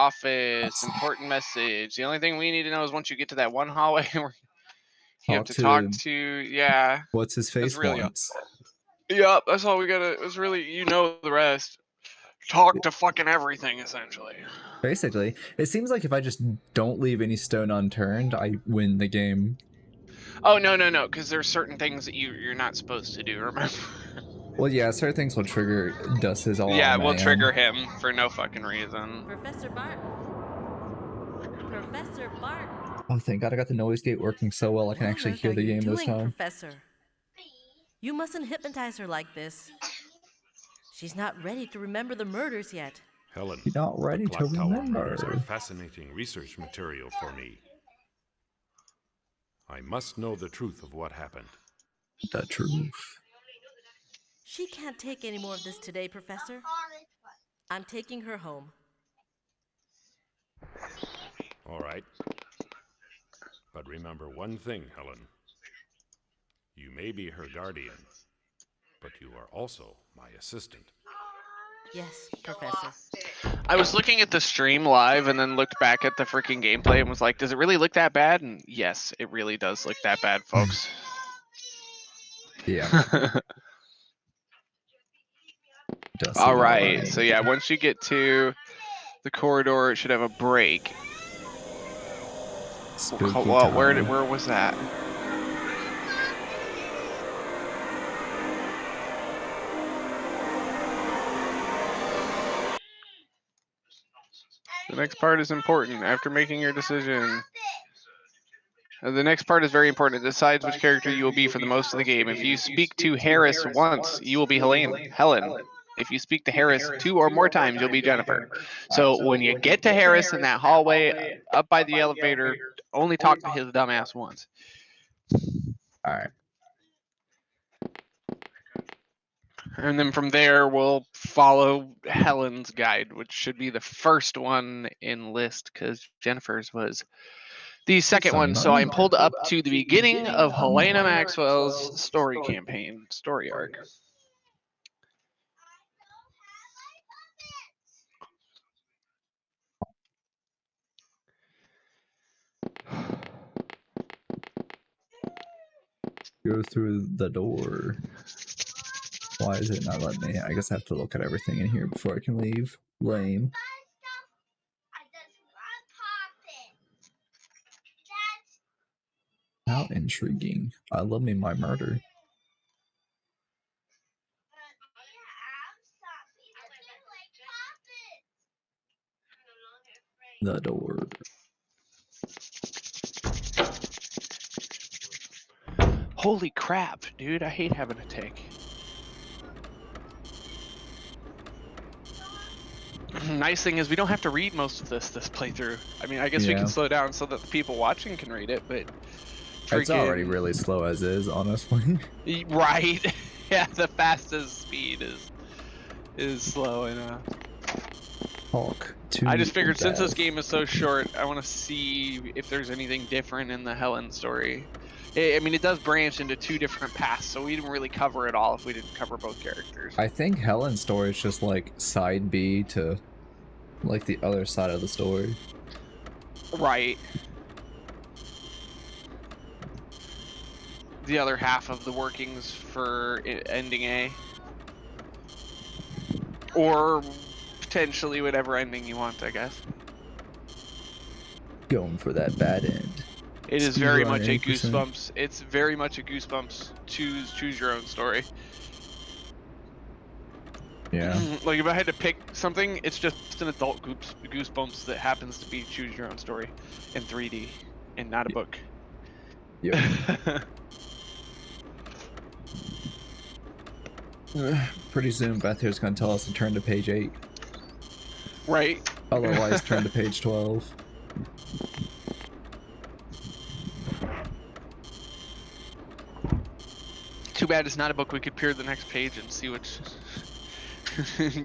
office, important message. The only thing we need to know is once you get to that one hallway where you have Talk to talk to to, yeah, what's his that's face really all. once. Yep, that's all we gotta. It's really, the rest. Talk to fucking everything, essentially. Basically, it seems like if I just don't leave any stone unturned, I win the game. Oh no, because there's certain things that you're not supposed to do. Remember? Well, yeah, certain things will trigger Dust's Yeah, alarm, we'll man. trigger him for no fucking reason. Professor Barton. Professor Barton. Oh, thank God I got the noise gate working so well I can What on actually earth hear are the you game this doing, time. Professor? You mustn't hypnotize her like this. She's not ready to remember the murders yet. Helen, You're not ready the to Clock Tower murders are remember. fascinating research material for me. I must know the truth of what happened. The truth. She can't take any more of this today, Professor. I'm taking her home. All right. But remember one thing, Helen. You may be her guardian, but you are also my assistant. Yes, Professor. I was looking at the stream live and then looked back at the freaking gameplay and was like, does it really look that bad? And yes, it really does look that bad, folks. Yeah. Dusty All got right, it. so yeah, once you get to the corridor, it should have a break. Spooky Well, time. where was that? The next part is important. After making your decision, the next part is very important. It decides which character you will be for the most of the game. If you speak to Harris once, you will be Helen. If you speak to Harris 2 or more times, you'll be Jennifer. So when you get to Harris in that hallway up by the elevator, only talk to his dumbass once. All right. And then from there, we'll follow Helen's guide, which should be the first one in list because Jennifer's was the second one. So I'm pulled up to the beginning of Helena Maxwell's story campaign, story arc. Go through the door. Why is it not letting me? I guess I have to look at everything in here before I can leave. Lame. How intriguing. I love me my murder. The door. Holy crap, dude, I hate having to take. Nice thing is we don't have to read most of this playthrough. I mean, I guess we can slow down so that the people watching can read it, but it's already really slow as is, honestly. Right. Yeah, the fastest speed is slow enough. Talk I just figured since this game is so short, I want to see if there's anything different in the Helen story. I mean, it does branch into 2 different paths, so we didn't really cover it all if we didn't cover both characters. I think Helen's story is just like side B to like the other side of the story. Right. The other half of the workings for ending A. Or potentially whatever ending you want, I guess. Going for that bad end. It is very much a Goosebumps. It's very much a Goosebumps choose your own story. Yeah. Like if I had to pick something, it's just an adult Goosebumps that happens to be choose your own story in 3D and not a book. Yep. Pretty soon Beth here's gonna tell us to turn to page 8. Right. Otherwise turn to page 12. Too bad it's not a book we could peer the next page and see which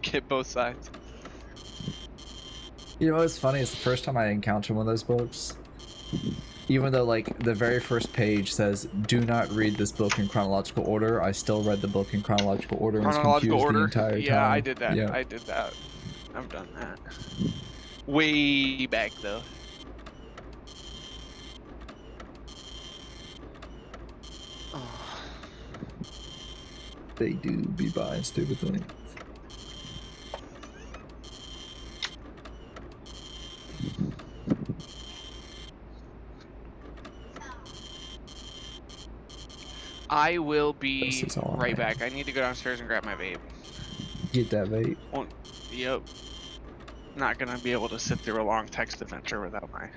get both sides. You know what's funny is the first time I encountered one of those books, even though like the very first page says do not read this book in chronological order, I still read the book in chronological order and was confused the entire time. Yeah, I did that. Yeah. I did that. I've done that. Way back though. Oh. They do be buying stupid things. I will This be is all right right. back. I need to go downstairs and grab my vape. Get that vape. Yep. Not gonna be able to sit through a long text adventure without my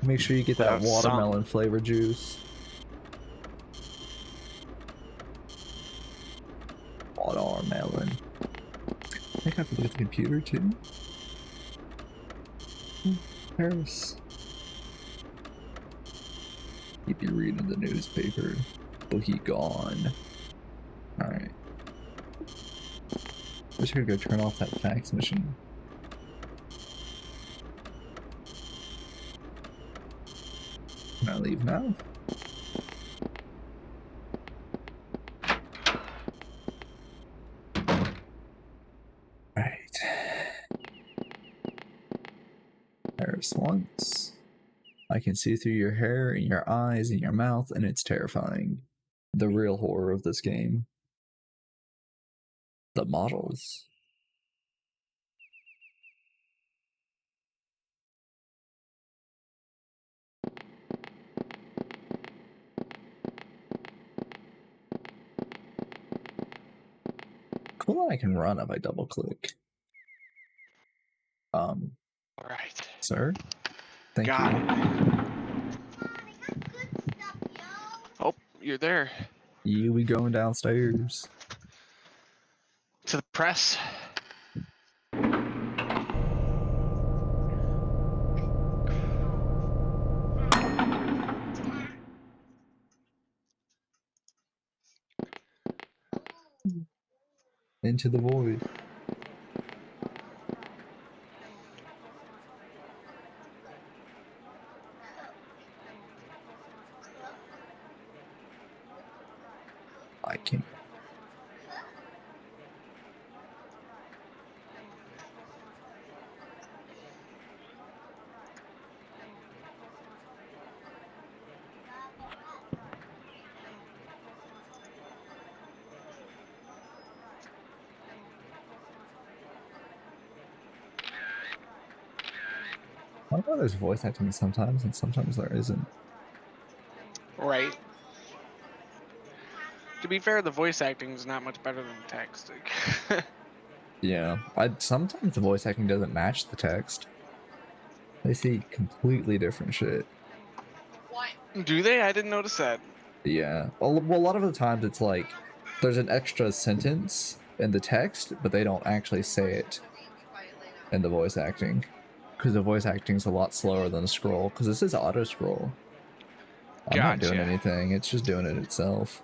Make sure you get that without some. watermelon flavor juice. Watermelon. I think I have to look at the computer too. Paris. Keep you reading the newspaper. Oh, he gone. Alright. I'm just gonna go turn off that fax machine. Can I leave now? Right. Paris once. I can see through your hair and your eyes and your mouth, and it's terrifying. The real horror of this game. The models. Cool that I can run if I double click. All right. Sir? Thank Got you. it. Oh, you're there. You be going downstairs. To the press. Into the void. I can't. I know there's voice acting sometimes, and sometimes there isn't. Right. To be fair, the voice acting is not much better than the text. Yeah, sometimes the voice acting doesn't match the text. They see completely different shit. Do they? I didn't notice that. Yeah, well, a lot of the times it's like there's an extra sentence in the text, but they don't actually say it in the voice acting because the voice acting is a lot slower than the scroll. Because this is auto scroll. I'm not doing Gotcha. anything; it's just doing it itself.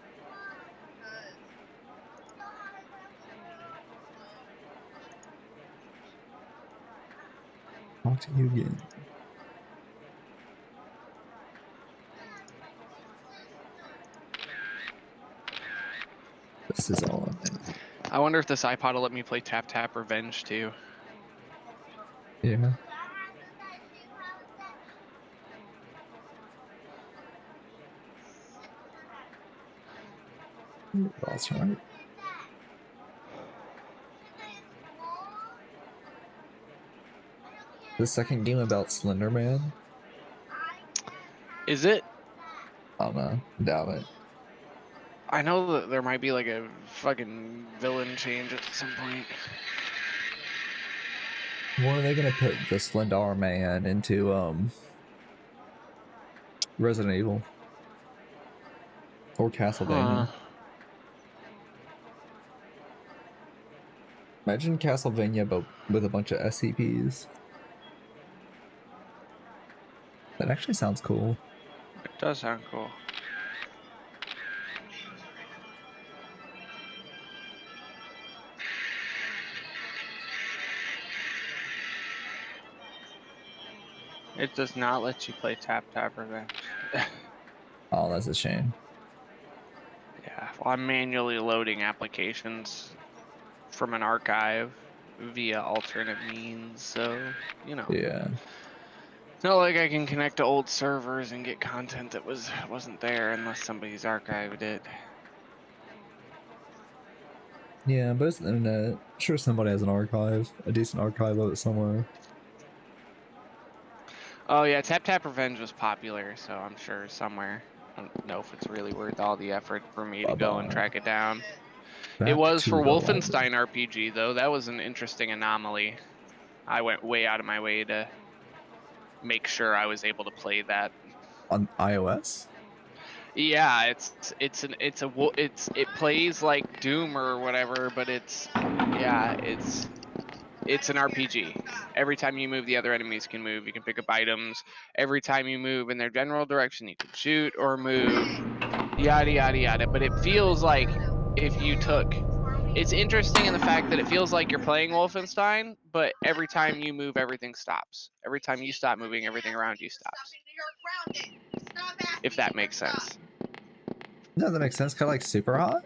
Talk to you again. This is all I meant. I wonder if this iPod will let me play Tap Tap Revenge too. Yeah. That's right. The second game about Slender Man? Is it? I don't know. Doubt it. I know that there might be like a fucking villain change at some point. When are they gonna put the Slender Man into Resident Evil or Castlevania? Huh. Imagine Castlevania but with a bunch of SCPs. That actually sounds cool. It does sound cool. It does not let you play Tap Tap Revenge. Oh, that's a shame. Yeah, well, I'm manually loading applications from an archive via alternate means, so you know. Yeah. It's not like I can connect to old servers and get content that wasn't there unless somebody's archived it. Yeah, but it's the internet. Sure, somebody has an archive, a decent archive of it somewhere. Oh yeah, Tap Tap Revenge was popular, so I'm sure somewhere. I don't know if it's really worth all the effort for me to go and Bye-bye. track it down. It Back was to for the library. Wolfenstein RPG though. That was an interesting anomaly. I went way out of my way to make sure I was able to play that. On iOS? Yeah, it plays like Doom or whatever, but it's an RPG. Every time you move, the other enemies can move. You can pick up items. Every time you move in their general direction, you can shoot or move. Yada yada yada. But it feels like if you took. It's interesting in the fact that it feels like you're playing Wolfenstein, but every time you move, everything stops. Every time you stop moving, everything around you stops. If that makes sense. No, that makes sense. Kind of like Super Hot?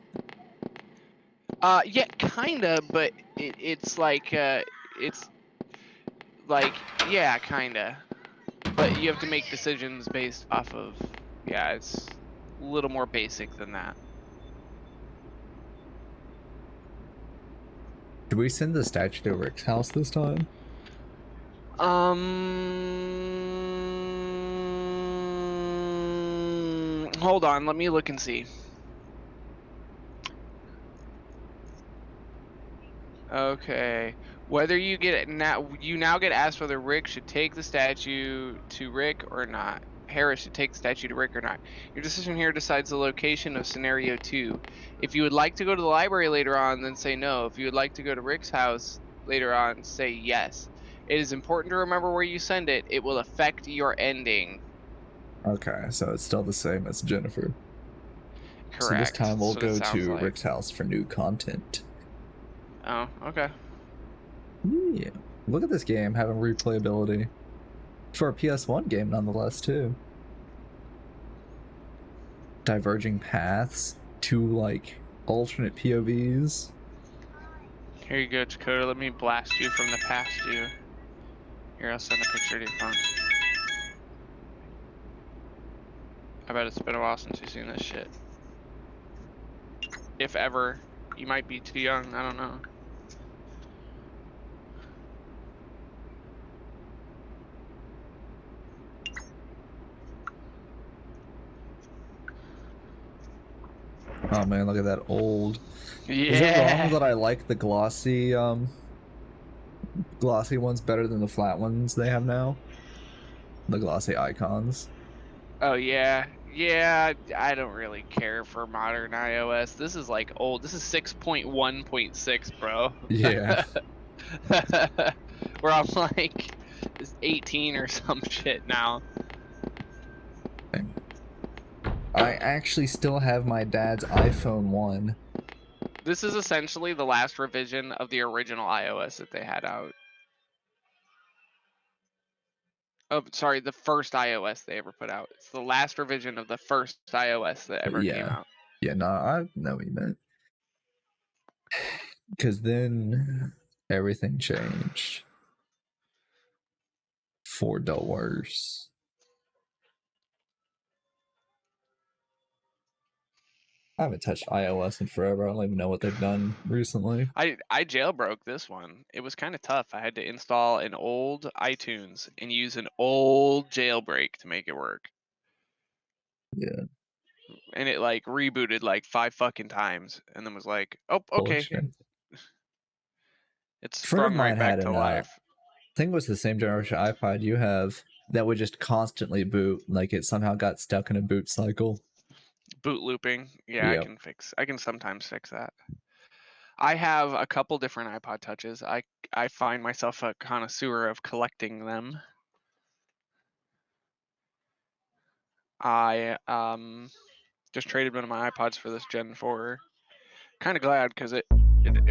Yeah, kinda, but it's like yeah, kinda. But you have to make decisions based off of, yeah, it's a little more basic than that. Did we send the statue to Rick's house this time? Hold on, let me look and see. Okay, whether you now get asked whether Rick should take the statue to Rick or not. Harris should take the statue to Rick or not. Your decision here decides the location of scenario 2. If you would like to go to the library later on, then say no. If you would like to go to Rick's house later on, say yes. It is important to remember where you send it. It will affect your ending. Okay, so it's still the same as Jennifer. So this Correct. time we'll That's what it go sounds to like. Rick's house for new content. Oh, okay. Yeah. Look at this game having replayability. For a PS1 game, nonetheless, too. Diverging paths, two, like, alternate POVs. Here you go, Dakota. Let me blast you from the past you. Here, I'll send a picture to your phone. I bet it's been a while since you've seen this shit. If ever. You might be too young, I don't know. Oh man, look at that old. Yeah. Is it wrong that I like the glossy ones better than the flat ones they have now? The glossy icons. Oh yeah. Yeah, I don't really care for modern iOS. This is like old. This is 6.1.6, bro. Yeah. Where I'm like 18 or some shit now. I actually still have my dad's iPhone 1. This is essentially the last revision of the original iOS that they had out. Oh, sorry, the first iOS they ever put out. It's the last revision of the first iOS that ever came Yeah. out. Yeah, no, I know what you meant. Because then everything changed. For the worse. I haven't touched iOS in forever. I don't even know what they've done recently. I jailbroke this one. It was kind of tough. I had to install an old iTunes and use an old jailbreak to make it work. Yeah. And it like rebooted like 5 fucking times and then was like, "Oh, okay." Bullshit. It's A friend of sprung right mine back had to an I life. think it was the same generation iPod you have that would just constantly boot, like it somehow got stuck in a boot cycle. Boot looping. Yeah, Yep. I can sometimes fix that. I have a couple different iPod touches. I find myself a connoisseur of collecting them. I just traded one of my iPods for this Gen 4. Kind of glad because it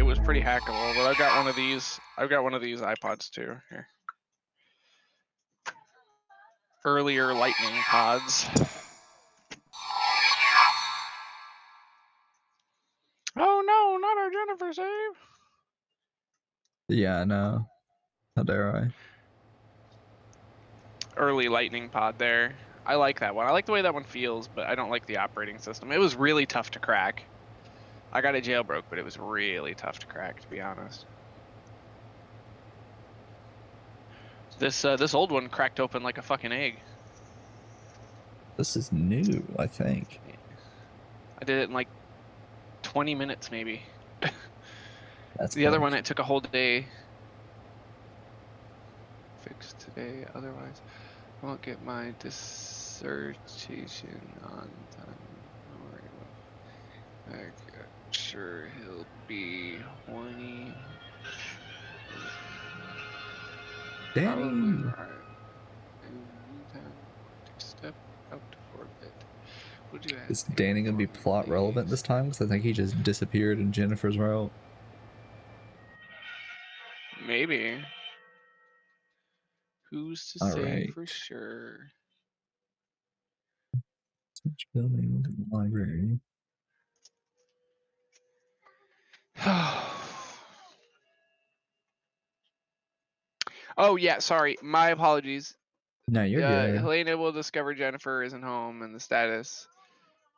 was pretty hackable. But I've got one of these. I've got one of these iPods too. Here. Earlier Lightning pods. Oh no, not our Jennifer save. Yeah, I know. How dare I? early lightning pod there. I like that one. I like the way that one feels, but I don't like the operating system. It was really tough to crack. I got it jailbroke, but it was really tough to crack, to be honest. This old one cracked open like a fucking egg. This is new, I think. I did it in like 20 minutes, maybe. That's The other quick. one, it took a whole day. Fixed today, otherwise I won't get my dissertation on time. Don't worry about it. I'm sure he'll be horny. Probably Danny! right. In the meantime, to step out for a bit. Would you Is ask Danny gonna be plot relevant this time? Because I think he just disappeared in Jennifer's route. Maybe. Who's to All say right. for sure? Which building? Library. Oh yeah, sorry. My apologies. No, you're good. Helena will discover Jennifer isn't home and the status,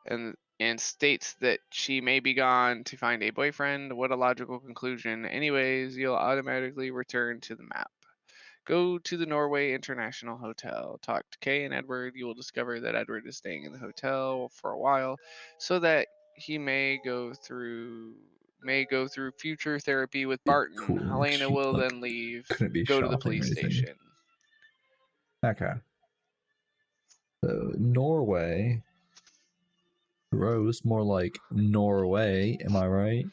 and states that she may be gone to find a boyfriend. What a logical conclusion. Anyways, you'll automatically return to the map. Go to the Norway International Hotel. Talk to Kay and Edward. You will discover that Edward is staying in the hotel for a while, so that he may go through future therapy with Barton. Cool. Helena She, will like, then leave. couldn't be Go to the shopping or police anything. station. Okay. So Norway. Gross, more like Norway. Am I right?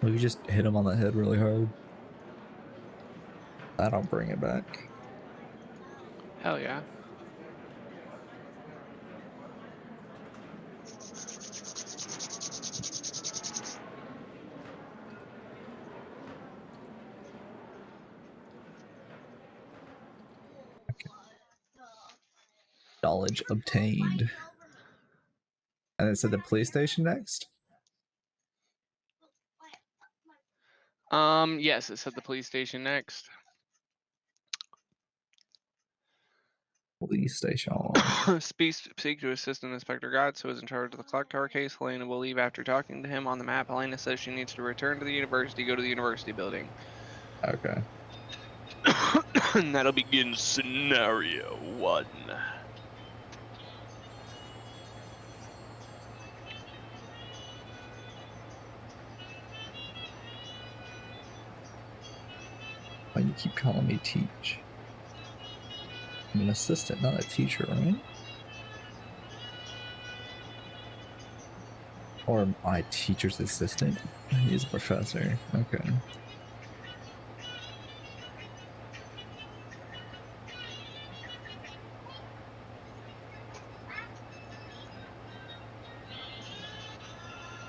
We could just hit him on the head really hard. That'll bring it back. Hell yeah. Knowledge obtained. And it said the police station next? Yes, it said the police station next. Police station. Speak to Assistant Inspector Gotts, who is in charge of the clock tower case. Helena will leave after talking to him on the map. Helena says she needs to return to the university, go to the university building. Okay. And that'll begin scenario 1. Why do you keep calling me teach? I'm an assistant, not a teacher, right? Or am I teacher's assistant? He's a professor. Okay.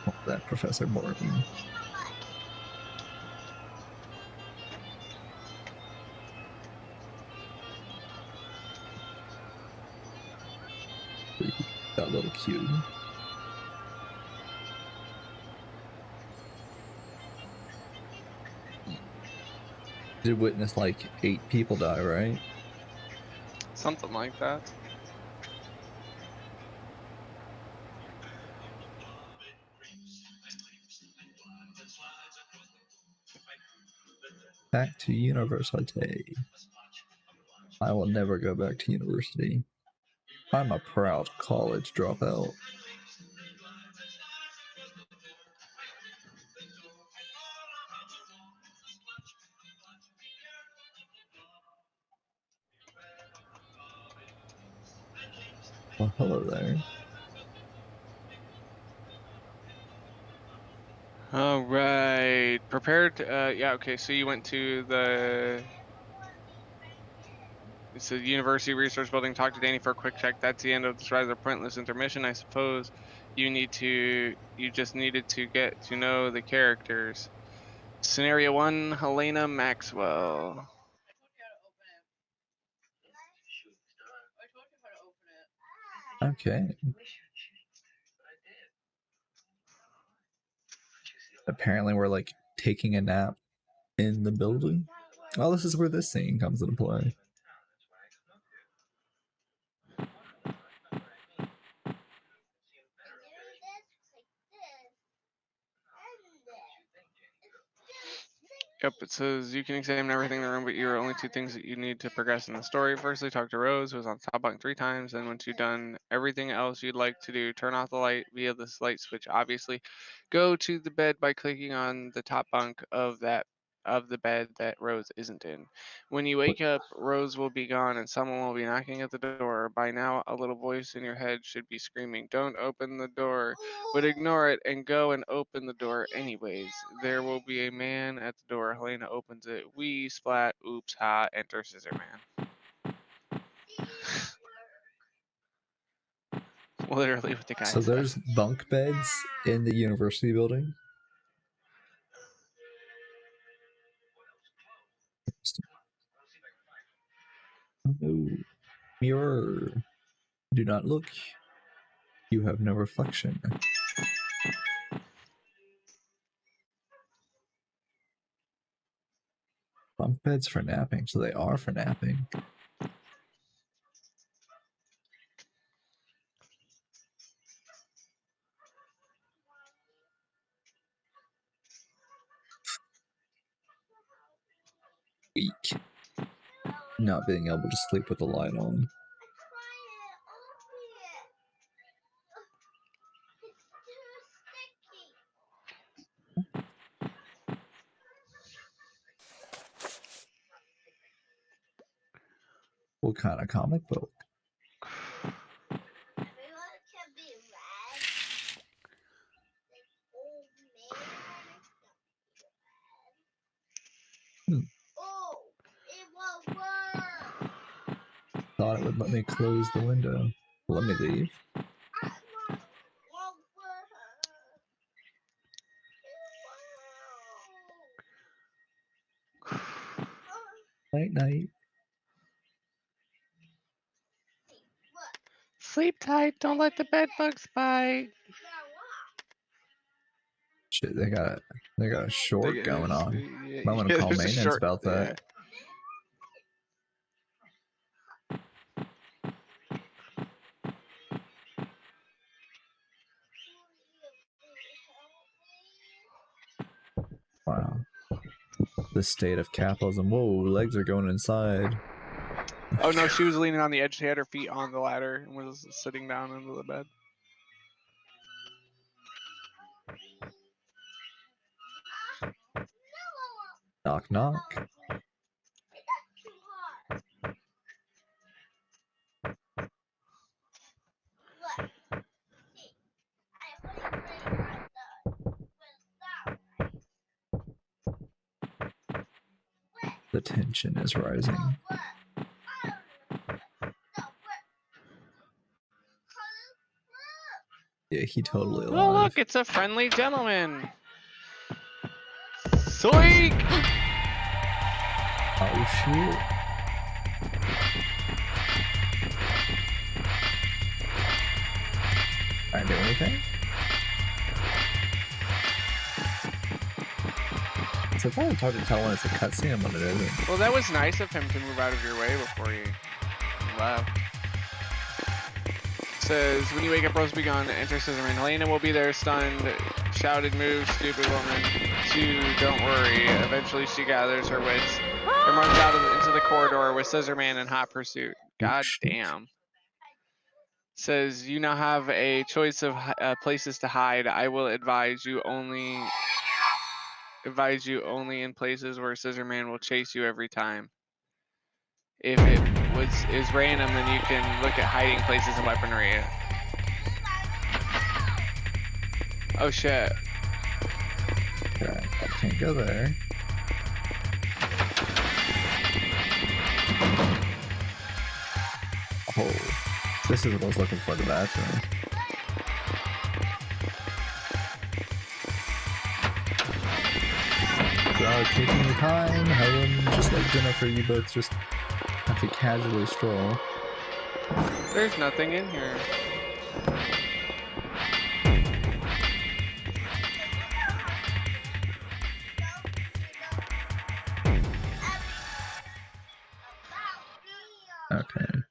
Oh, that Professor Barton. That little cute. Did witness like 8 people die, right? Something like that. Back to university. I will never go back to university. I'm a proud college dropout. Well, hello there. All right. Prepared. Yeah. Okay. So you went to the It's a university research building. Talk to Danny for a quick check. That's the end of this rather pointless intermission. I suppose you just needed to get to know the characters. Scenario 1, Helena Maxwell. Okay. Apparently we're like taking a nap in the building. Oh, this is where this scene comes into play. Yep, it says you can examine everything in the room, but here are only two things that you need to progress in the story. Firstly, talk to Rose, who was on the top bunk 3 times. Then once you've done everything else you'd like to do, turn off the light via this light switch. Obviously, go to the bed by clicking on the top bunk of the bed that Rose isn't in. When you wake up, Rose will be gone and someone will be knocking at the door. By now, a little voice in your head should be screaming, "Don't open the door," but ignore it and go and open the door anyways. There will be a man at the door. Helena opens it. Wee, splat, oops, ha, enter Scissor Man. Literally what the guy So said. there's bunk beds in the university building. No. Mirror. Do not look. You have no reflection. Bunk beds for napping, so they are for napping. Weak. Not being able to sleep with the light on. What kind of comic book? Thought it would let me close the window. Let me leave. Night night. Sleep tight. Don't let the bed bugs bite. Shit, they got a short going on. Yeah, Might want to call there's a maintenance short- about that. Wow. The state of capitalism. Whoa, legs are going inside. Oh no, she was leaning on the edge. She had her feet on the ladder and was sitting down into the bed. Knock knock. The tension is rising. Yeah, he totally alive. Oh look, it's a friendly gentleman. Soik! Oh shoot. Can't do anything? Sometimes it's hard to tell when it's a cutscene and when it isn't. Well, that was nice of him to move out of your way before you left. Says, when you wake up, Rose will be gone. Enter Scissorman. Helena will be there, stunned. Shouted, move, stupid woman. 2, don't worry. Eventually she gathers her wits and runs out into the corridor with Scissorman in hot pursuit. God damn. Says, you now have a choice of places to hide. I will advise you only in places where Scissorman will chase you every time. If it is random, then you can look at hiding places and weaponry. Oh shit. Okay, I can't go there. Oh, this is what I was looking for, the bathroom. Taking your time, Helen, just like Jennifer, you both just have to casually stroll. There's nothing in here. Okay. I'm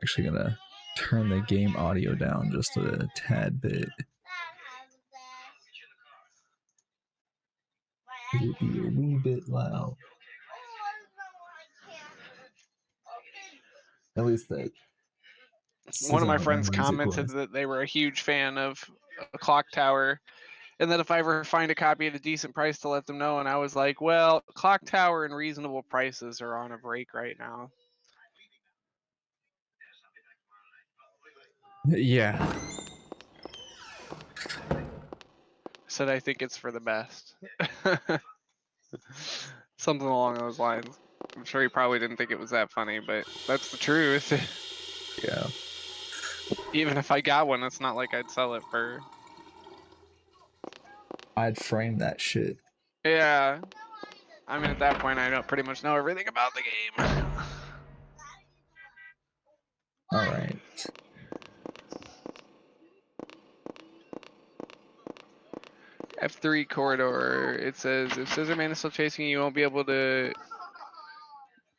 actually gonna turn the game audio down just a tad bit. It would be a wee bit loud. At least that. One of my friends music commented was. that they were a huge fan of Clock Tower, and that if I ever find a copy at a decent price to let them know. And I was like, well, Clock Tower and reasonable prices are on a break right now. Yeah. Said I think it's for the best. Something along those lines. I'm sure he probably didn't think it was that funny, but that's the truth. Yeah. Even if I got one, it's not like I'd sell it for. I'd frame that shit. Yeah. I mean, at that point, I don't pretty much know everything about the game. All right. F3 corridor. It says if Scissorman is still chasing you, you won't be able to.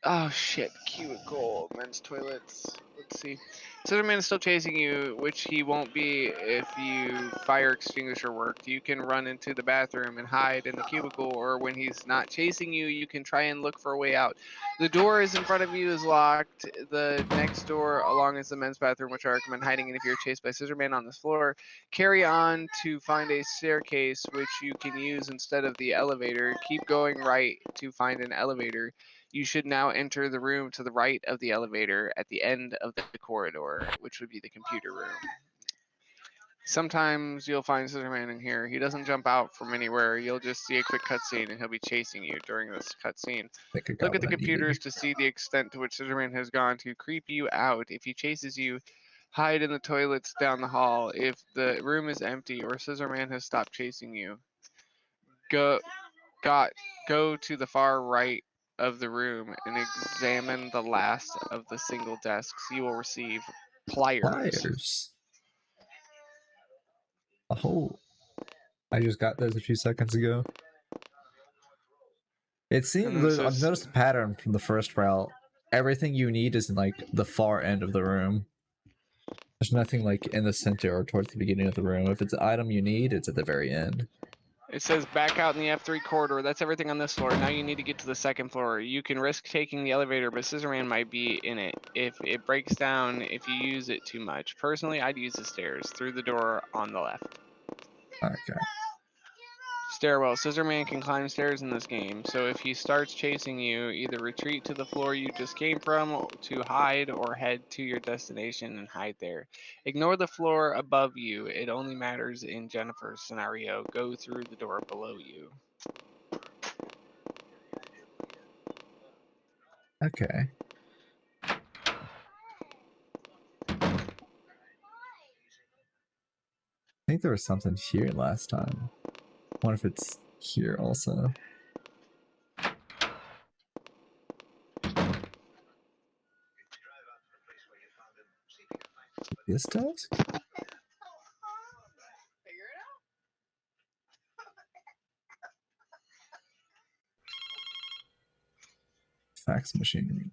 Oh shit! Cubicle, men's toilets. Let's see. Scissorman is still chasing you, which he won't be if you fire extinguisher worked. You can run into the bathroom and hide in the cubicle, or when he's not chasing you, you can try and look for a way out. The door is in front of you is locked. The next door along is the men's bathroom, which I recommend hiding in if you're chased by Scissorman on this floor. Carry on to find a staircase, which you can use instead of the elevator. Keep going right to find an elevator. You should now enter the room to the right of the elevator at the end of the corridor, which would be the computer room. Sometimes you'll find Scissorman in here. He doesn't jump out from anywhere. You'll just see a quick cutscene and he'll be chasing you during this cutscene. Look at the computers to see the extent to which Scissorman has gone to creep you out. If he chases you, hide in the toilets down the hall. If the room is empty or Scissorman has stopped chasing you, go to the far right of the room and examine the last of the single desks. You will receive pliers. Oh, I just got those a few seconds ago. It seems I've noticed a pattern from the first route. Everything you need is in like the far end of the room. There's nothing like in the center or towards the beginning of the room. If it's an item you need, it's at the very end. It says back out in the F3 corridor. That's everything on this floor. Now you need to get to the second floor. You can risk taking the elevator, but Scissorman might be in it. If it breaks down, if you use it too much. Personally, I'd use the stairs through the door on the left. Okay. Stairwell. Scissorman can climb stairs in this game, so if he starts chasing you, either retreat to the floor you just came from to hide or head to your destination and hide there. Ignore the floor above you. It only matters in Jennifer's scenario. Go through the door below you. Okay. I think there was something here last time. I wonder if it's here also. This desk? Fax machinery.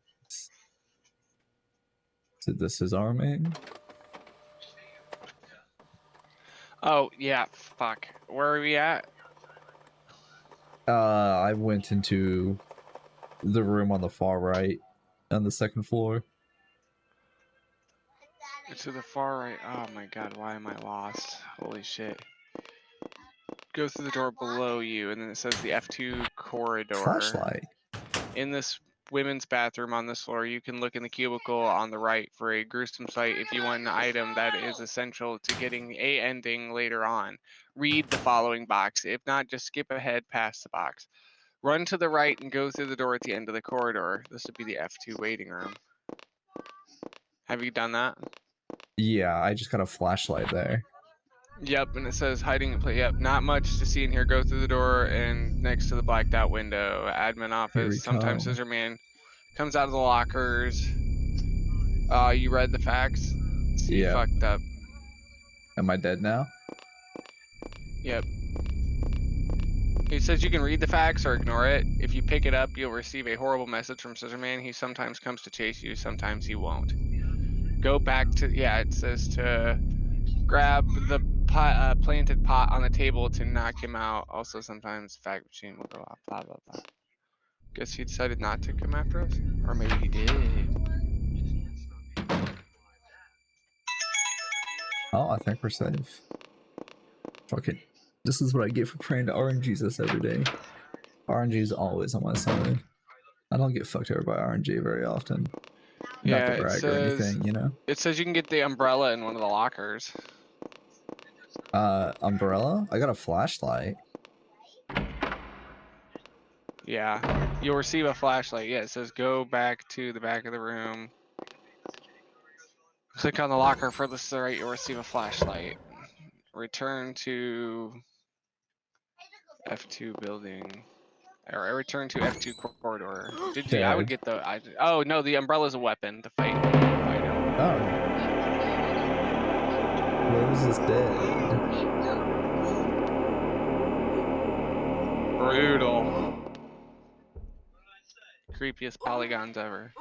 So this is our main. Oh, yeah, fuck. Where are we at? I went into the room on the far right on the second floor. To the far right. Oh my god, why am I lost? Holy shit. Go through the door below you, and then it says the F2 corridor. Flashlight. In this women's bathroom on this floor, you can look in the cubicle on the right for a gruesome sight if you want an item that is essential to getting a ending later on. Read the following box. If not, just skip ahead past the box. Run to the right and go through the door at the end of the corridor. This would be the F2 waiting room. Have you done that? Yeah, I just got a flashlight there. Yep, and it says hiding in place. Yep, not much to see in here. Go through the door and next to the blacked out window. Admin Here we office. Sometimes go. Scissorman comes out of the lockers. You read the facts. So you Yeah. fucked up. Am I dead now? Yep. He says you can read the facts or ignore it. If you pick it up, you'll receive a horrible message from Scissorman. He sometimes comes to chase you, sometimes he won't. Go back to, yeah, it says to grab the planted pot on the table to knock him out. Also, sometimes the fact machine will go off, blah, blah, blah. Guess he decided not to come after us? Or maybe he did. Oh, I think we're safe. Fuck it. This is what I get for praying to RNGesus every day. RNG is always on my side. I don't get fucked over by RNG very often. Not Yeah, to brag or anything, you know. it says you can get the umbrella in one of the lockers. Umbrella? I got a flashlight. Yeah, you'll receive a flashlight. Yeah, it says go back to the back of the room. Click on the locker furthest to the right, you'll receive a flashlight. Return to F2 building. Or return to F2 corridor. I would Dead. get oh no, the umbrella's a weapon to fight him. Oh. Rose is dead. Brutal. Creepiest polygons ever.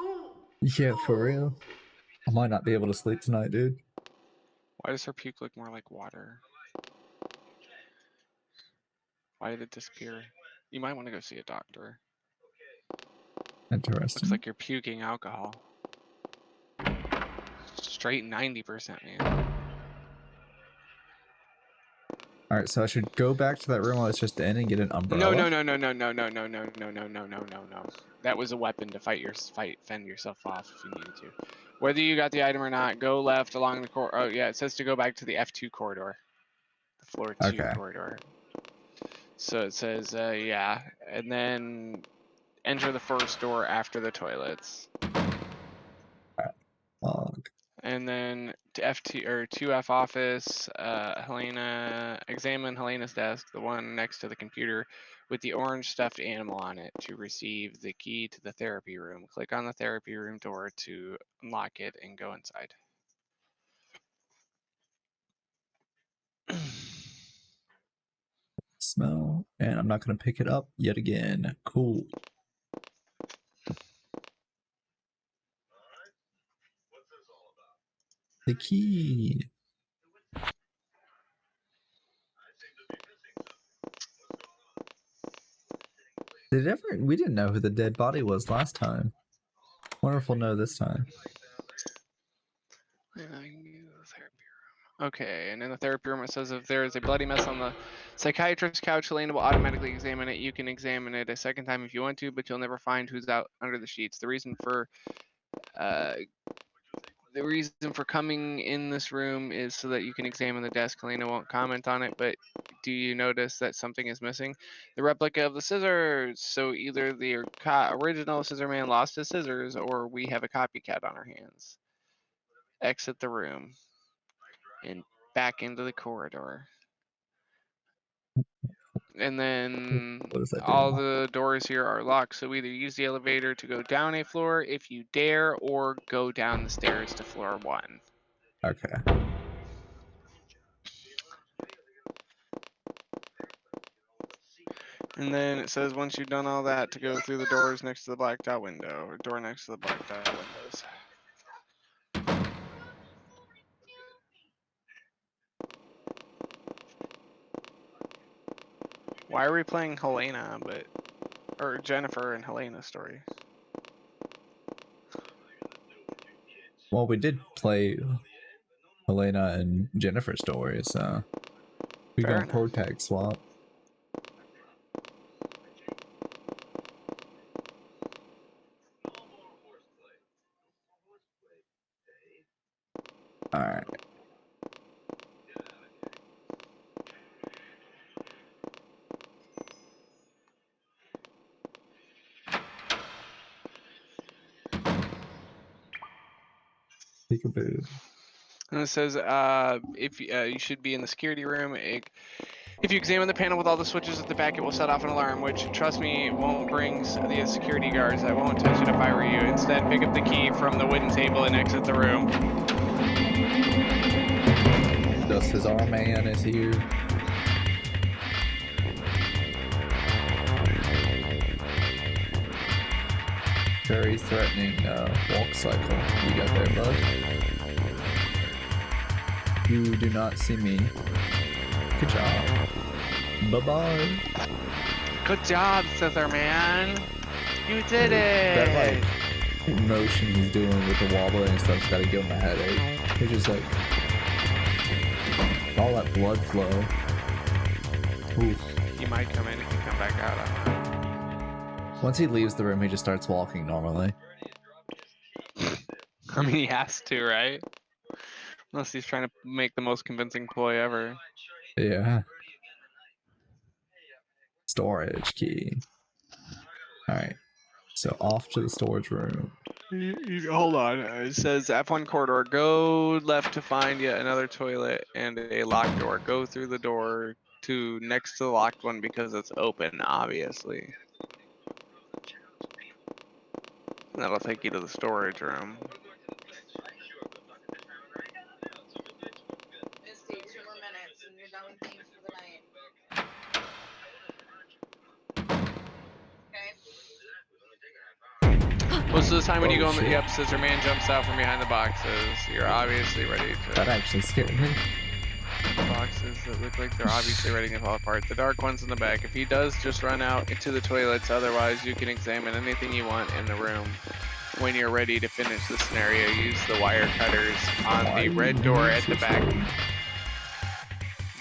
Yeah, for real. I might not be able to sleep tonight, dude. Why does her puke look more like water? Why did it disappear? You might want to go see a doctor. Interesting. Looks like you're puking alcohol. Straight 90%, man. Alright, so I should go back to that room I was just in and get an umbrella? No. That was a weapon to fend yourself off if you needed to. Whether you got the item or not, go left along the corridor. Oh yeah, it says to go back to the F2 corridor. The floor 2 Okay. corridor. So it says, yeah, and then enter the first door after the toilets. Log. And then to F2 or 2F office, examine Helena's desk, the one next to the computer with the orange stuffed animal on it to receive the key to the therapy room. Click on the therapy room door to unlock it and go inside. Smell. And I'm not going to pick it up yet again. Cool. The key. We didn't know who the dead body was last time. Wonder if we'll know this time. Okay, and in the therapy room it says if there is a bloody mess on the psychiatrist's couch, Helena will automatically examine it. You can examine it a second time if you want to, but you'll never find who's out under the sheets. The reason for coming in this room is so that you can examine the desk. Helena won't comment on it, but do you notice that something is missing? The replica of the scissors. So either the original Scissorman lost his scissors, or we have a copycat on our hands. Exit the room and back into the corridor. And then What does that all do? the doors here are locked, so either use the elevator to go down a floor if you dare, or go down the stairs to floor 1. Okay. And then it says once you've done all that to go through the doors next to the blacked out window, or door next to the blacked out windows. Why are we playing Helena, or Jennifer and Helena's story? Well, we did play Helena and Jennifer's story, so we Fair gonna enough. pro tag swap. Alright. Peekaboo. And it says if you should be in the security room. If you examine the panel with all the switches at the back, it will set off an alarm, which, trust me, won't bring the security guards. I won't touch it if I were you. Instead, pick up the key from the wooden table and exit the room. The Scissor Man is here. Very threatening walk cycle you got there, bud. You do not see me. Good job. Bye-bye. Good job, Scissor Man. You did it. That like motion he's doing with the wobbling and stuff's gotta give him a headache. He's just like all that blood flow. Oof. He might come in if you come back out. I don't know. Once he leaves the room, he just starts walking normally. I mean, he has to, right? Unless he's trying to make the most convincing ploy ever. Yeah. Storage key. Alright. So off to the storage room. Hold on. It says F1 corridor. Go left to find yet another toilet and a locked door. Go through the door to next to the locked one because it's open, obviously. That'll take you to the storage room. Just take 2 more minutes and you're done with games for the night. Okay? Most of the time when you Oh, go in the shit. Scissor Man jumps out from behind the boxes. You're obviously ready That to actually scared me. boxes that look like they're obviously ready to fall apart. The dark one's in the back. If he does, just run out into the toilets. Otherwise, you can examine anything you want in the room. When you're ready to finish the scenario, use the wire cutters on the red door at the back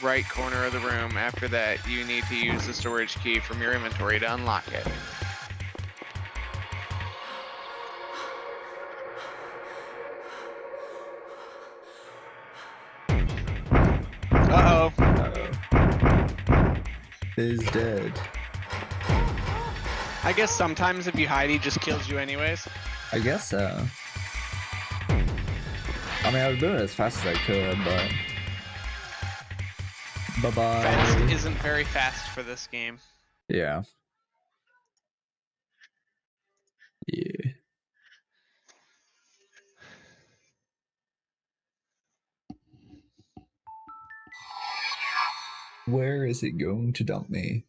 right corner of the room. After that, you need to use the storage key from your inventory to unlock it. Uh-oh. Is dead. I guess sometimes if you hide, he just kills you anyways. I guess so. I mean, I was doing it as fast as I could, but... Bye-bye. Fast isn't very fast for this game. Yeah. Yeah. Where is it going to dump me?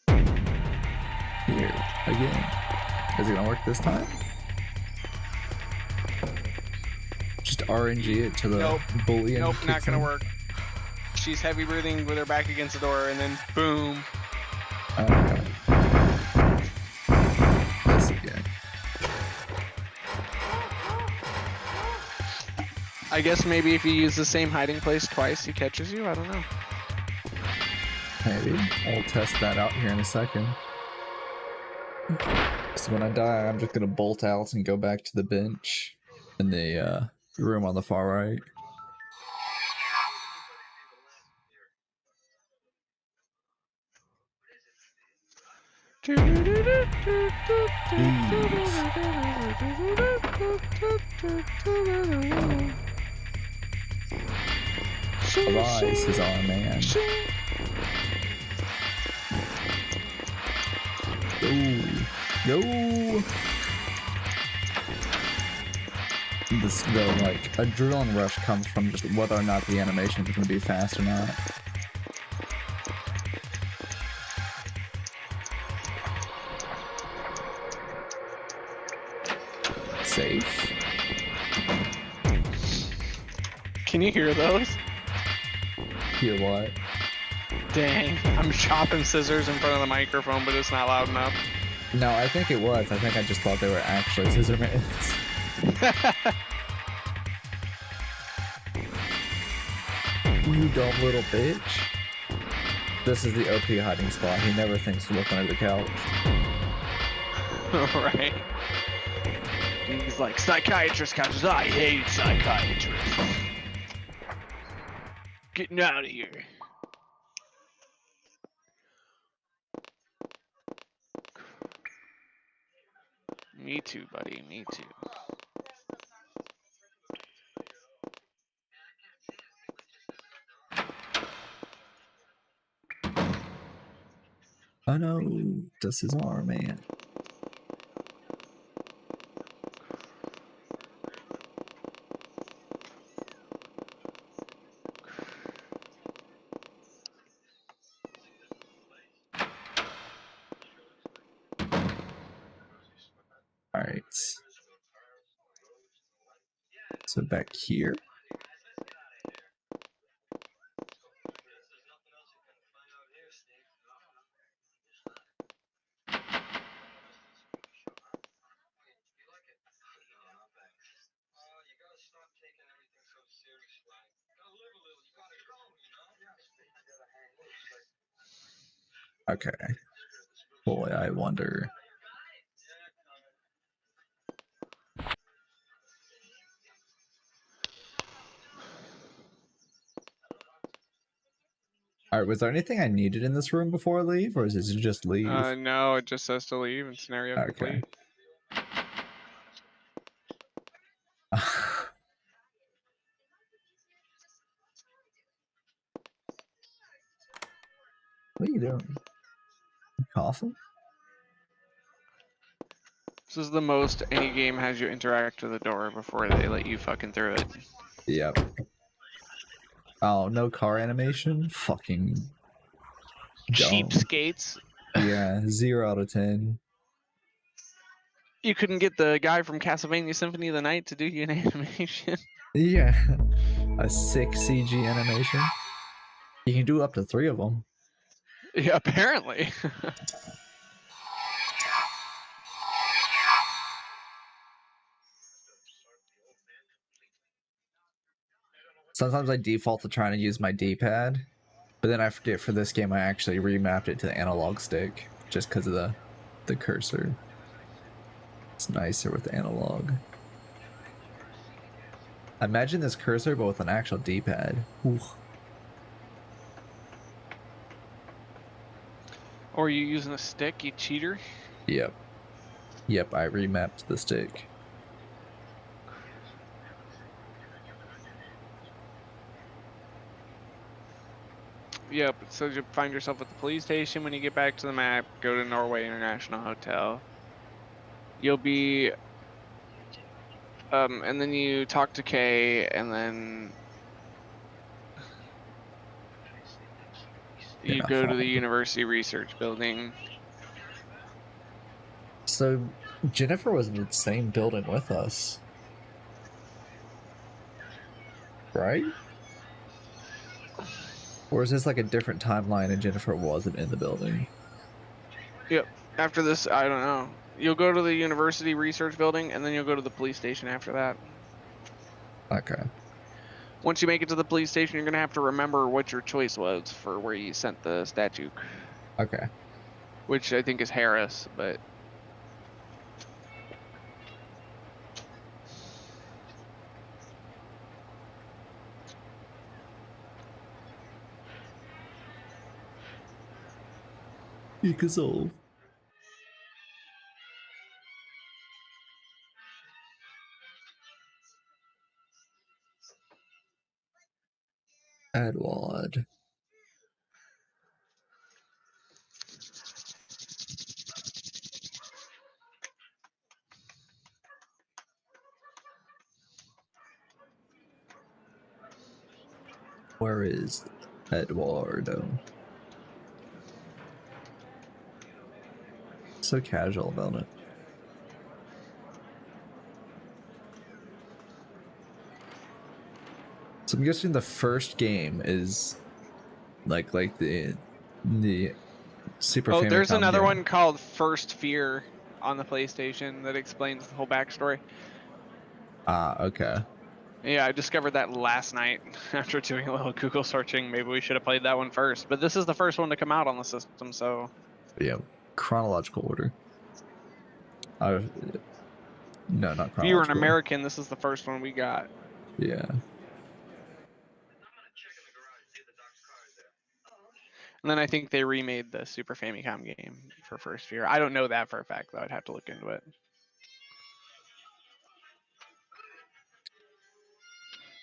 Here, again. Is it gonna work this time? Just RNG it to the Nope. bully. Nope, not gonna work. She's heavy breathing with her back against the door, and then boom. Okay. This again. I guess maybe if you use the same hiding place twice, he catches you. I don't know. Maybe. I'll test that out here in a second. So when I die, I'm just gonna bolt out and go back to the bench in the room on the far right. Bye-bye, Scissor Man. Go! Go! The like adrenaline rush comes from just whether or not the animation is going to be fast or not. Safe. Can you hear those? Hear what? Dang, I'm chopping scissors in front of the microphone, but it's not loud enough. No, I think it was. I think I just thought they were actually Scissor Mans. You dumb little bitch. This is the OP hiding spot. He never thinks to look under the couch. Right. He's like, psychiatrist couches. I hate psychiatrists. Getting out of here. Me too, buddy. Me too. Oh no, this is our man. All right. So back here. Okay. Boy, I wonder. All right, was there anything I needed in this room before I leave, or is it just leave? No, it just says to leave and scenario Okay. complete. What are you doing? You coughing? This is the most any game has you interact with the door before they let you fucking through it. Yep. Oh, no car animation? Fucking dumb. Cheapskates. Yeah, 0 out of 10. You couldn't get the guy from Castlevania Symphony of the Night to do you an animation. Yeah, a sick CG animation. You can do up to 3 of them. Yeah, apparently. Sometimes I default to trying to use my D-pad, but then I forget for this game I actually remapped it to the analog stick just because of the cursor. It's nicer with the analog. Imagine this cursor but with an actual D-pad. Ooh. Or you using a stick, you cheater. Yep. Yep, I remapped the stick. Yep, so you find yourself at the police station. When you get back to the map, go to Norway International Hotel. You'll be and then you talk to Kay, and then you Yeah, go to the fine. university research building. So Jennifer was in the same building with us, right? Or is this like a different timeline and Jennifer wasn't in the building? Yep. After this, I don't know. You'll go to the university research building, and then you'll go to the police station after that. Okay. Once you make it to the police station, you're gonna have to remember what your choice was for where you sent the statue, Okay. which I think is Harris, but Ikazol. Edward. Where is Eduardo? So casual about it. So I'm guessing the first game is like the Super oh, there's Famicom another game. one called First Fear on the PlayStation that explains the whole backstory. Ah, okay. Yeah, I discovered that last night after doing a little Google searching. Maybe we should have played that one first, but this is the first one to come out on the system, so Yeah, chronological order. No, not if you were an chronological. American, this is the first one we got. Yeah. And then I think they remade the Super Famicom game for First Fear. I don't know that for a fact, though. I'd have to look into it.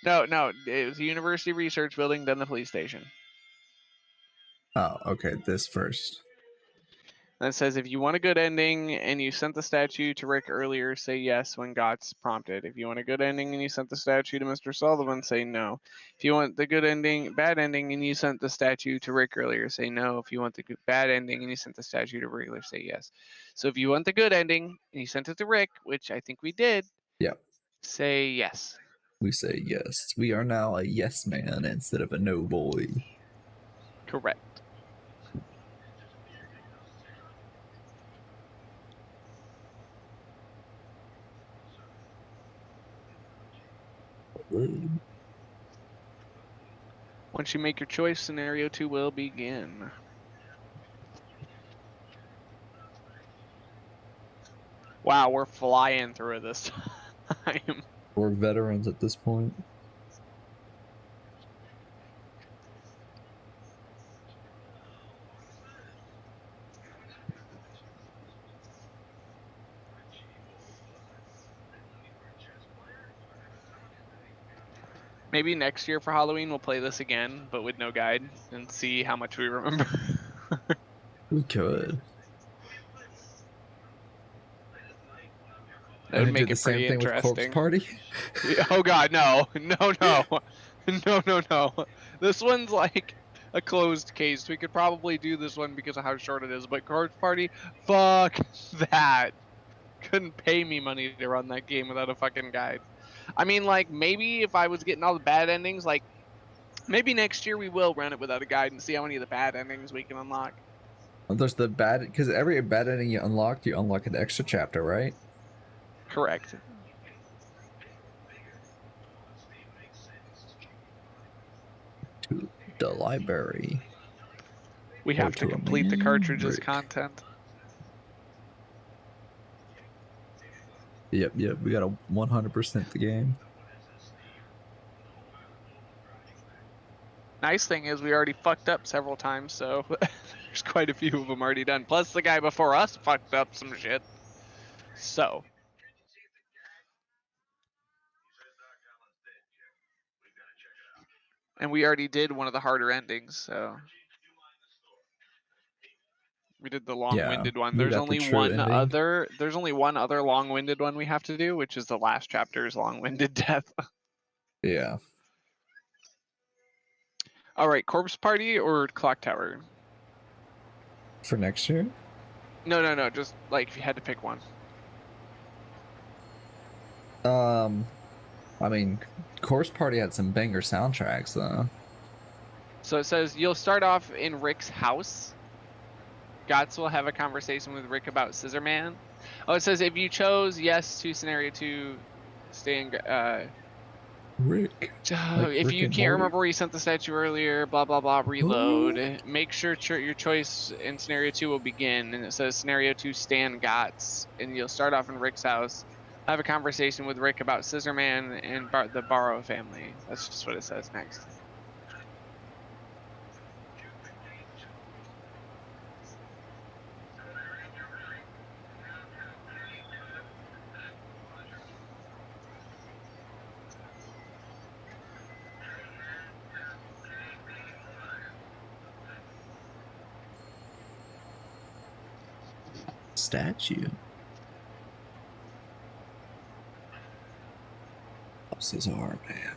No, it was the University Research Building, then the police station. Oh, okay. This first. And it says if you want a good ending and you sent the statue to Rick earlier, say yes when Gotts prompted. If you want a good ending and you sent the statue to Mr. Sullivan, say no. If you want the bad ending, and you sent the statue to Rick earlier, say no. If you want the bad ending and you sent the statue to Rick earlier, say yes. So if you want the good ending and you sent it to Rick, which I think we did, Yep. say yes. We say yes. We are now a yes man instead of a no boy. Correct. Once you make your choice, scenario 2 will begin. Wow, we're flying through it this time. We're veterans at this point. Maybe next year for Halloween we'll play this again, but with no guide, and see how much we remember. We could. That would And make do the it pretty same thing with Corpse interesting. Party. Oh god, no. No. This one's like a closed case. We could probably do this one because of how short it is, but Corpse Party, fuck that. Couldn't pay me money to run that game without a fucking guide. I mean, like, maybe if I was getting all the bad endings, like, maybe next year we will run it without a guide and see how many of the bad endings we can unlock. There's the bad, because every bad ending you unlock an extra chapter, right? Correct. To the library. We Or have to to a complete the man, cartridge's Rick. content. Yep. We gotta 100% the game. Nice thing is we already fucked up several times, so there's quite a few of them already done. Plus the guy before us fucked up some shit. So. And we already did one of the harder endings, so. We did the long-winded one. we There's got only the true one ending. other. There's only one other long-winded one we have to do, which is the last chapter's long-winded death. Yeah. All right, Corpse Party or Clock Tower? For next year? No. Just like if you had to pick one. I mean, Corpse Party had some banger soundtracks though. So it says you'll start off in Rick's house. Gotts will have a conversation with Rick about Scissor Man. Oh, it says if you chose yes to scenario 2, stay in. Rick. If Rick you and can't Morty? remember where you sent the statue earlier, blah blah blah, reload. What? Make sure your choice in scenario 2 will begin, and it says scenario 2 Stan Gotts, and you'll start off in Rick's house. Have a conversation with Rick about Scissor Man and the Barrow family. That's just what it says next. Statue. Scissor Man.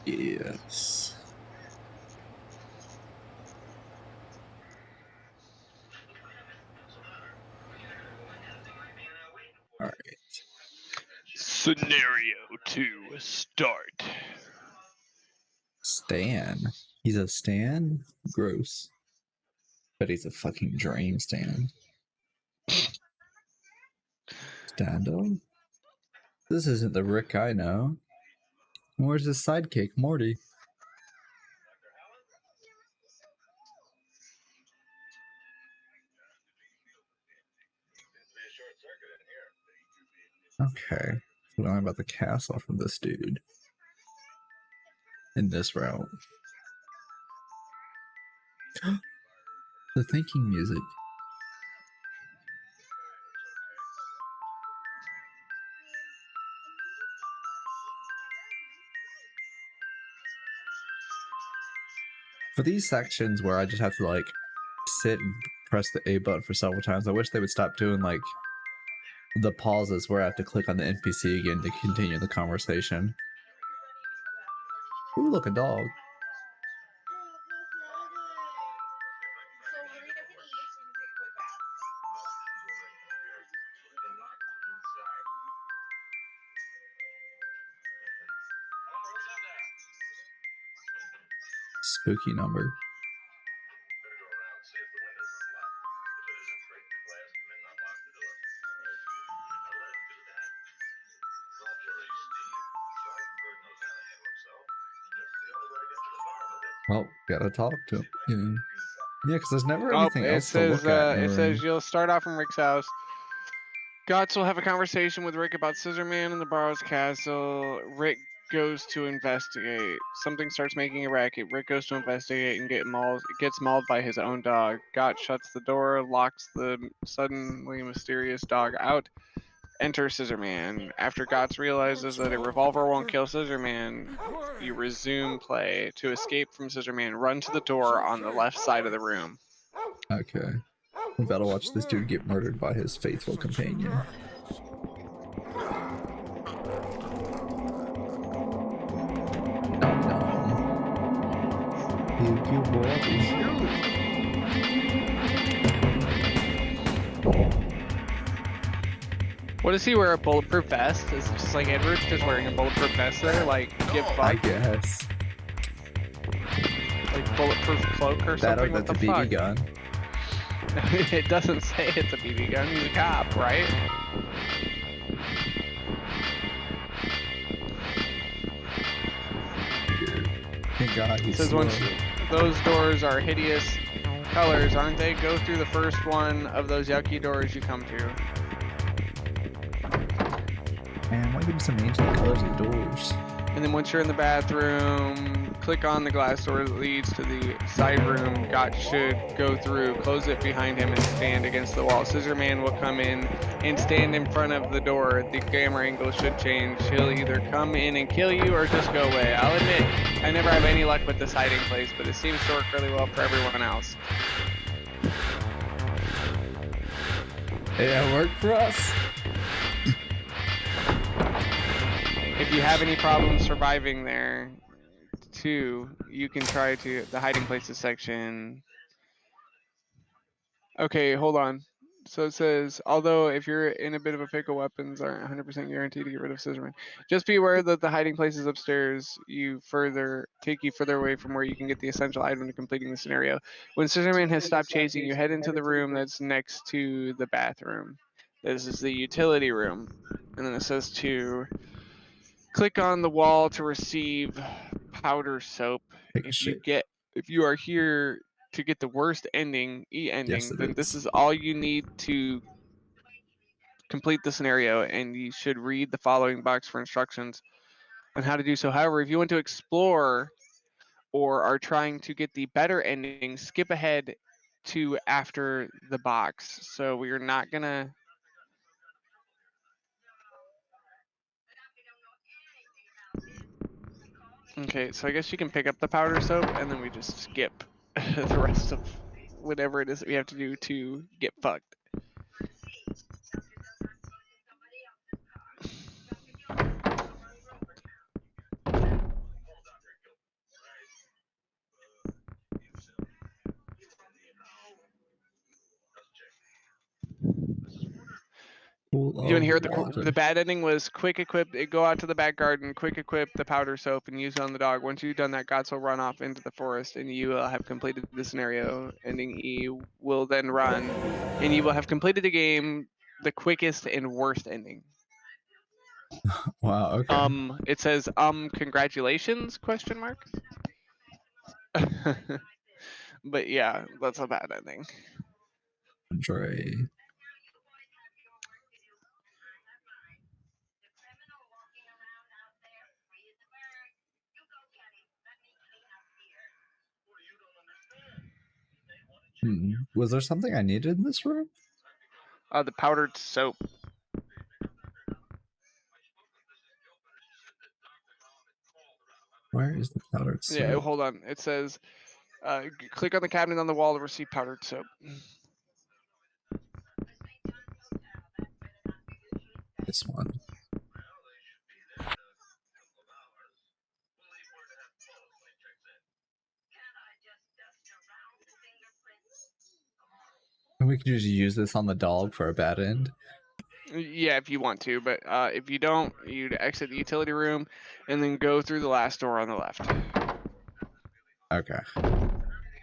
Yes. All right. Scenario 2 start. Stan. He's a Stan? Gross. But he's a fucking dream Stan. Stando? This isn't the Rick I know. Where's his sidekick, Morty? Okay. So we learn about the castle from this dude. In this route. The thinking music. For these sections where I just have to like sit and press the A button for several times, I wish they would stop doing like the pauses where I have to click on the NPC again to continue the conversation. Ooh, look, a dog. So hurry up and eat so you can take a quick bath. Spooky number. Well, gotta talk to him. Yeah, because there's never Oh, anything it else to says look at in the it room. says you'll start off in Rick's house. Gotts will have a conversation with Rick about Scissorman and the Barrows Castle. Rick goes to investigate. Something starts making a racket. Rick goes to investigate and gets mauled by his own dog. Gott shuts the door, locks the suddenly mysterious dog out. Enter Scissorman. After Gotts realizes that a revolver won't kill Scissorman, you resume play. To escape from Scissorman, run to the door on the left side of the room. Okay. We gotta watch this dude get murdered by his faithful companion. Nom nom. Pew pew boy. What does he wear? A bulletproof vest? Is it just like Edward's just wearing a bulletproof vest there? Like, get I fucked? guess. Like, bulletproof cloak or That or something? What that's the a BB fuck? gun. It doesn't say it's a BB gun. He's a cop, right? Thank God It he's says slow. once those doors are hideous colors, aren't they? Go through the first one of those yucky doors you come to. Man, why give me some ancient colors of the doors? And then once you're in the bathroom, click on the glass door that leads to the side room. Gott should go through, close it behind him, and stand against the wall. Scissorman will come in and stand in front of the door. The camera angle should change. He'll either come in and kill you or just go away. I'll admit, I never have any luck with this hiding place, but it seems to work really well for everyone else. It worked for us. If you have any problems surviving there, too, you can try to the hiding places section. Okay, hold on. So it says, although if you're in a bit of a pickle, weapons aren't 100% guaranteed to get rid of Scissorman. Just be aware that the hiding places upstairs take you further away from where you can get the essential item to completing the scenario. When Scissorman has stopped chasing you, head into the room that's next to the bathroom. This is the utility room. And then it says to click on the wall to receive powder soap. Take a shit. If you are here to get the worst ending, Yes, it then this is. is all you need to complete the scenario, and you should read the following box for instructions on how to do so. However, if you want to explore or are trying to get the better ending, skip ahead to after the box. So we are not gonna. Okay, so I guess you can pick up the powder soap, and then we just skip the rest of whatever it is that we have to do to get fucked. Rule You want to hear of the water. bad ending was quick equip, go out to the back garden, quick equip the powder soap, and use it on the dog. Once you've done that, Gods will run off into the forest, and you will have completed the scenario. Ending E will then run, and you will have completed the game, the quickest and worst ending. Wow. Okay. It says congratulations question mark. But yeah, that's a bad ending. Dre. Was there something I needed in this room? The powdered soap. Where is the powdered soap? Yeah, hold on. It says click on the cabinet on the wall to receive powdered soap. This one. And we could just use this on the dog for a bad end. Yeah, if you want to, but if you don't, you'd exit the utility room and then go through the last door on the left. Okay.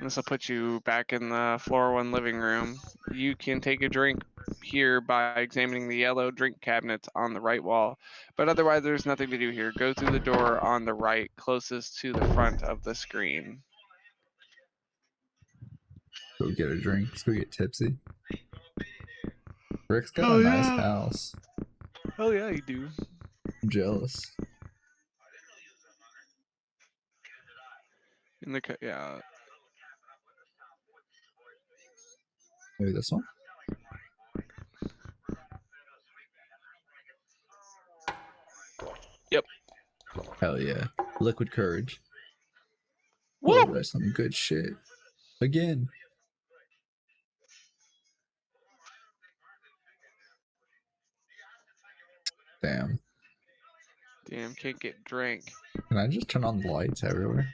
This will put you back in the floor 1 living room. You can take a drink here by examining the yellow drink cabinets on the right wall, but otherwise there's nothing to do here. Go through the door on the right, closest to the front of the screen. Go get a drink. Let's go get tipsy. Rick's got Oh, a nice yeah. house. Oh yeah, you do. I'm jealous. In the yeah. Maybe this one? Yep. Hell yeah. Liquid courage. Woo! Oh, that's some good shit. Again. Damn. Damn, can't get drink. Can I just turn on the lights everywhere?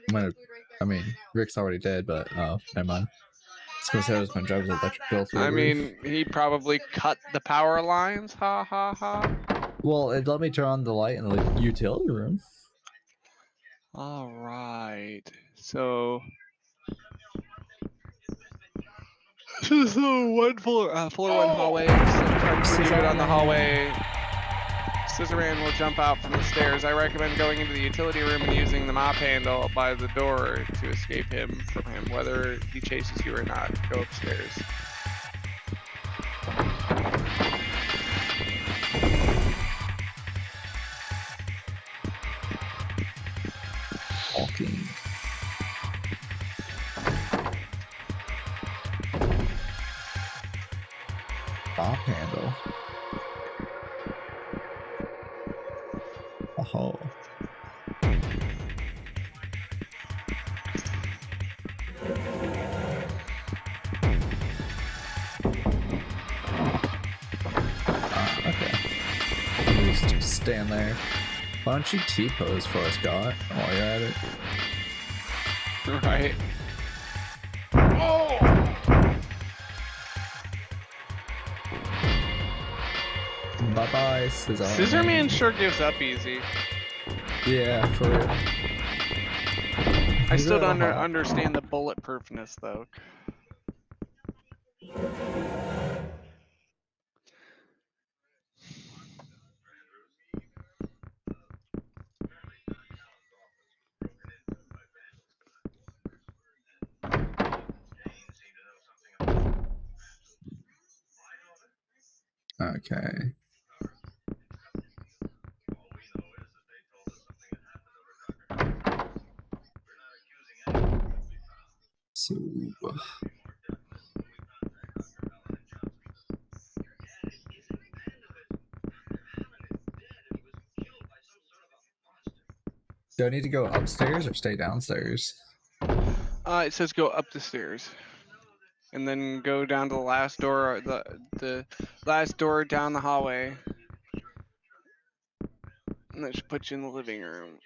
I'm gonna, I mean, Rick's already dead, but oh, never mind. It's gonna say I was gonna drive his electric bill through I the roof. mean, he probably cut the power lines. Ha ha ha. Well, it let me turn on the light in the utility room. All right. So this is the one floor one hallway. Sometimes when you get on the hallway, Scissoran will jump out from the stairs. I recommend going into the utility room and using the mop handle by the door to escape from him, whether he chases you or not. Go upstairs. Walking. Mop handle. Oh. Okay. Just stand there. Why don't you T-pose for us, Scott, while you're at it? Right. Bye-bye, Scissor. Scissorman sure gives up easy. Yeah, for real. I still don't Really hot. understand the bulletproofness though. Okay. So do I need to go upstairs or stay downstairs? It says go up the stairs, and then go down to the last door, the last door down the hallway, and that should put you in the living room.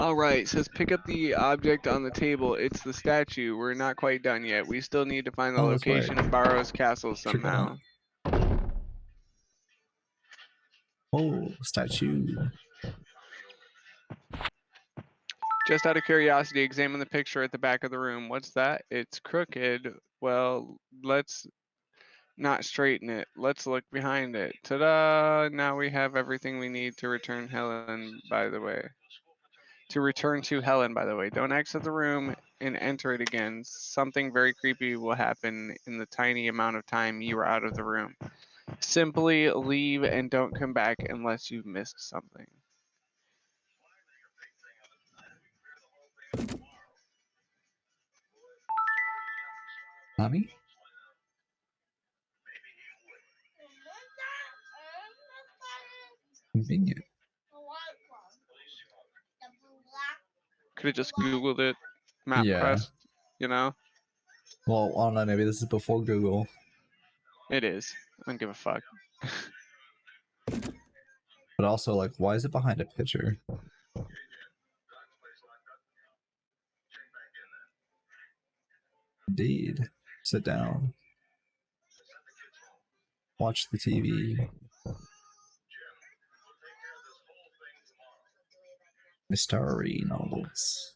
All right, says pick up the object on the table. It's the statue. We're not quite done yet. We still need to find the Oh, that's right. location of Barrow's castle Forgot. somehow. Oh, statue. Just out of curiosity, examine the picture at the back of the room. What's that? It's crooked. Well, let's not straighten it. Let's look behind it. Ta-da! Now we have everything we need to return Helen, by the way. To return to Helen, by the way. Don't exit the room and enter it again. Something very creepy will happen in the tiny amount of time you are out of the room. Simply leave and don't come back unless you've missed something. Mommy? Convenient. Could have just Googled it. MapQuest, you know? Well, I don't know. Maybe this is before Google. It is. I don't give a fuck. But also, like, why is it behind a picture? Indeed. Sit down. Watch the TV. Mystery novels.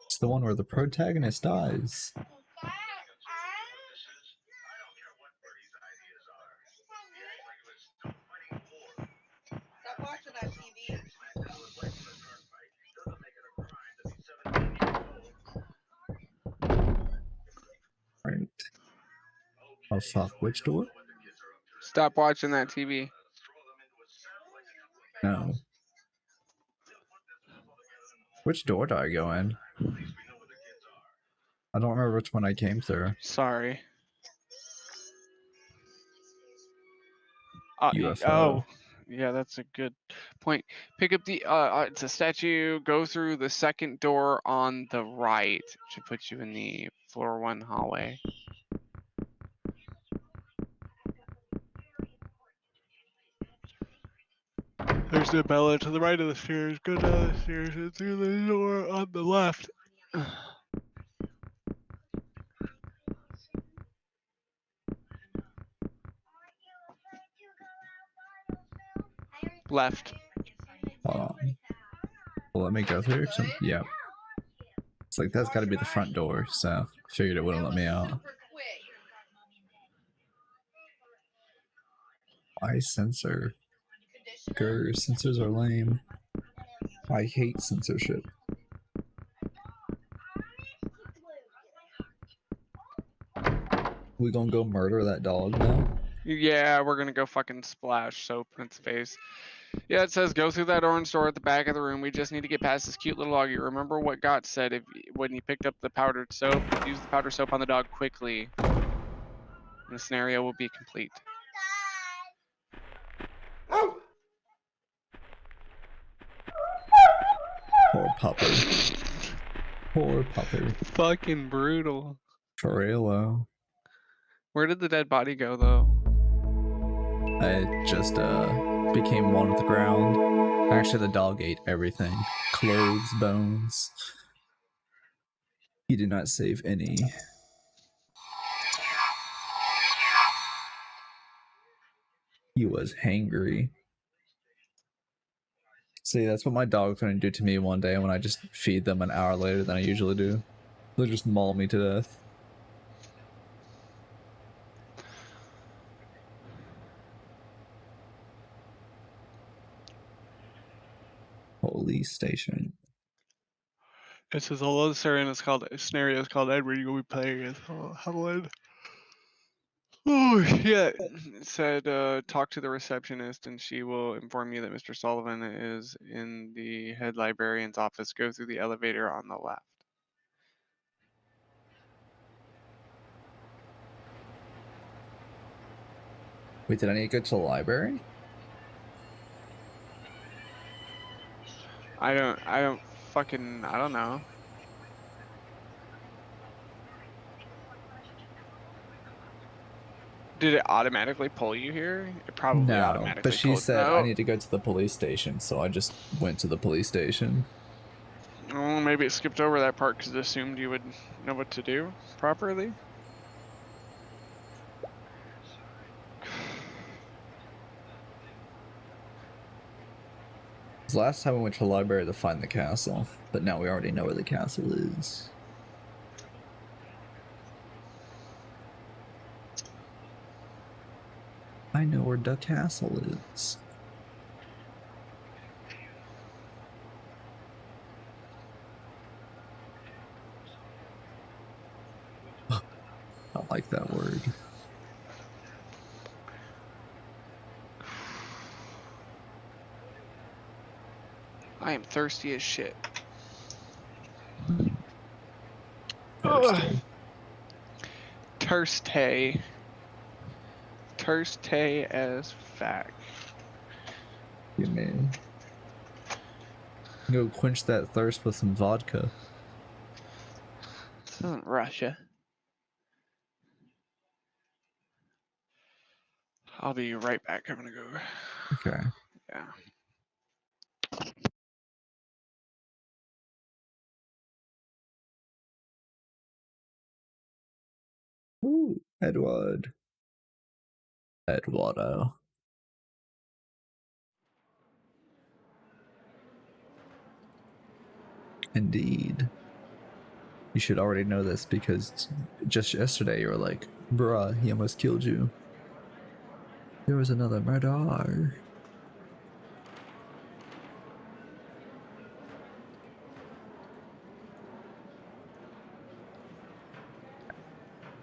It's the one where the protagonist dies. Stop watching that TV. Right. Oh fuck, which door? Stop watching that TV. No. Which door do I go in? I don't remember which one I came through. Sorry. UFO. Oh, yeah, that's a good point. Pick up the, it's a statue. Go through the second door on the right. Should put you in the floor 1 hallway. There's the Bella to the right of the stairs. Go down the stairs and through the door on the left. Left. Hold on. Well, let me go through. Yeah. It's like, that's gotta be the front door, so figured it wouldn't let me out. Why censor? Grr, censors are lame. I hate censorship. We gonna go murder that dog now? Yeah, we're gonna go fucking splash soap in its face. Yeah, it says go through that orange door at the back of the room. We just need to get past this cute little doggy. Remember what Gott said when he picked up the powdered soap? Use the powdered soap on the dog quickly. And the scenario will be complete. Poor pupper. Poor pupper. Fucking brutal. For real. Where did the dead body go though? It just became one with the ground. Actually, the dog ate everything. Clothes, bones. He did not save any. He was hangry. See, that's what my dog's gonna do to me one day when I just feed them an hour later than I usually do. They'll just maul me to death. Police station. It says although the scenario is called Edward, you will be playing as Helen. Oh yeah, it said talk to the receptionist and she will inform you that Mr. Sullivan is in the head librarian's office. Go through the elevator on the left. Wait, did I need to go to the library? I don't know. Did it automatically pull you here? It probably No, automatically but she pulled- said No. I need to go to the police station, so I just went to the police station. maybe it skipped over that part because it assumed you would know what to do properly. Last time we went to the library to find the castle, but now we already know where the castle is. I know where the castle is. I don't like that word. I am thirsty as shit. Thursday. Thirsty. Thirsty as fuck. You mean? Go quench that thirst with some vodka. This isn't Russia. I'll be right back. I'm gonna go. Okay. Yeah. Ooh, Edward. Eduardo. Indeed. You should already know this because just yesterday you were like, bruh, he almost killed you. There was another murder.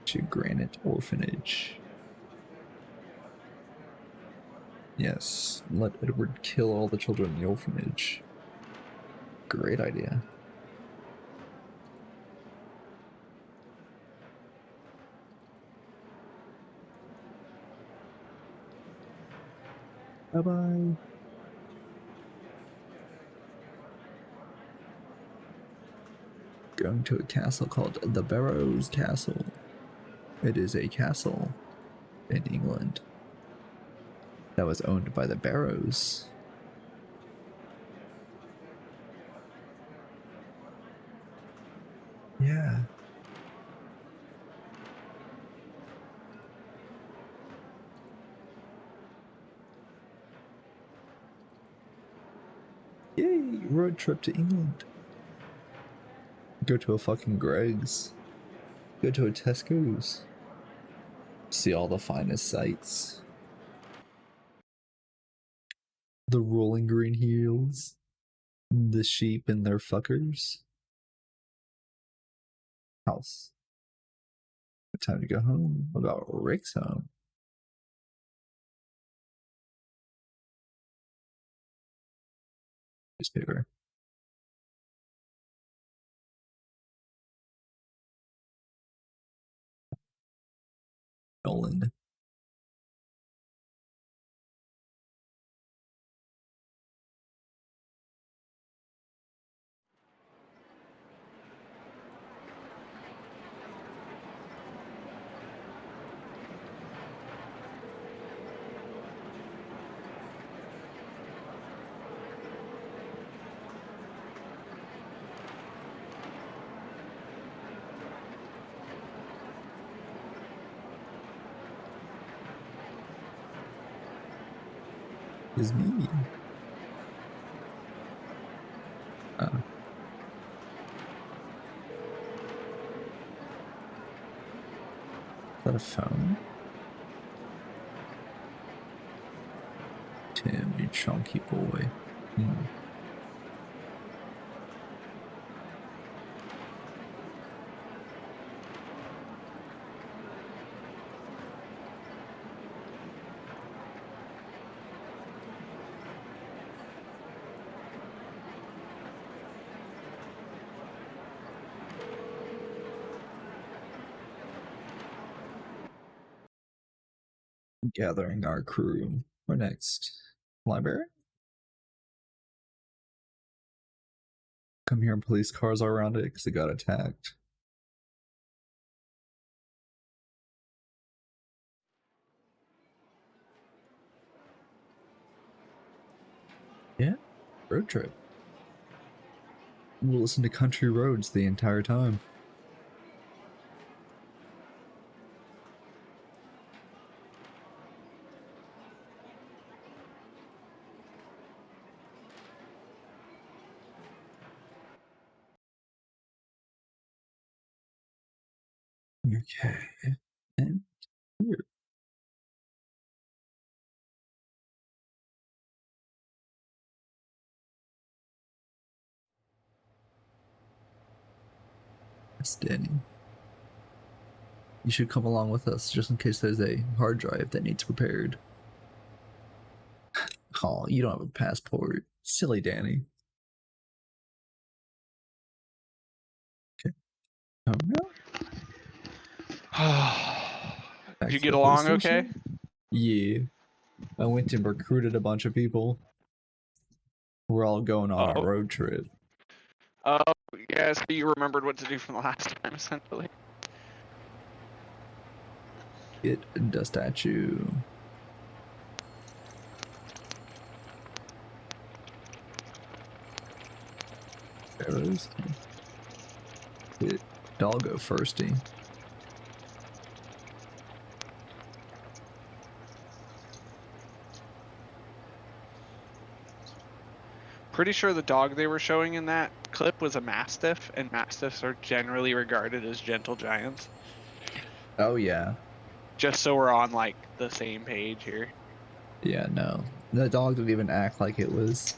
To Granite Orphanage. Yes, let Edward kill all the children in the orphanage. Great idea. Bye-bye. Going to a castle called the Barrows Castle. It is a castle in England that was owned by the Barrows. Yeah. Yay, road trip to England. Go to a fucking Greg's. Go to a Tesco's. See all the finest sights. The rolling green hills. The sheep and their fuckers. House. Time to go home. What about Rick's home? Newspaper. Nolan. Is me. Oh. Is that a phone? Tim, you chunky boy. Gathering our crew. Where next? Library? Come here, and police cars are around it because it got attacked. Yeah, road trip. We'll listen to Country Roads the entire time. Okay. And here. That's Danny. You should come along with us just in case there's a hard drive that needs repaired. Oh, you don't have a passport. Silly Danny. Okay. Oh no. Back Did you to get the along police okay? station? Yeah. I went and recruited a bunch of people. We're all going on a Oh. road trip. Oh, yes, you remembered what to do from the last time, essentially. Get the statue. Arrows. Get doggo firsty. Pretty sure the dog they were showing in that clip was a mastiff, and mastiffs are generally regarded as gentle giants. Oh yeah. Just so we're on like the same page here. Yeah, no. The dog didn't even act like it was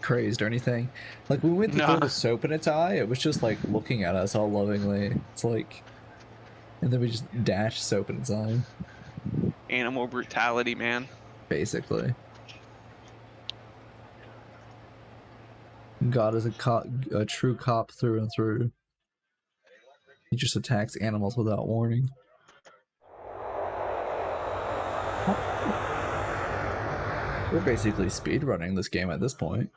crazed or anything. Like we went to throw Nah. the soap in its eye, it was just like looking at us all lovingly. It's like, and then we just dashed soap in its eye, Animal brutality, man. basically. God is a cop, a true cop through and through. He just attacks animals without warning. We're basically speedrunning this game at this point.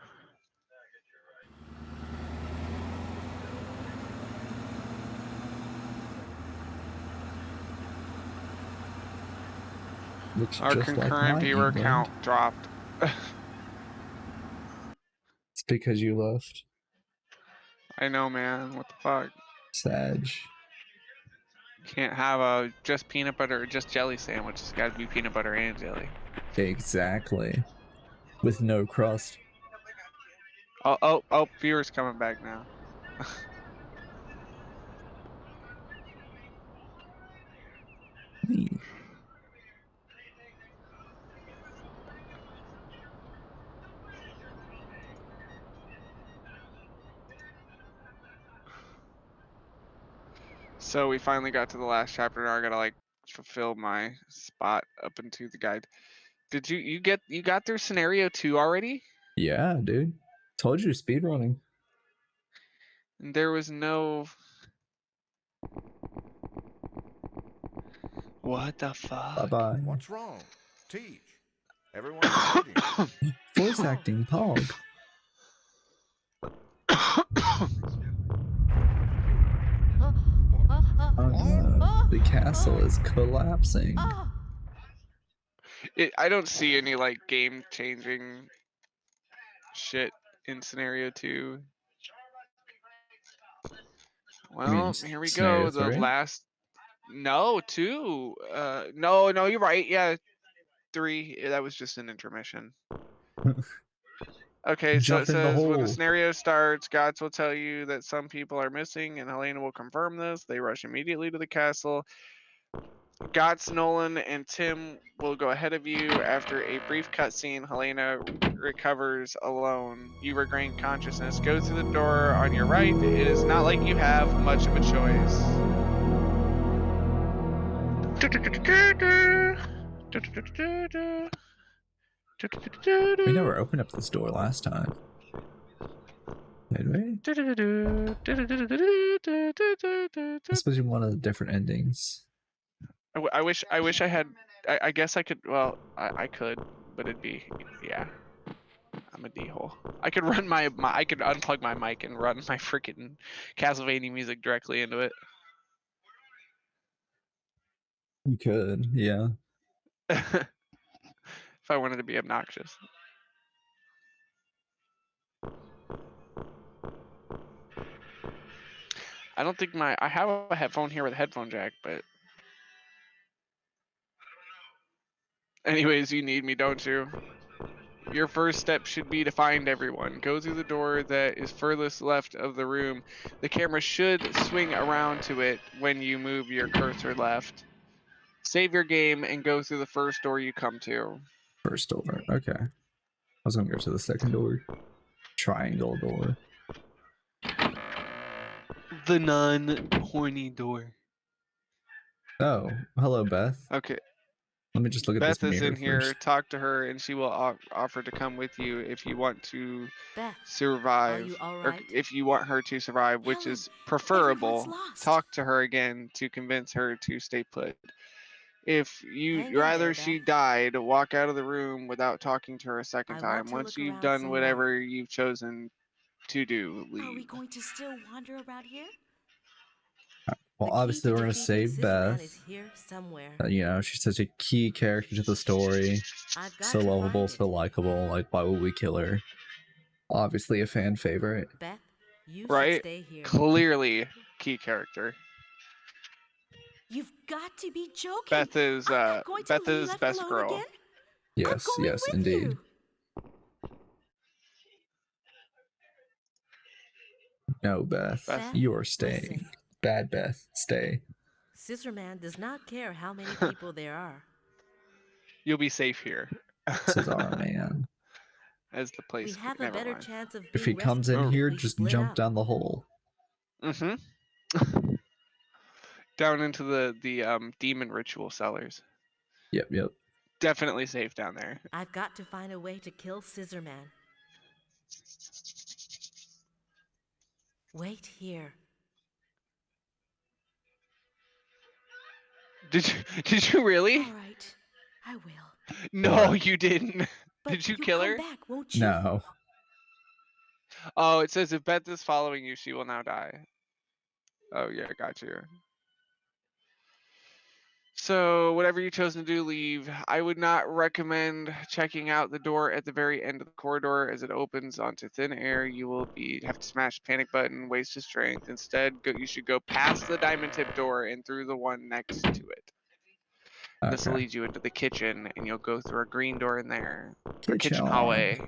Looks Our just like concurrent my viewer England. count dropped. It's because you left. I know, man. What the fuck? Sag. Can't have a just peanut butter or just jelly sandwich. It's got to be peanut butter and jelly. Exactly. With no crust. Oh, viewer's coming back now. Hey. So we finally got to the last chapter. Now I gotta like fulfill my spot up into the guide. Did you got through scenario 2 already? Yeah, dude. Told you speedrunning. And there was no. What the fuck? Bye-bye. What's wrong? Teach. Everyone's waiting. Voice acting Pog. The castle is collapsing. I don't see any like game changing shit in scenario 2. Well, here we scenario go. The 3? last. No, 2. No, you're right. Yeah, 3. That was just an intermission. Okay, so Jump it in the says when the hole. scenario starts, gods will tell you that some people are missing, and Helena will confirm this. They rush immediately to the castle. Gots, Nolan, and Tim will go ahead of you. After a brief cutscene, Helena recovers alone. You regain consciousness. Go through the door on your right. It is not like you have much of a choice. We never opened up this door last time. Did we? This was one of the different endings. I wish I had. I guess I could. Well, I could, but it'd be yeah. I'm a d-hole. I could run my I could unplug my mic and run my freaking Castlevania music directly into it. You could, yeah. If I wanted to be obnoxious. I don't think I have a headphone here with a headphone jack, but anyways, you need me, don't you? Your first step should be to find everyone. Go through the door that is furthest left of the room. The camera should swing around to it when you move your cursor left. Save your game and go through the first door you come to. First door. Okay. I was gonna go to the second door. Triangle door. The non-horny door. Oh, hello, Beth. Okay. Let me just look at Beth this is mirror in here. first. Talk to her, and she will offer to come with you if you want to Beth, survive, you all or right? if you want her to survive, which Helen, is preferable. everyone's lost. Talk to her again to convince her to stay put. If Hang you in rather there, she Beth. died, walk out of the room without talking to her a second I time. want to Once look you've around done some whatever you've chosen to do, Are we leave. going to still wander around here? Well, The key obviously, to we're gonna defeating save Scissorman Beth. is here somewhere. You know, she's such a key character to the story. I've got So to lovable, find so it. likable. Like, why would we kill her? Obviously, a fan favorite. Beth, you should Right? stay here. Clearly, key character. You've got to be joking. Beth is I'm not going to Beth be is left best alone girl. again. Yes, I'm going yes, with indeed. you. No, Beth. Beth. You're staying. Listen. Bad Beth, stay. Scissorman does not care how many people there are. You'll be safe here. This is our man. As the place. We have a never better mind. chance of If being he comes in rescued if here, we just split jump up. down the hole. Mm-hmm. Down into the demon ritual cellars. Yep, yep. Definitely safe down there. I've got to find a way to kill Scissorman. Wait here. Did you really? All right, I will. No, What? you didn't. But Did you you'll kill come her? back, won't you? No. Oh, it says if Beth is following you, she will now die. Oh yeah, got you. So whatever you chose to do, leave. I would not recommend checking out the door at the very end of the corridor as it opens onto thin air. You will have to smash the panic button, waste your strength. Instead, you should go past the diamond tip door and through the one next to it. This will Okay. lead you into the kitchen, and you'll go through a green door in there. Or kitchen Kitchen. hallway.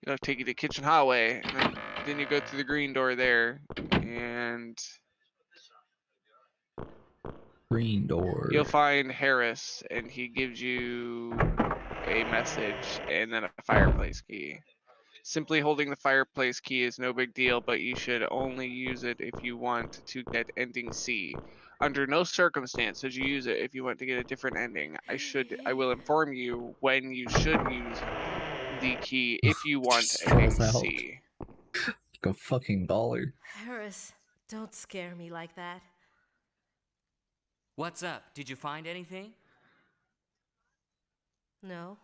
It'll take you to the kitchen hallway, and then you go through the green door there, and Green door. you'll find Harris, and he gives you a message and then a fireplace key. Simply holding the fireplace key is no big deal, but you should only use it if you want to get ending C. Under no circumstance should you use it if you want to get a different ending. I will inform you when you should use the key if you want Just ending calls out. C. Like a fucking baller. Harris, don't scare me like that. What's up? Did you find anything? No.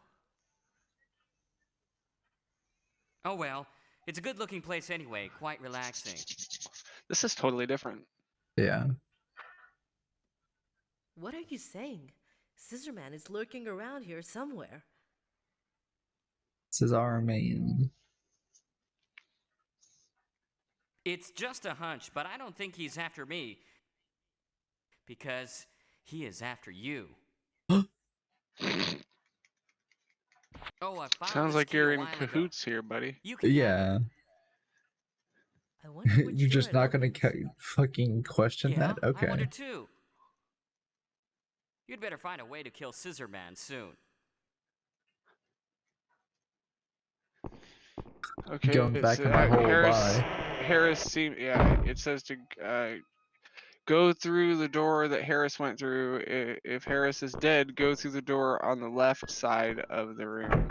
Oh well, it's a good-looking place anyway, quite relaxing. This is totally different. Yeah. What are you saying? Scissorman is lurking around here somewhere. This is our man. It's just a hunch, but I don't think he's after me. Because he is after you. Oh, I found Sounds this like key you're a in while ago. cahoots here, buddy. You can have Yeah. it. I wonder which You're door just it not gonna opens. fucking question Yeah, that? I Okay. wonder too. You'd better find a way to kill Scissorman soon. Okay. Going back so, in my hole, Harris, bye. Harris seems. Yeah, it says to go through the door that Harris went through. If Harris is dead, go through the door on the left side of the room.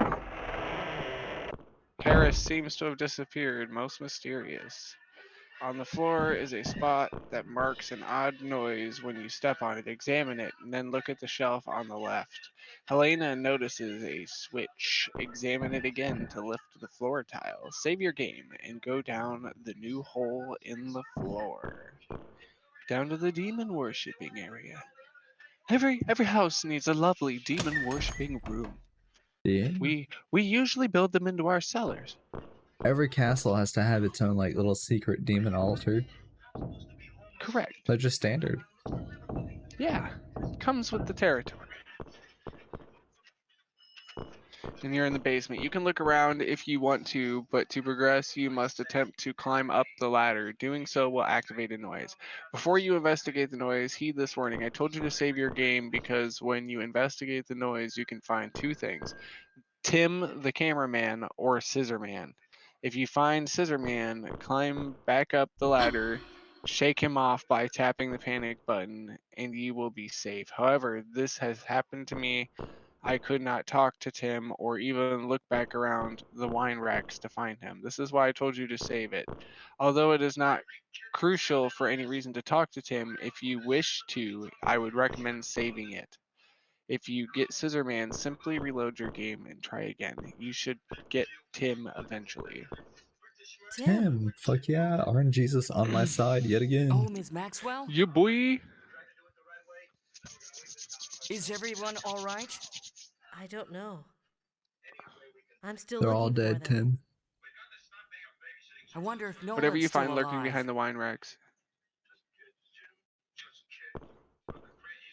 Harris seems to have disappeared. Most mysterious. On the floor is a spot that marks an odd noise when you step on it. Examine it, and then look at the shelf on the left. Helena notices a switch. Examine it again to lift the floor tile. Save your game and go down the new hole in the floor. Down to the demon worshipping area. Every house needs a lovely demon worshipping room. Yeah. We usually build them into our cellars. Every castle has to have its own like little secret demon altar. Correct. They're just standard. Yeah, comes with the territory. And you're in the basement. You can look around if you want to, but to progress, you must attempt to climb up the ladder. Doing so will activate a noise. Before you investigate the noise, heed this warning. I told you to save your game because when you investigate the noise, you can find two things: Tim the cameraman or Scissor Man. If you find Scissor Man, climb back up the ladder, shake him off by tapping the panic button, and you will be safe. However, this has happened to me. I could not talk to Tim or even look back around the wine racks to find him. This is why I told you to save it. Although it is not crucial for any reason to talk to Tim, if you wish to, I would recommend saving it. If you get Scissor Man, simply reload your game and try again. You should get Tim eventually. Tim, fuck yeah, RNGesus on my side yet again. Oh, Ms. Maxwell? You boy. Is everyone all right? I don't know. I'm still They're looking all for dead, them. Tim. I wonder if Nolan's Whatever you still find lurking alive. behind the wine racks.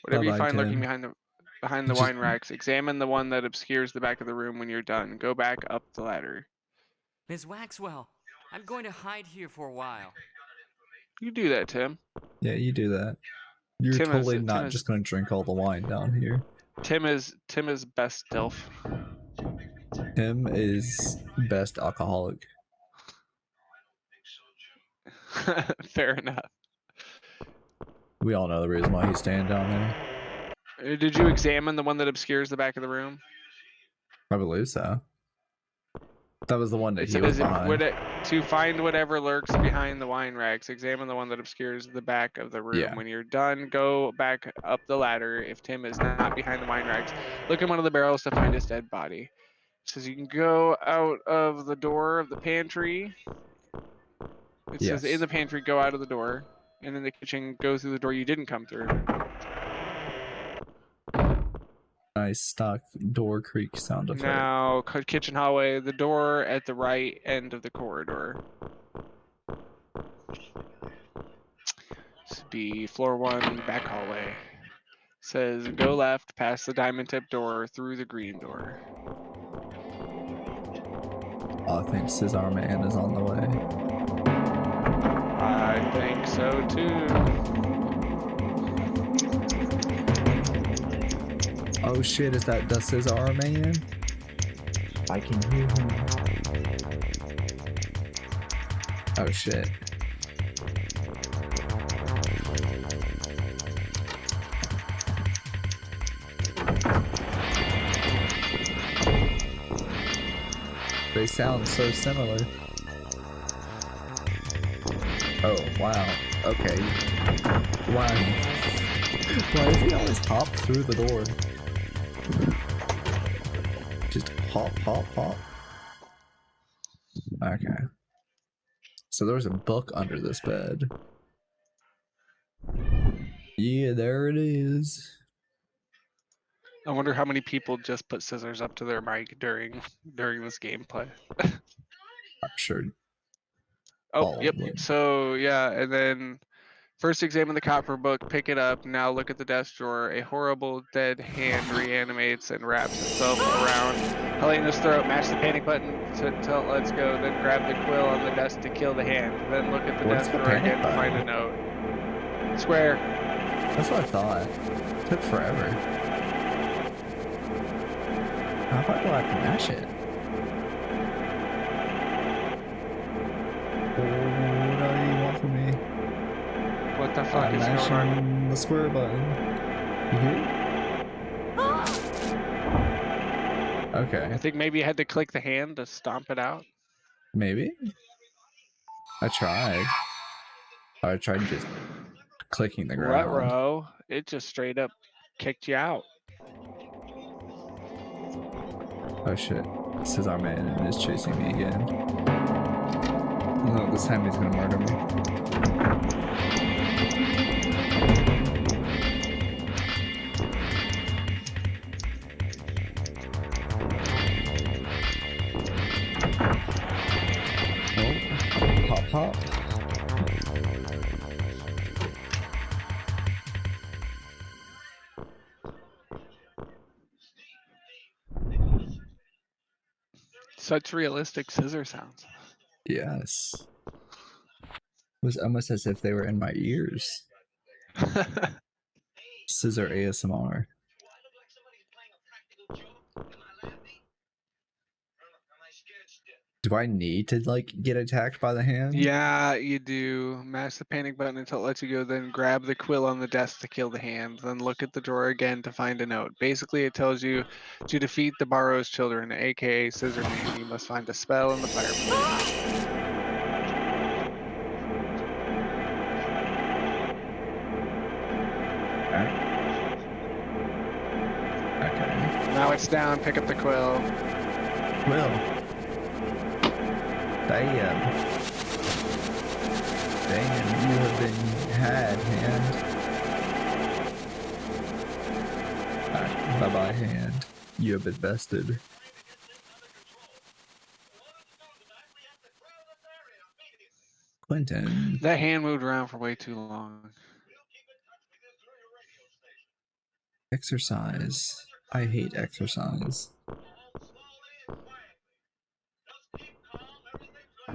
Whatever you Bye-bye, find lurking Tim. behind the Just- wine racks, examine the one that obscures the back of the room when you're done. Go back up the ladder. Ms. Waxwell, I'm going to hide here for a while. You do that, Tim. Yeah, you do that. You're Tim is- totally Tim not is- just gonna drink all the wine down here. Tim is best stealth. Tim is best alcoholic. Fair enough. We all know the reason why he's standing down there. Did you examine the one that obscures the back of the room? I believe so. That was the one that It he was says behind. to find whatever lurks behind the wine racks, examine the one that obscures the back of the room. Yeah. When you're done, go back up the ladder. If Tim is not behind the wine racks, look in one of the barrels to find his dead body. It says you can go out of the door of the pantry. It says in Yes. the pantry, go out of the door. And in the kitchen, go through the door you didn't come through. Nice stock door creak sound effect. Now, kitchen hallway, the door at the right end of the corridor. This would be floor 1, back hallway. Says go left, past the diamond tip door, through the green door. I think Scissor Man is on the way. I think so too. Oh shit, is that the Scissor Man? I can hear him. Oh shit. They sound so similar. Oh, wow. Okay. Why? Why does he always hop through the door? Just hop, hop, hop. Okay. So there's a book under this bed. Yeah, there it is. I wonder how many people just put scissors up to their mic during this gameplay. I'm sure. Oh, yep. Probably. So yeah, and then first examine the copper book, pick it up. Now look at the desk drawer. A horrible dead hand reanimates and wraps itself around Helena's throat. Match the panic button till it lets go. Then grab the quill on the desk to kill the hand. Then look at the What's desk the drawer panic again to find a button? note. Square. That's what I thought. Took forever. How far do I have to mash it? What do you want from me? What the fuck I'm is going on? mashing the square button. You hear? I Okay, think maybe you had to click the hand to stomp it out. maybe. I tried. I tried just clicking the ground. Ruh-roh. It just straight up kicked you out. Oh shit. Scissor Man is chasing me again. No, this time he's gonna murder me. Oh, hop hop. Such realistic scissor sounds. Yes. It was almost as if they were in my ears. Scissor ASMR. Do I need to like get attacked by the hand? Yeah, you do. Mash the panic button until it lets you go, then grab the quill on the desk to kill the hand, then look at the drawer again to find a note. Basically, it tells you to defeat the Barrow's children, aka Scissor Man. You must find a spell in the fireplace. Okay. Now it's down, pick up the quill. Well. Damn. Damn, you have been had, hand. Alright, bye-bye, hand. You have been bested. Quentin. That hand moved around for way too long. Exercise. I hate exercise. It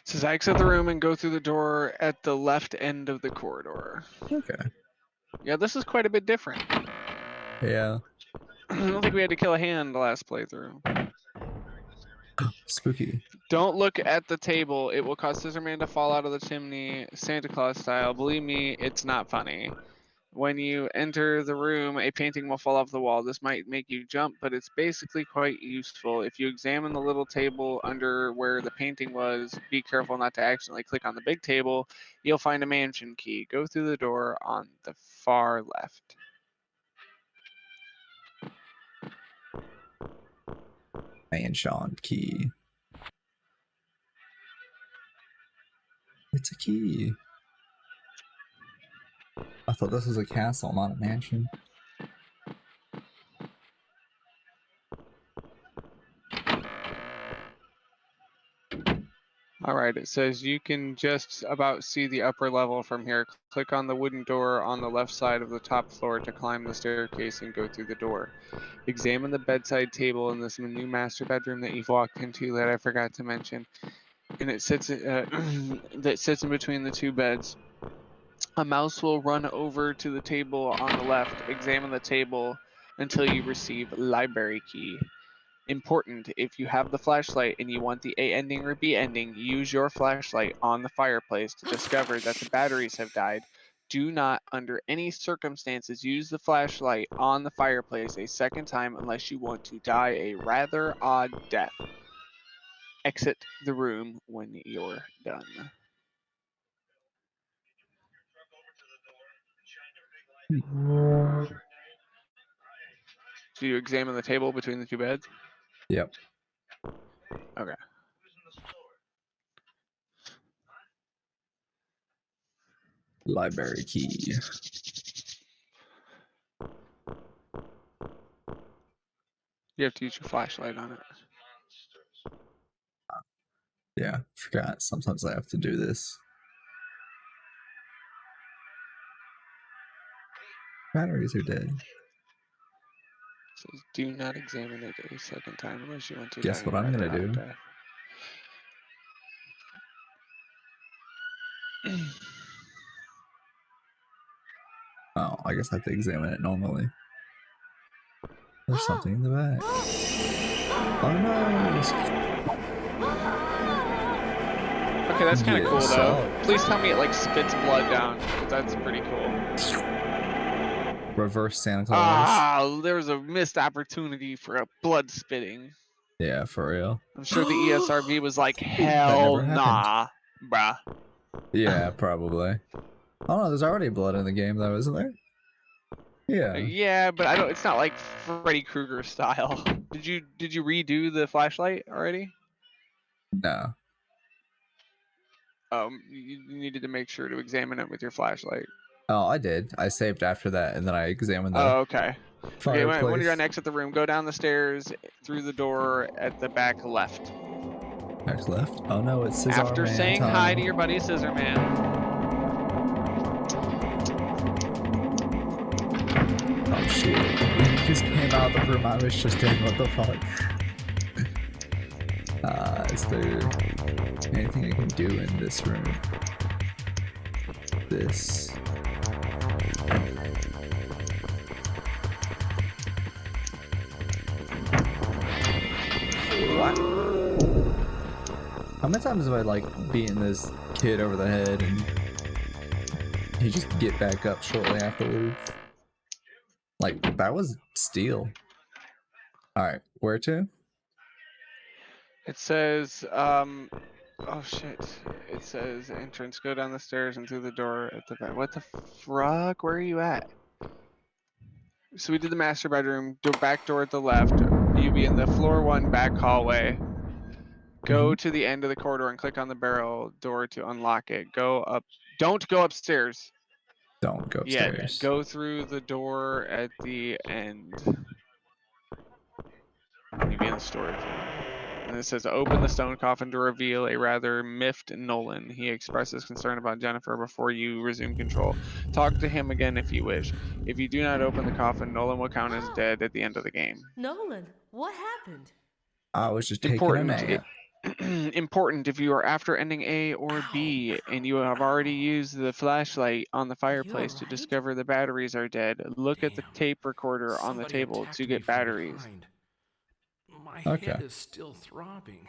says exit the room and go through the door at the left end of the corridor. Okay. Yeah, this is quite a bit different. Yeah. I don't think we had to kill a hand the last playthrough. Spooky. Don't look at the table. It will cause Scissorman to fall out of the chimney, Santa Claus style. Believe me, it's not funny. When you enter the room, a painting will fall off the wall. This might make you jump, but it's basically quite useful. If you examine the little table under where the painting was, be careful not to accidentally click on the big table. You'll find a mansion key. Go through the door on the far left. Mansion key. It's a key. I thought this was a castle, not a mansion. All right, it says you can just about see the upper level from here. Click on the wooden door on the left side of the top floor to climb the staircase and go through the door. Examine the bedside table in this new master bedroom that you've walked into that I forgot to mention. And it sits that sits in between the two beds. A mouse will run over to the table on the left. Examine the table until you receive library key. Important, if you have the flashlight and you want the A ending or B ending, use your flashlight on the fireplace to discover that the batteries have died. Do not, under any circumstances, use the flashlight on the fireplace a second time unless you want to die a rather odd death. Exit the room when you're done. Do you examine the table between the two beds? Yep. Okay. Library key. You have to use your flashlight on it. Yeah, forgot. Sometimes I have to do this. Batteries are dead. Says do not examine it a second time unless you want to. Guess die what I'm rather gonna odd do? death. Oh, I guess I have to examine it normally. There's something in the back. Oh no! Okay, that's kind of Yeah, cool though. so- Please tell me it like spits blood down. 'Cause that's pretty cool. Reverse Santa Claus. Ah, there was a missed opportunity for a blood spitting. Yeah, for real. I'm sure the ESRB was like, hell never nah, bruh. Yeah, probably. Oh no, there's already blood in the game though, isn't there? Yeah. Yeah, but I don't. It's not like Freddy Krueger style. Did you redo the flashlight already? No. You needed to make sure to examine it with your flashlight. Oh, I did. I saved after that, and then I examined the Oh, okay. Okay, when fireplace. you're done, exit the room. Go down the stairs through the door at the back left. Back left. Oh no, it's Scissor After Man saying time. hi to your buddy Scissor Man. Oh shit! When you just came out of the room, I was just in. What the fuck? Is there anything I can do in this room? This. What? How many times have I like beaten this kid over the head and he just get back up shortly afterwards? Like that was steel. All right, where to? It says, oh shit. It says entrance, go down the stairs and through the door at the back. What the fuck? Where are you at? So we did the master bedroom, back door at the left. You be in the floor 1 back hallway. Go to the end of the corridor and click on the barrel door to unlock it. Go up. Don't go upstairs. Don't go Yeah, upstairs. go through the door at the end. You be in the storage room. And it says, open the stone coffin to reveal a rather miffed Nolan. He expresses concern about Jennifer before you resume control. Talk to him again if you wish. If you do not open the coffin, Nolan will count as dead at the end of the game. Nolan, what happened? I was just taking a nap. Important if you are after ending A or B and you have already used the flashlight on the fireplace to alright? discover the batteries are dead, look at the Damn. tape recorder on the Somebody table attacked to me get from batteries. behind. My Okay. head is still throbbing.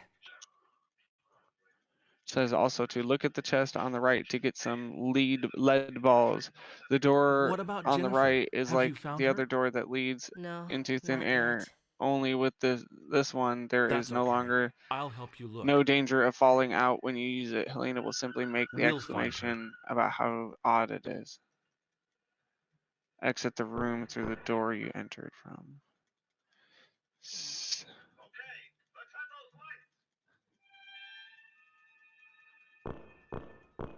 Says also to look at the chest on the right to get some lead balls. The door What about on the Jennifer? right is Have you like found the her? other door that leads No, into thin not air. yet. Only with this one, there is That's no okay. longer I'll help you look. no danger of falling out when you use it. Helena will simply make the We'll find her. explanation about how odd it is. Exit the room through the door you entered from.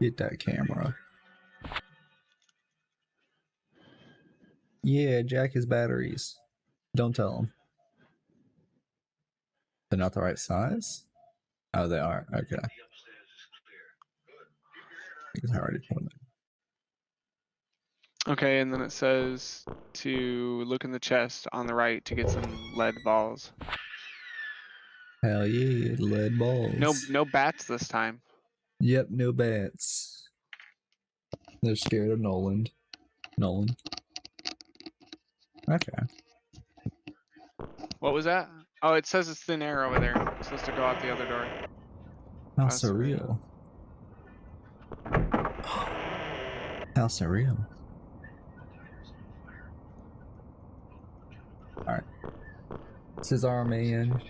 Get that camera. Yeah, jack his batteries. Don't tell him. They're not the right size? Oh, they are. Okay. Because I already told them. Okay, and then it says to look in the chest on the right to get some lead balls. Hell yeah, lead balls. No bats this time. Yep, no bats. They're scared of Nolan. Okay. What was that? Oh, it says it's thin air over there. It's supposed to go out the other door. How That's surreal. How surreal. Alright. This is our man.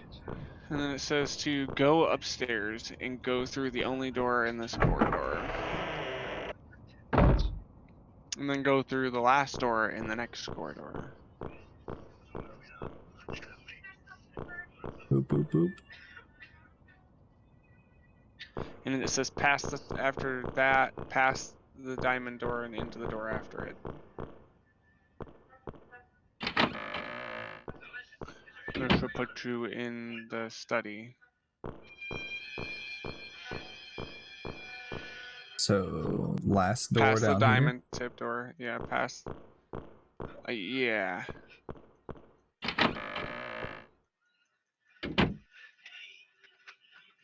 And then it says to go upstairs and go through the only door in this corridor. And then go through the last door in the next corridor. Boop, boop, boop. And then it says past after that, past the diamond door and into the door after it. This will put you in the study. So, last door Past the down diamond tip door. Yeah, past. Yeah.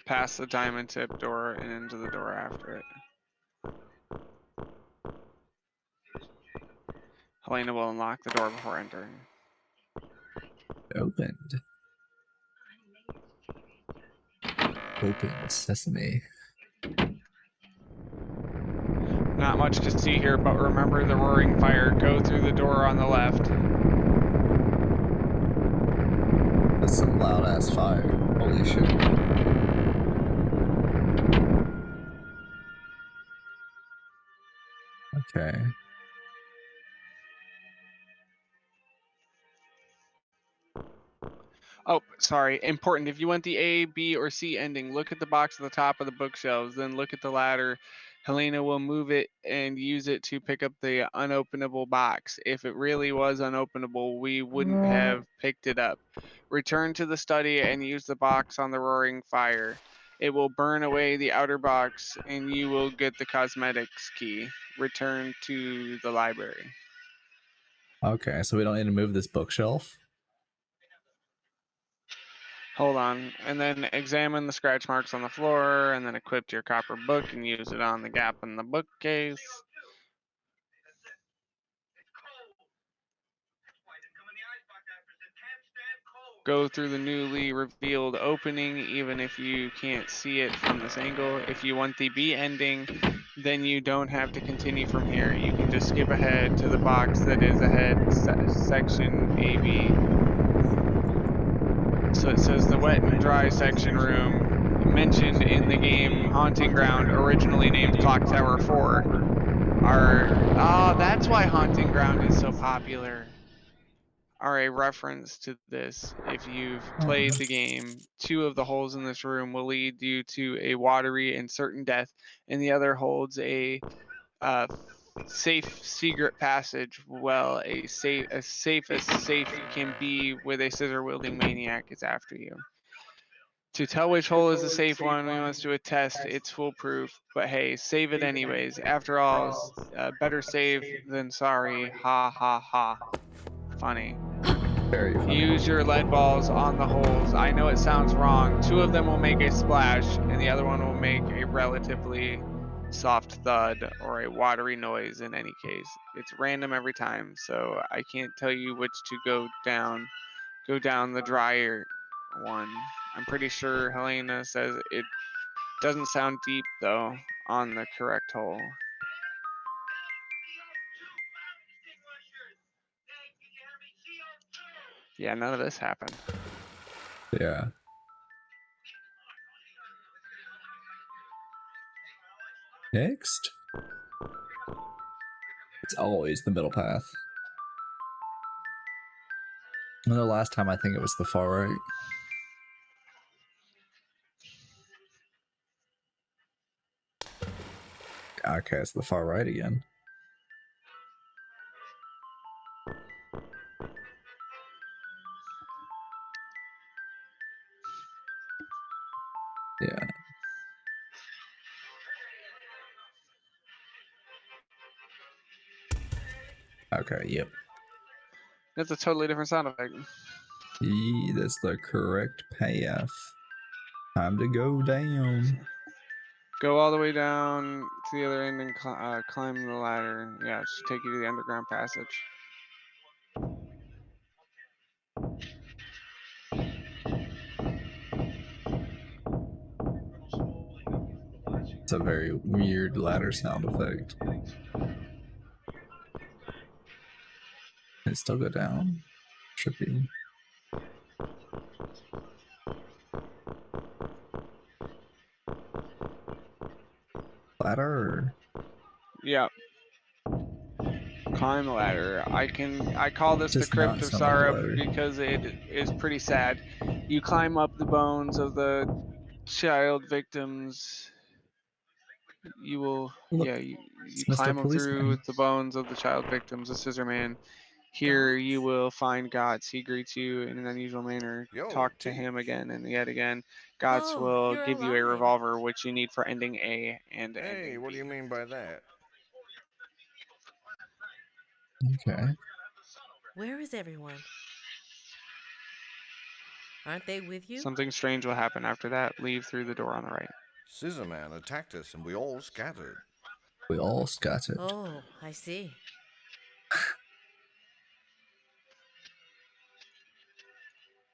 Past the diamond tip door and into the door after it. Helena will unlock the door before entering. here. Opened. Open sesame. Not much to see here, but remember the roaring fire. Go through the door on the left. That's some loud ass fire. Holy shit. Okay. Oh, sorry. Important. If you want the A, B, or C ending, look at the box at the top of the bookshelves. Then look at the ladder. Helena will move it and use it to pick up the unopenable box. If it really was unopenable, we wouldn't have picked it up. Return to the study and use the box on the roaring fire. It will burn away the outer box and you will get the cosmetics key. Return to the library. Okay, so we don't need to move this bookshelf. Hold on. And then examine the scratch marks on the floor, and then equip your copper book and use it on the gap in the bookcase. Go through the newly revealed opening, even if you can't see it from this angle. If you want the B ending, then you don't have to continue from here. You can just skip ahead to the box that is ahead, section AB. So it says the wet and dry section room mentioned in the game Haunting Ground, originally named Clock Tower 4, that's why Haunting Ground is so popular. Are a reference to this. If you've played the game, 2 of the holes in this room will lead you to a watery and certain death, and the other holds a safe secret passage. Well, as safe as safe can be with a scissor wielding maniac is after you. To tell which hole is the safe one, we must do a test. It's foolproof, but hey, save it anyways. After all, better safe than sorry. Ha ha ha. Funny. Very funny. Use your lead balls on the holes. I know it sounds wrong. 2 of them will make a splash, and the other one will make a relatively soft thud or a watery noise in any case. It's random every time, so I can't tell you which to go down. Go down the drier one. I'm pretty sure Helena says it doesn't sound deep, though, on the correct hole. Yeah, none of this happened. Yeah. Next. It's always the middle path. And the last time I think it was the far right. Okay, it's the far right again. Yeah. Okay, yep. That's a totally different sound effect. That's the correct path. Time to go down. Go all the way down to the other end and climb the ladder. Yeah, it should take you to the underground passage. It's a very weird ladder sound effect. Can it still go down? Should be. Ladder? Yep. Climb the ladder. I call this the Does Crypt not of sound like a Sorrow ladder. because it is pretty sad. You climb up the bones of the child victims. You will, Look, you it's climb Mr. up through Policeman. the bones of the child victims, the Scissor Man. Here you Gods? will find Gots. He greets you in an unusual manner. Yo, Talk to Teach. him again and yet again. Gots Oh, will you're give you a alive. revolver, which you need for ending A and Hey, ending what do B. you mean by that? Okay. Where is everyone? Aren't they with you? Something strange will happen after that. Leave through the door on the right. Scissorman attacked us and we all scattered. We all scattered. Oh, I see.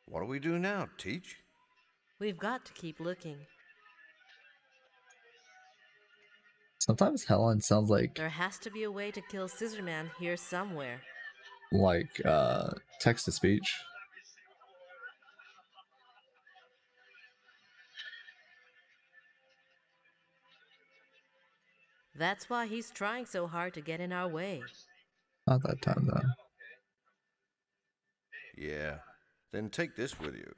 What do we do now, Teach? We've got to keep looking. Sometimes Helen sounds like There has to be a way to kill Scissorman here somewhere. text to speech. That's why he's trying so hard to get in our way. Not that time though. Yeah. Then take this with you.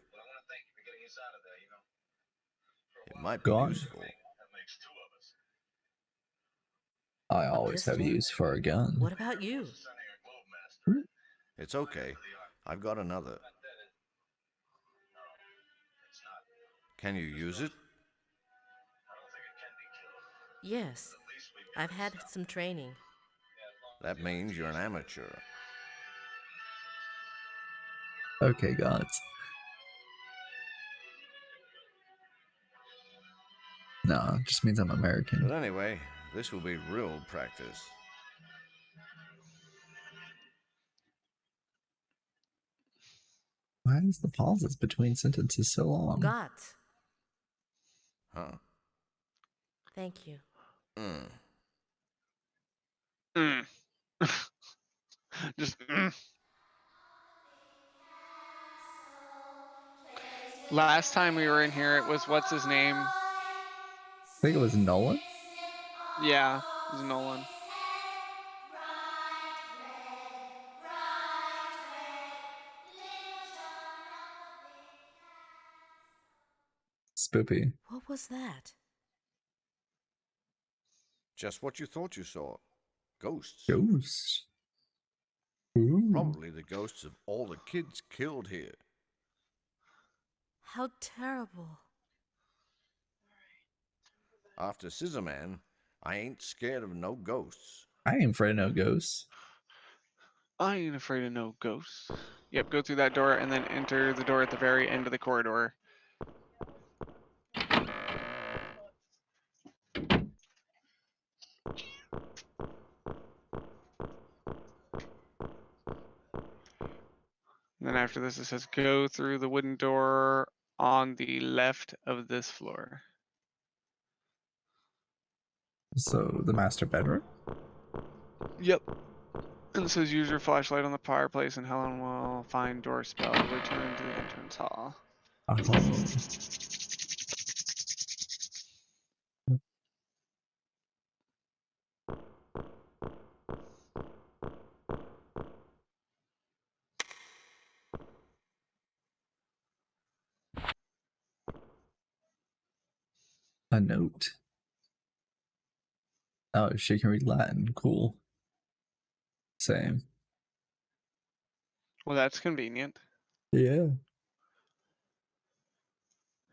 It might be Gone. useful. I always have Pistol? use for a gun. What about you? It's okay. I've got another. Can you use it? Yes, I've had some training. That means you're an amateur. Okay, gods. No, it just means I'm American. But anyway, this will be real practice. Why is the pauses between sentences so long? Got. Huh? Thank you. Mm. Just. Last time we were in here, it was what's his name? I think it was Nolan. Yeah, it was Nolan. Spoopy. What was that? Just what you thought you saw. Ghosts. Ghost. Ooh. Probably the ghosts of all the kids killed here. How terrible. After Scissorman, I ain't scared of no ghosts. I ain't afraid of no ghosts. I ain't afraid of no ghosts. Yep, go through that door and then enter the door at the very end of the corridor. And then after this, it says go through the wooden door on the left of this floor. So the master bedroom. Yep. And it says use your flashlight on the fireplace and Helen will find door spell. Return to the entrance hall. A note. Oh, she can read Latin. Cool. Same. Well, that's convenient. Yeah.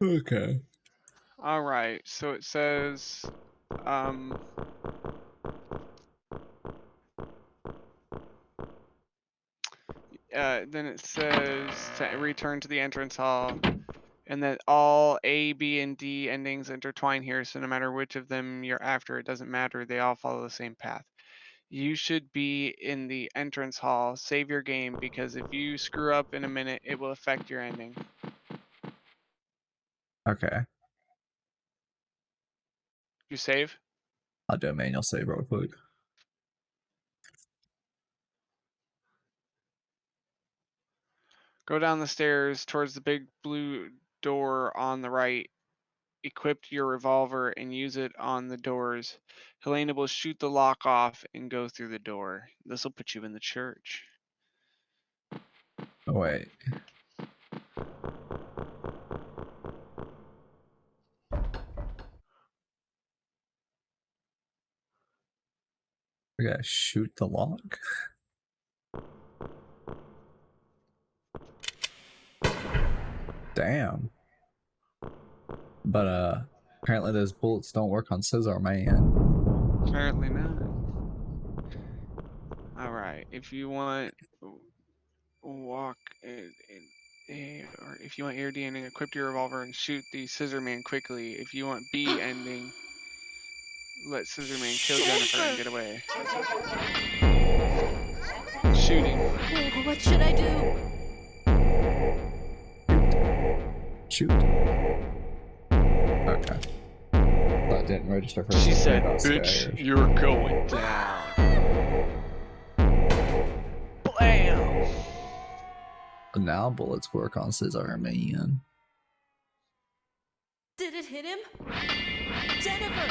Okay. All right. So it says, then it says to return to the entrance hall, and that all A, B, and D endings intertwine here. So no matter which of them you're after, it doesn't matter. They all follow the same path. You should be in the entrance hall. Save your game because if you screw up in a minute, it will affect your ending. Okay. You save? I'll do a manual save real quick. Go down the stairs towards the big blue door on the right. Equip your revolver and use it on the doors. Helena will shoot the lock off and go through the door. This will put you in the church. Oh, wait. We gotta shoot the lock. Damn. But apparently those bullets don't work on Scissor Man. Apparently not. All right. If you want walk or if you want air D ending, equip your revolver and shoot the Scissor Man quickly. If you want B ending, let Scissor Man kill Jennifer and get away. Shooting. What should I do? Shoot. Okay. That didn't register for a She second. said, I got "Bitch, scared. you're going down." Blam! Now bullets work on Scissor Man. Did it hit him? Jennifer!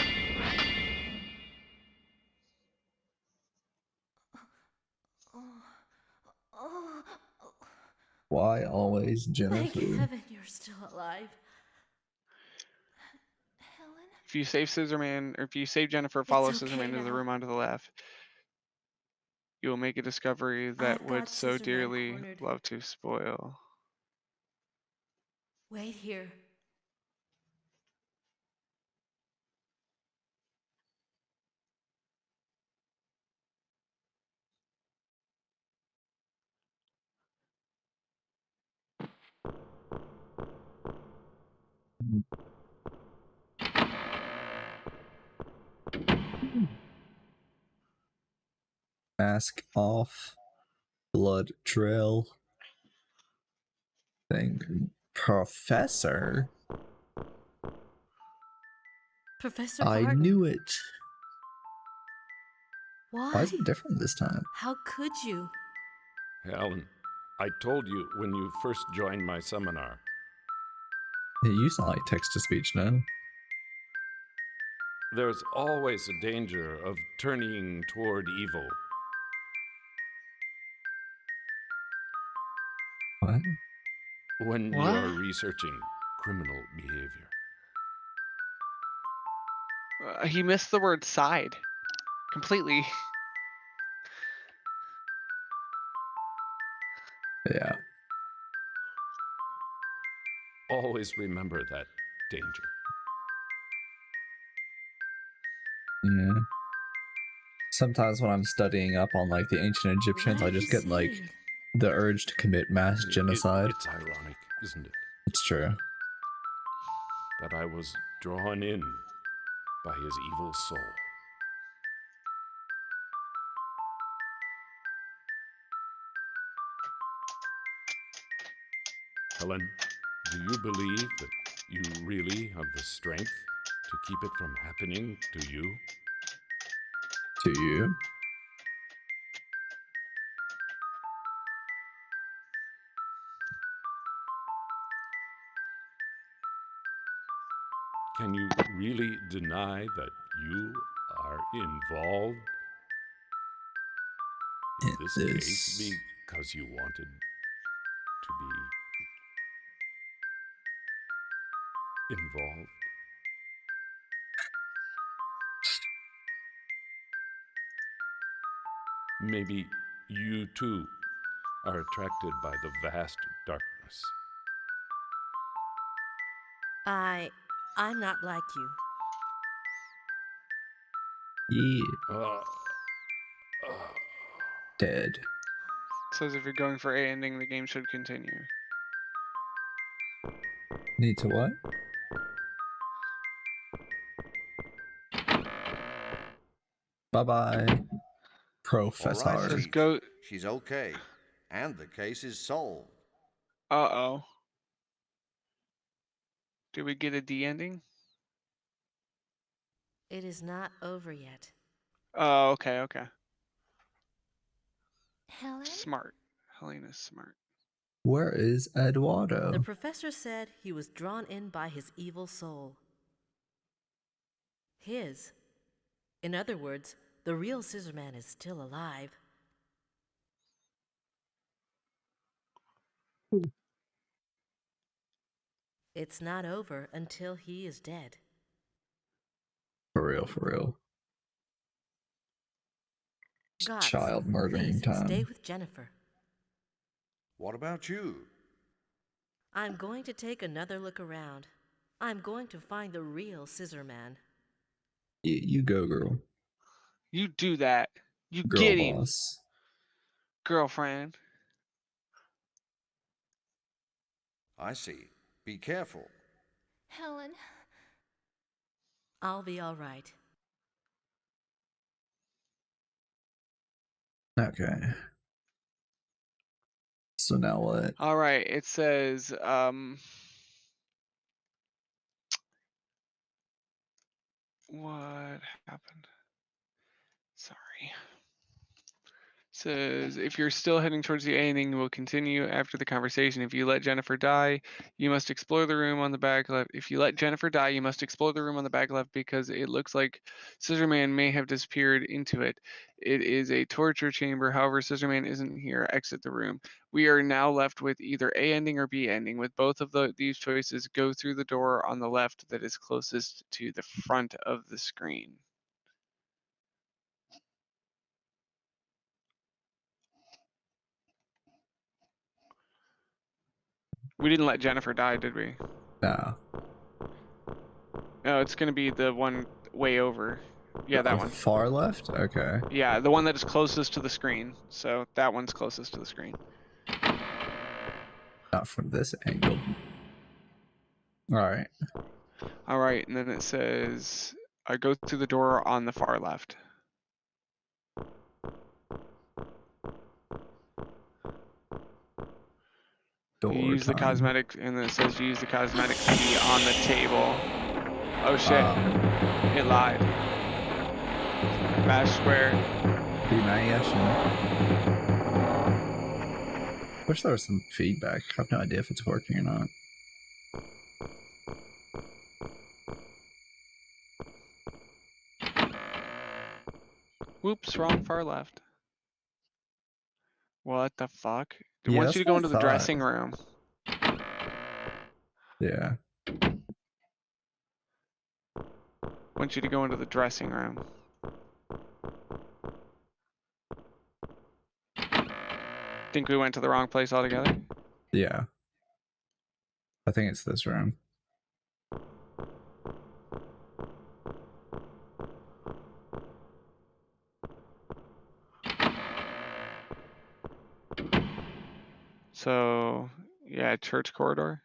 Why always Jennifer? Thank heaven you're still alive. Helen? If you save Scissor Man, or if you save Jennifer, follow It's Scissor okay Man to the now. room onto the left. You will make a discovery that I've would got so Scissor Man dearly cornered. love to spoil. Wait here. Mask off. Blood trail. Thing. Professor? Professor I Barton. knew it. Why? Why is it different this time? How could you? Helen, I told you when you first joined my seminar. You sound like text to speech now. There's always a danger of turning toward evil. What? When What? you're researching criminal behavior. He missed the word side completely. Yeah. Always remember that danger. Yeah. Sometimes when I'm studying up on like the ancient Egyptians, What I are just you get like saying? the urge to commit mass genocide. It's ironic, isn't it? It's true. That I was drawn in by his evil soul. Helen, do you believe that you really have the strength to keep it from happening to you? To you? Can you really deny that you are involved in In this case this. because you wanted to be involved? Maybe you too are attracted by the vast darkness. I'm not like you. Yeah. Uh, Dead. Says if you're going for A ending, the game should continue. Need to what? Bye-bye. All right, Professor. Says Chief. go. She's okay. And the case is solved. Uh-oh. Do we get a D ending? It is not over yet. Oh, okay, okay. Helen? Smart. Helena's smart. Where is The Eduardo? professor said he was drawn in by his evil soul. His. In other words, the real Scissorman is still alive. It's not over until he is dead. For real, for real. Gods, Child murdering please stay time. with Jennifer. What about you? I'm going to take another look around. I'm going to find the real Scissorman. You go, girl. You do that. You Girl get him, boss. girlfriend. I see. Be careful. Helen? I'll be all right. Okay. So now what? All right. It says what happened? Sorry. Says if you're still heading towards the ending, we'll continue after the conversation. If you let Jennifer die, you must explore the room on the back left. If you let Jennifer die, you must explore the room on the back left because it looks like Scissorman may have disappeared into it. It is a torture chamber. However, Scissorman isn't here. Exit the room. We are now left with either A ending or B ending. With both of these choices, go through the door on the left that is closest to the front of the screen. We didn't let Jennifer die, did we? Nah. No, it's gonna be the one way over. Yeah, that one. Far left? Okay. Yeah, the one that is closest to the screen. So that one's closest to the screen. Not from this angle. Alright. All right, and then it says, I go through the door on the far left. door You use the time. cosmetic, and then it says use the cosmetic key on the table. Oh shit! It lied. Mash square. Be Wish there was some feedback. I have no idea if it's working or not. Whoops, wrong far left. What the fuck? It Yeah, wants that's you to go what I into the thought. dressing room. Yeah. Wants you to go into the dressing room. Think we went to the wrong place altogether? Yeah. I think it's this room. So, yeah, church corridor.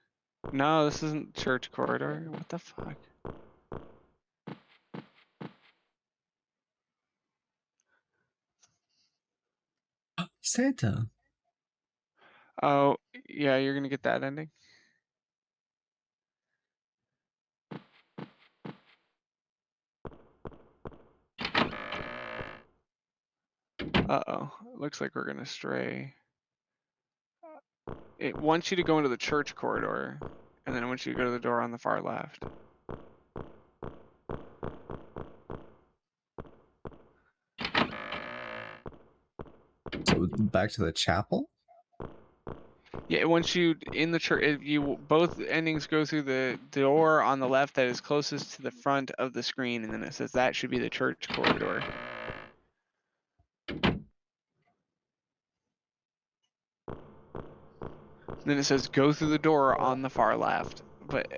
No, this isn't church corridor. What the fuck? Santa. Oh, yeah, you're gonna get that ending. Uh-oh, looks like we're gonna stray. It wants you to go into the church corridor, and then it wants you to go to the door on the far left. So back to the chapel? Yeah, once you in the church, if you both endings go through the door on the left that is closest to the front of the screen, and then it says that should be the church corridor. Then it says go through the door on the far left, but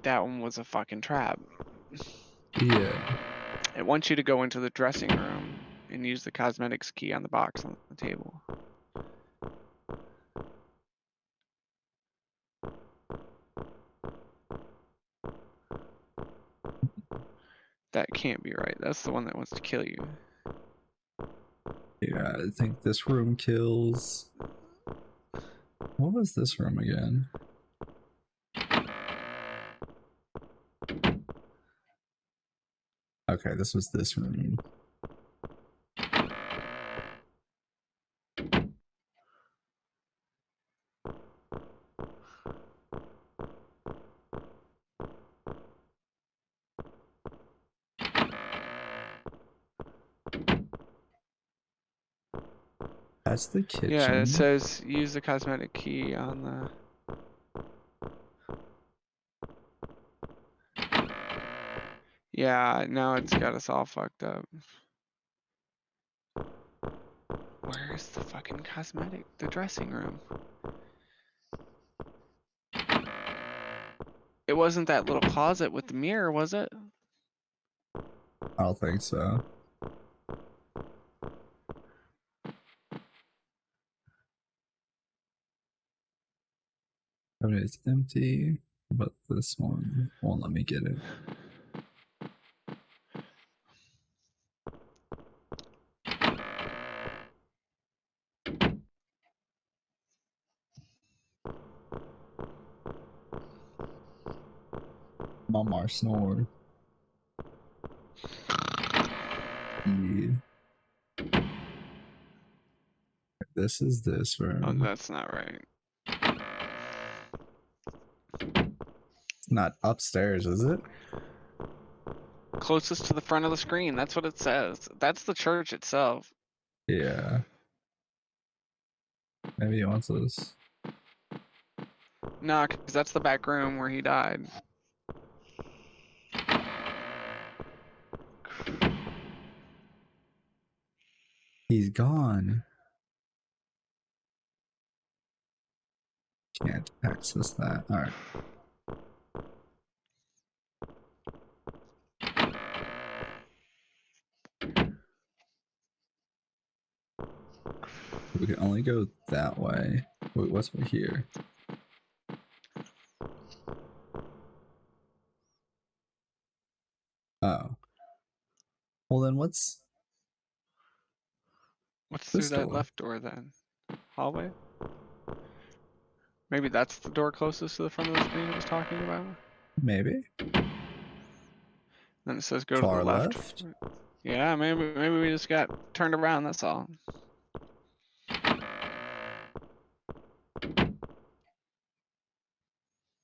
that one was a fucking trap. Yeah. It wants you to go into the dressing room and use the cosmetics key on the box on the table. That can't be right. That's the one that wants to kill you. Yeah, I think this room kills. What was this room again? Okay, this was this room. That's the kitchen. Yeah, it says use the cosmetic key on the... Yeah, now it's got us all fucked up. Where's the fucking cosmetic? The dressing room. It wasn't that little closet with the mirror, was it? I don't think so. I mean, it's empty, but this one won't let me get it. Mama snore. Yeah. This is this room. Oh, that's not right. It's not upstairs, is it? Closest to the front of the screen. That's what it says. That's the church itself. Yeah. Maybe he wants this. No, because that's the back room where he died. He's gone. Can't access that. All right. We can only go that way. Wait, what's right here? Oh. Well, then what's What's this through that door? left door then? Hallway? Maybe that's the door closest to the front of the screen it was talking about. Maybe. Then it says go Far to the left. Yeah, maybe we just got turned around, that's all.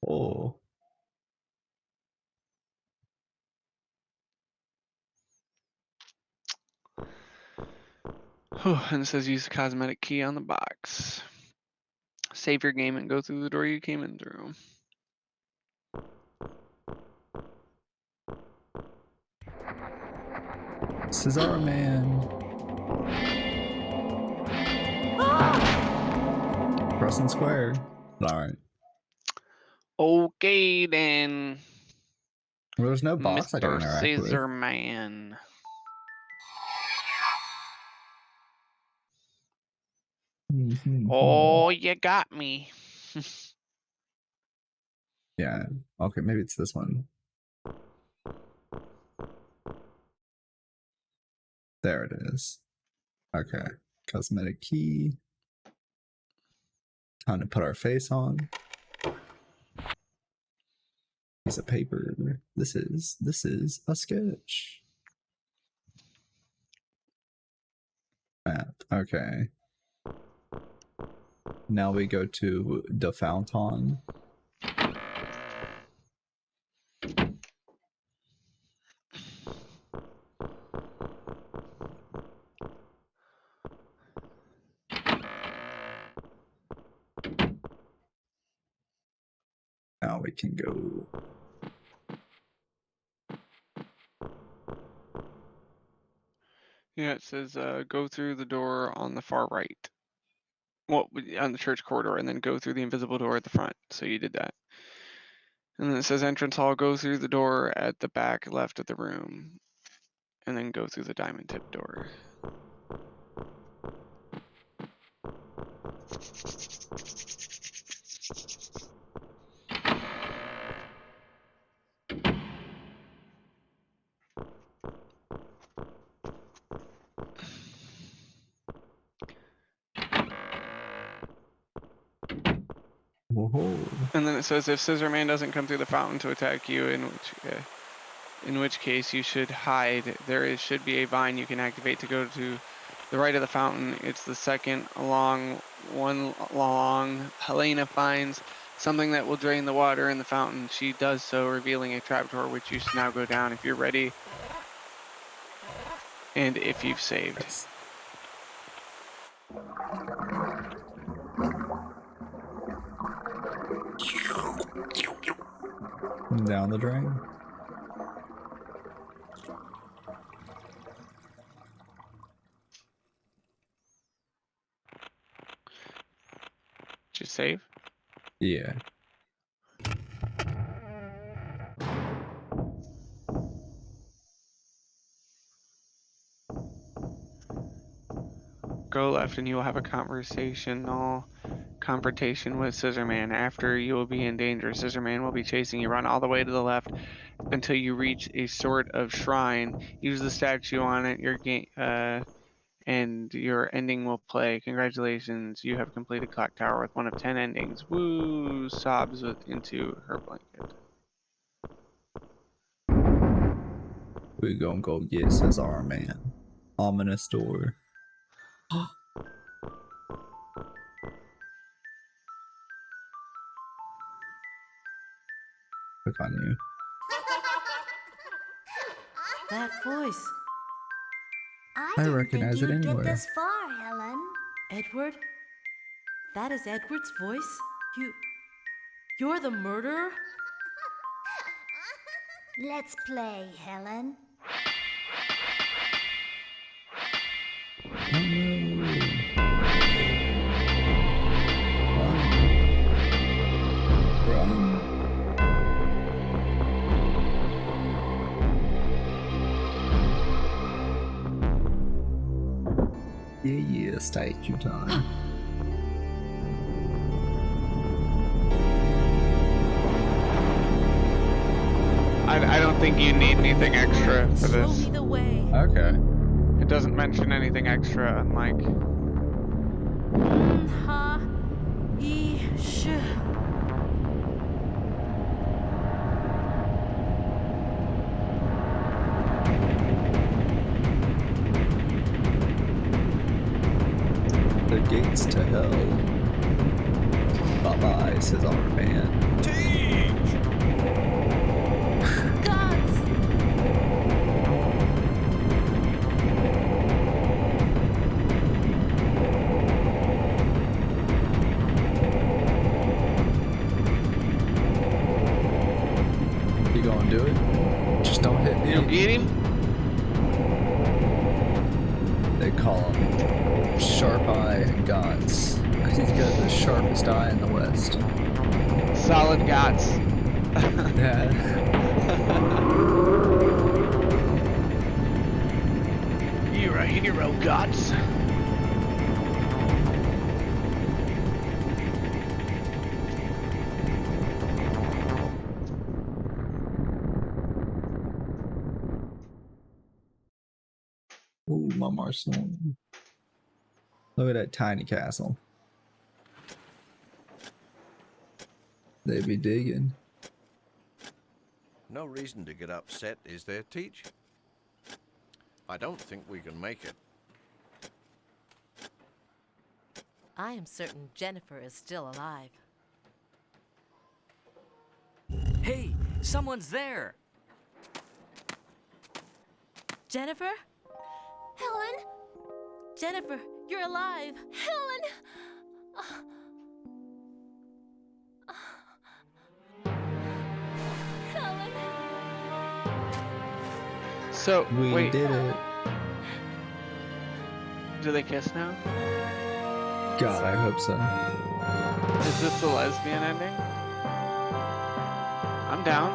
Oh. And it says use the cosmetic key on the box. Save your game and go through the door you came in through. Cesar Man. Press and square. Alright. Okay then, Well, there's no box I can Mr. interact with. Scissor Man. Oh, you got me. Yeah. Okay, maybe it's this one. There it is. Okay. Cosmetic key. Time to put our face on. Piece of paper. This is a sketch. Map. Okay. Now we go to the fountain. Now we can go. Yeah, it says go through the door on the far right. Well, on the church corridor, and then go through the invisible door at the front. So you did that. And then it says entrance hall, go through the door at the back left of the room. And then go through the diamond tip door. Whoa. And then it says if Scissor Man doesn't come through the fountain to attack you, in which case you should hide. Should be a vine you can activate to go to the right of the fountain. It's the second one along. Helena finds something that will drain the water in the fountain. She does so, revealing a trapdoor which you should now go down if you're ready. And if you've saved. Yes. Down the drain. Did you save? Yeah. Go left and you will have a confrontation with Scissor Man. After you will be in danger, Scissor Man will be chasing you. Run all the way to the left until you reach a sort of shrine. Use the statue on it. Your game, and your ending will play. Congratulations, you have completed Clock Tower with one of 10 endings. Woo! Sobs into her blanket. We gonna go get Cesar Man. Ominous door. Click on you. That voice. I recognize it Get anywhere. this far, Helen. Edward? That is Edward's voice? You're the murderer? Let's play, Helen. Oh no. Run. Yeah, statue time. I don't think you need anything extra for Show this. me the way. Okay. It doesn't mention anything extra, unlike. Ha. Phew. The gates to hell. Bye-bye, says our man. Gods! You gonna do it? Just don't hit You me. eat him? They call him Sharp Eye Gots, because he's got the sharpest eye in the West. Solid gots. Yeah. You're a hero, gots. Ooh, my Marcel. Look at that tiny castle. They be digging. No reason to get upset, is there, Teach? I don't think we can make it. I am certain Jennifer is still alive. Hey, someone's there. Jennifer? Helen? Jennifer, you're alive! Helen! Helen? So, We wait, did it. do they kiss now? God, I hope so. Is this the lesbian ending? I'm down.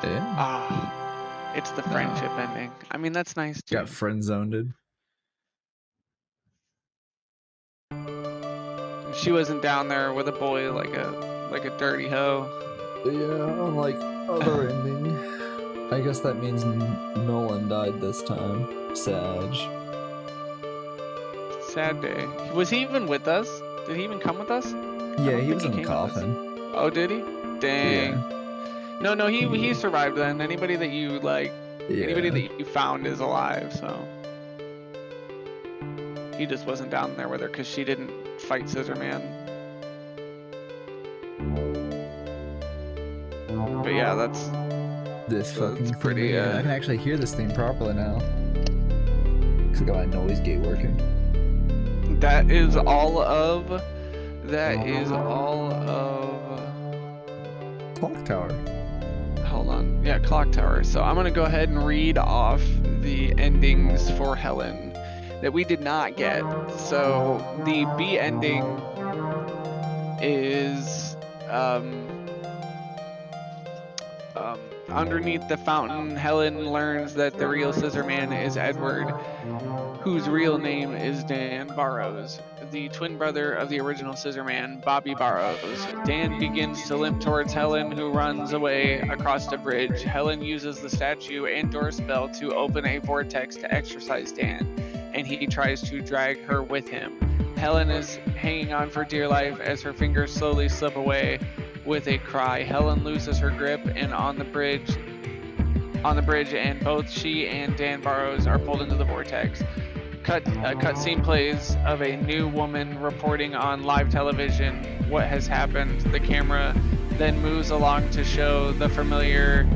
Yeah. Ah, it's the friendship ending. I mean, that's nice too. Got friend zoned. She wasn't down there with a boy like a dirty hoe. Yeah, unlike other ending. I guess that means Nolan died this time. Sag. Sad day. Was he even with us? Did he even come with us? Yeah, don't he think was he in the came with us. coffin. Oh, did he? Dang. Yeah. No, he survived then. Anybody that you like, anybody Yeah. that you found is alive. So he just wasn't down there with her because she didn't fight Scissor Man. But yeah, that's This So fucking it's pretty, thing. I can actually hear this thing properly now. Cause I got my noise gate working. that is all of Clock tower. hold on. Yeah, Clock Tower. So I'm gonna go ahead and read off the endings for Helen that we did not get. So the B ending is underneath the fountain, Helen learns that the real Scissor Man is Edward, whose real name is Dan Barrows, the twin brother of the original Scissor Man, Bobby Barrows. Dan begins to limp towards Helen, who runs away across a bridge. Helen uses the statue and door spell to open a vortex to exorcise Dan, and he tries to drag her with him. Helen is hanging on for dear life as her fingers slowly slip away. With a cry, Helen loses her grip and on the bridge, and both she and Dan Barrows are pulled into the vortex. Cutscene plays of a new woman reporting on live television what has happened. The camera then moves along to show the familiar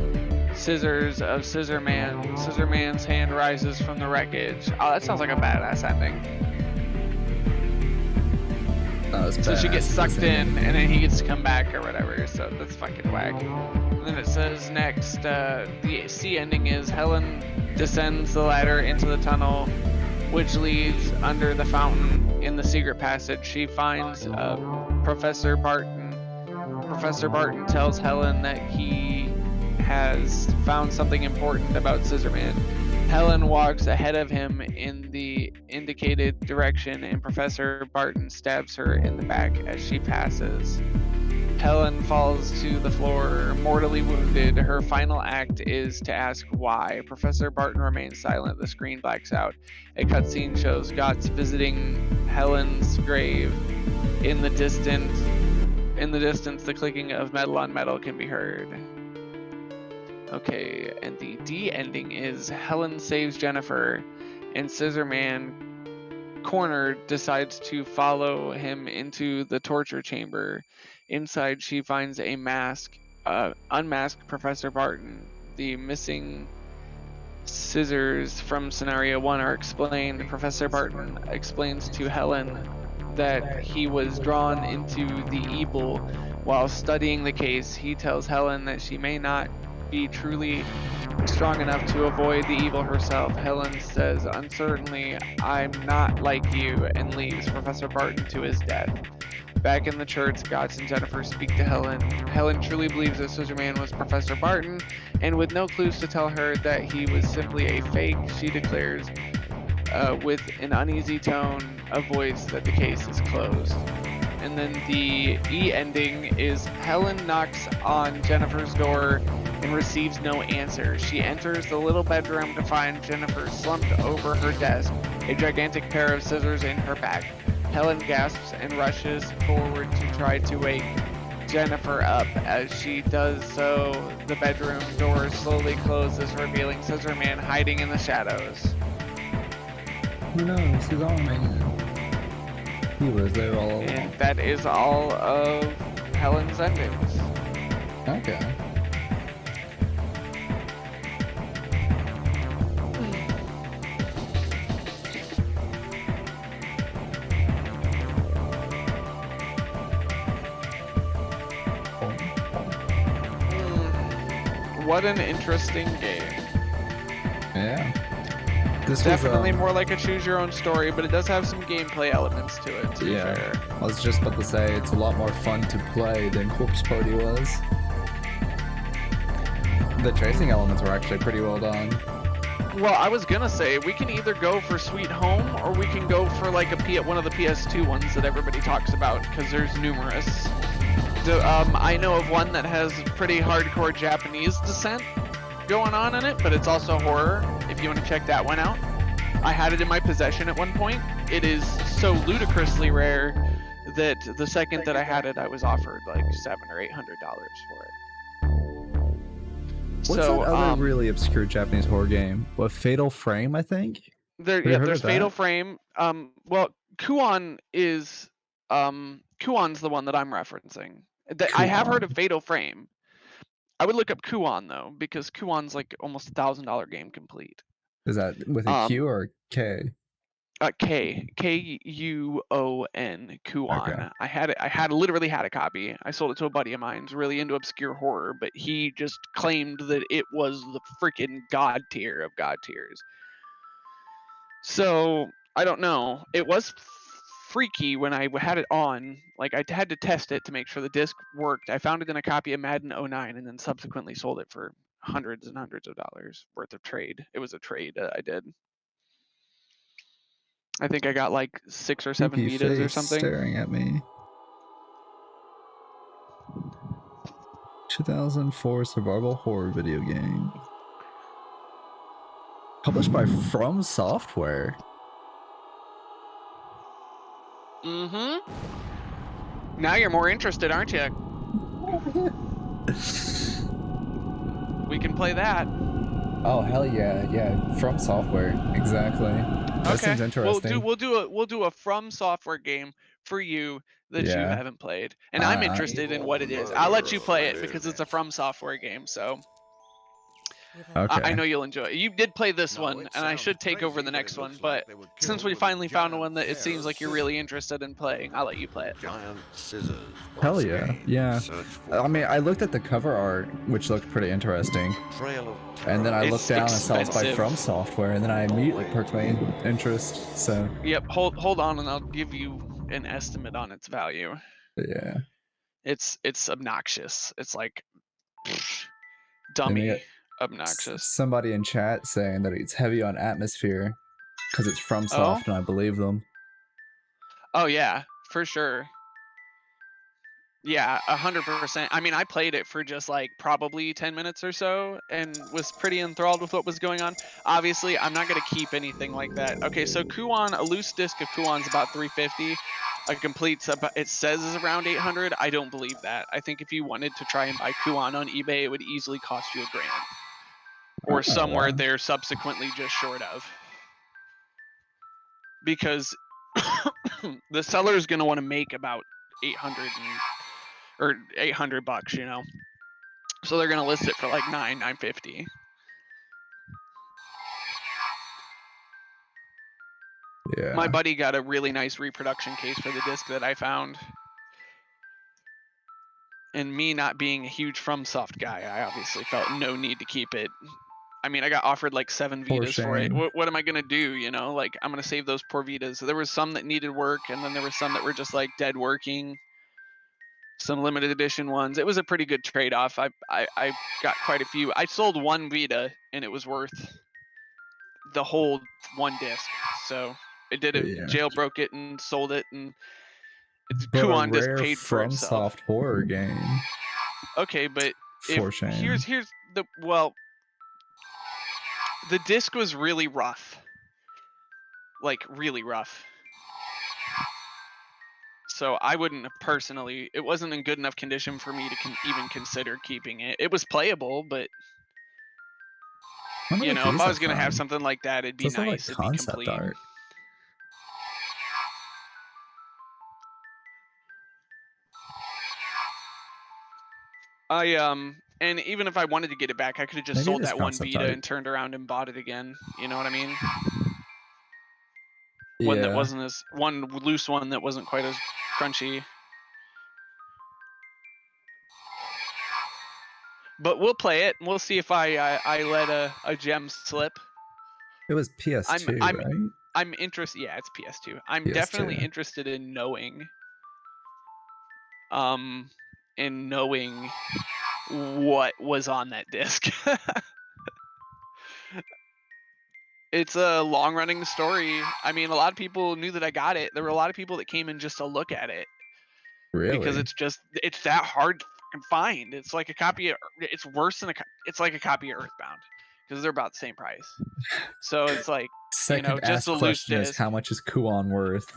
scissors of Scissor Man. Scissor Man's hand rises from the wreckage. Oh, that sounds like a badass ending. So she gets sucked in, and then he gets to come back or whatever. So that's fucking whack. And then it says next, the C ending is Helen descends the ladder into the tunnel, which leads under the fountain in the secret passage. She finds Professor Barton. Professor Barton tells Helen that he has found something important about Scissor Man. Helen walks ahead of him in the indicated direction, and Professor Barton stabs her in the back as she passes. Helen falls to the floor, mortally wounded. Her final act is to ask why. Professor Barton remains silent. The screen blacks out. A cutscene shows Gots visiting Helen's grave in the distance. In the distance, the clicking of metal on metal can be heard. Okay, and the D ending is Helen saves Jennifer, and Scissor Man, cornered, decides to follow him into the torture chamber. Inside, she finds a mask, unmasked Professor Barton. The missing scissors from scenario 1 are explained. Professor Barton explains to Helen that he was drawn into the evil while studying the case. He tells Helen that she may not be truly strong enough to avoid the evil herself. Helen says uncertainly, "I'm not like you," and leaves Professor Barton to his death. Back in the church, Gotts and Jennifer speak to Helen. Helen truly believes that Scissor Man was Professor Barton, and with no clues to tell her that he was simply a fake, she declares with an uneasy tone of voice that the case is closed. And then the E ending is Helen knocks on Jennifer's door and receives no answer. She enters the little bedroom to find Jennifer slumped over her desk, a gigantic pair of scissors in her back. Helen gasps and rushes forward to try to wake Jennifer up. As she does so, the bedroom door slowly closes, revealing Scissor Man hiding in the shadows. Who knows? He's all man. He was there all along. And that is all of Helen's endings. Okay. What an interesting game. Yeah. This Definitely was, more like a choose your own story, but it does have some gameplay elements to it, to be fair. I was just about to say it's a lot more fun to play than Corpse Party was. The tracing elements were actually pretty well done. Well, I was gonna say we can either go for Sweet Home or we can go for like one of the PS2 ones that everybody talks about, because there's numerous. I know of one that has pretty hardcore Japanese descent going on in it, but it's also horror, if you want to check that one out. I had it in my possession at one point. It is so ludicrously rare that the second that I had it, I was offered like $700 or $800 for it. What's that other really obscure Japanese horror game? What, Fatal Frame, I think? There's Fatal Frame. Well, Kuon is Kuon's the one that I'm referencing. I have heard of Fatal Frame. I would look up Kuon though, because Kuon's like almost $1,000 game complete. Is that with a Q or K? Kuon, Kuon. Okay. I literally had a copy. I sold it to a buddy of mine who's really into obscure horror, but he just claimed that it was the freaking god tier of god tiers. So I don't know. It was freaky when I had it on. Like, I had to test it to make sure the disc worked. I found it in a copy of Madden 09 and then subsequently sold it for hundreds and hundreds of dollars worth of trade. It was a trade I did. I think I got like 6 or 7 Creepy Vitas or face something. staring at me. 2004 survival horror video game. Published by From Software. Mm-hmm. Now you're more interested, aren't you? We can play that. Oh hell yeah, yeah. From Software, exactly. That seems interesting. We'll do a From Software game for you that you haven't played, and I'm interested in what it is. I'll let you play it because it's a From Software game, so Okay. I know you'll enjoy it. You did play this one, and I should take over the next one, but since we finally found one that it seems like you're really interested in playing, I'll let you play it. Giant scissors. Hell yeah, yeah. I mean, I looked at the cover art, which looked pretty interesting, and then I looked down and saw it's by From Software, and then I immediately perked my interest. So. Yep. Hold on, and I'll give you an estimate on its value. Yeah. It's obnoxious. It's like dummy obnoxious. Somebody in chat saying that it's heavy on atmosphere because it's From Soft, and I believe them. Oh yeah, for sure. Yeah, 100%. I mean, I played it for just like probably 10 minutes or so and was pretty enthralled with what was going on. Obviously, I'm not going to keep anything like that. Okay, so Kuon, a loose disc of Kuon's about $350. a complete's about, it says is around 800. I don't believe that. I think if you wanted to try and buy Kuon on eBay, it would easily cost you $1,000, or Oh, somewhere wow. there subsequently just short of, because the seller is going to want to make about 800 or $800, you know. So they're going to list it for like $950. Yeah. My buddy got a really nice reproduction case for the disc that I found. And me not being a huge FromSoft guy, I obviously felt no need to keep it. I mean, I got offered like 7 Poor Vitas for it. Shane. What am I gonna do? You know, like I'm gonna save those poor Vitas. There was some that needed work, and then there were some that were just like dead working. Some limited edition ones. It was a pretty good trade-off. I got quite a few. I sold 1 Vita, and it was worth the whole 1 disc. So it did it. Yeah. Jailbroke it and sold it, and it's But a Kuon disc rare paid for itself. FromSoft horror game. Okay, but For Shane. here's the the disc was really rough, like really rough. So I wouldn't personally. It wasn't in good enough condition for me to even consider keeping it. It was playable, but Wonder you what know, if these I are was gonna have from. something like that, it'd be Those look like nice. It'd be concept complete. art. And even if I wanted to get it back, I could have just Maybe sold it is that 1 concept Vita art. and turned around and bought it again. You know what I mean? One that Yeah. wasn't as one loose one that wasn't quite as crunchy. But we'll play it. We'll see if I let a gem slip. It was PS2, I'm right? I'm interested. Yeah, it's PS2. I'm PS2. definitely interested in knowing what was on that disc. It's a long running story. I mean, a lot of people knew that I got it. There were a lot of people that came in just to look at it. Really? Because it's that hard to fucking find. It's like a copy of, it's worse than it's like a copy of Earthbound, because they're about the same price. So it's like, Second just asked a loose question is disc. how much is Kuon worth?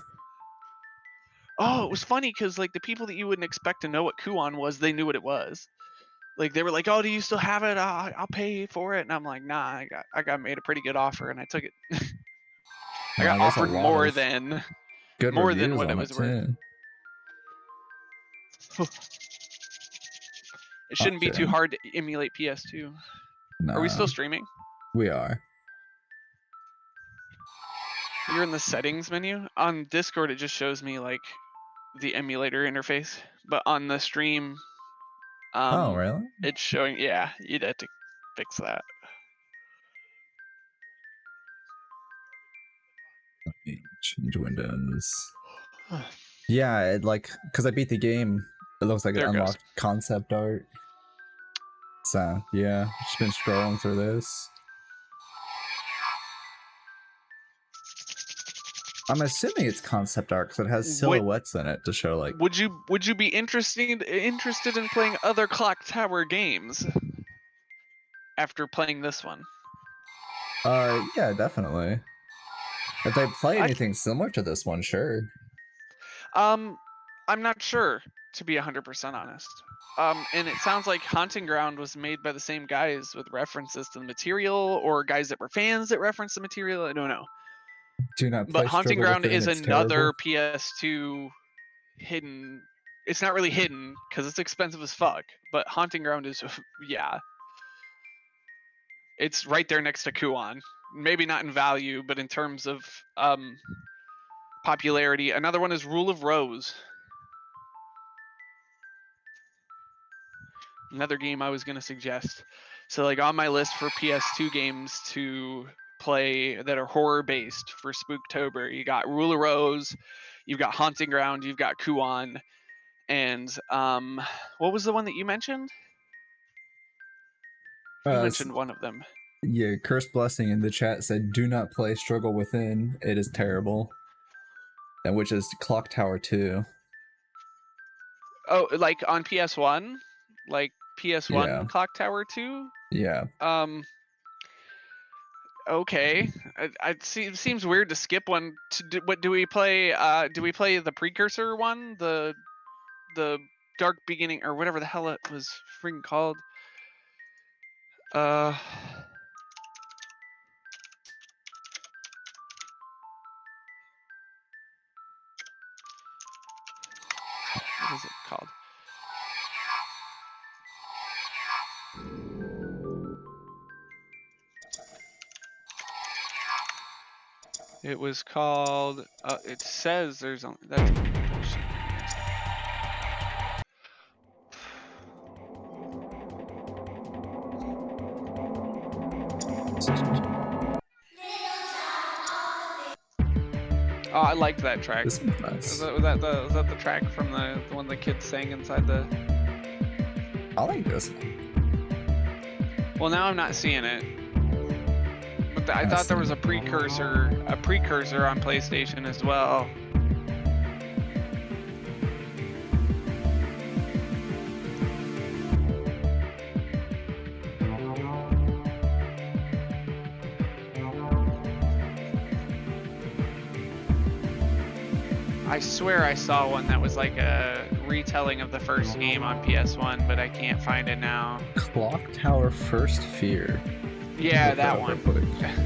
Oh, it was funny because like the people that you wouldn't expect to know what Kuon was, they knew what it was. Like they were like, "Oh, do you still have it? I'll pay for it." And I'm like, "Nah, I got made a pretty good offer, and I took it." I got There's a offered lot more of than good more than reviews what it on was it worth. too. It shouldn't be Okay. too hard to emulate PS2. Nah, Are we still streaming? we are. You're in the settings menu. On Discord, it just shows me like the emulator interface, but on the stream, Oh, really? it's showing. Yeah, you'd have to fix that. Let me change windows. Yeah, it like because I beat the game, it looks like it There it goes. unlocked concept art. So yeah, just been scrolling through this. I'm assuming it's concept art because it has silhouettes in it to show like. Would you be interested in playing other Clock Tower games after playing this one? Yeah, definitely. If they play I- anything similar to this one, sure. I'm not sure, to be 100% honest. And it sounds like Haunting Ground was made by the same guys with references to the material, or guys that were fans that referenced the material. I don't know. Do not play But Haunting Struggle Ground Within, is it's another terrible. PS2 hidden. It's not really hidden because it's expensive as fuck. But Haunting Ground is, yeah. It's right there next to Kuon. Maybe not in value, but in terms of popularity. Another one is Rule of Rose. Another game I was going to suggest. So like on my list for PS2 games to play that are horror based for Spooktober, you got Rule of Rose, you've got Haunting Ground, you've got Kuon, and what was the one that you mentioned? You mentioned one of them. Yeah, Cursed Blessing in the chat said, "Do not play Struggle Within. It is terrible." And which is Clock Tower 2. Oh, like on PS1, like PS1 Yeah. Clock Tower 2. Yeah. Okay, it seems weird to skip one. What do we play? Do we play the precursor one, the Dark Beginning, or whatever the hell it was freaking called? What is it called? It was called. It says there's only that's bullshit. Oh, I liked that track. This one's nice. Was that the track from the one the kids sang inside the? I like this one. Well, now I'm not seeing it. But I I thought there see. was a precursor on PlayStation as well. I swear I saw one that was like a retelling of the first game on PS1, but I can't find it now. Clock Tower First Fear. Yeah, Look that up real one. quick.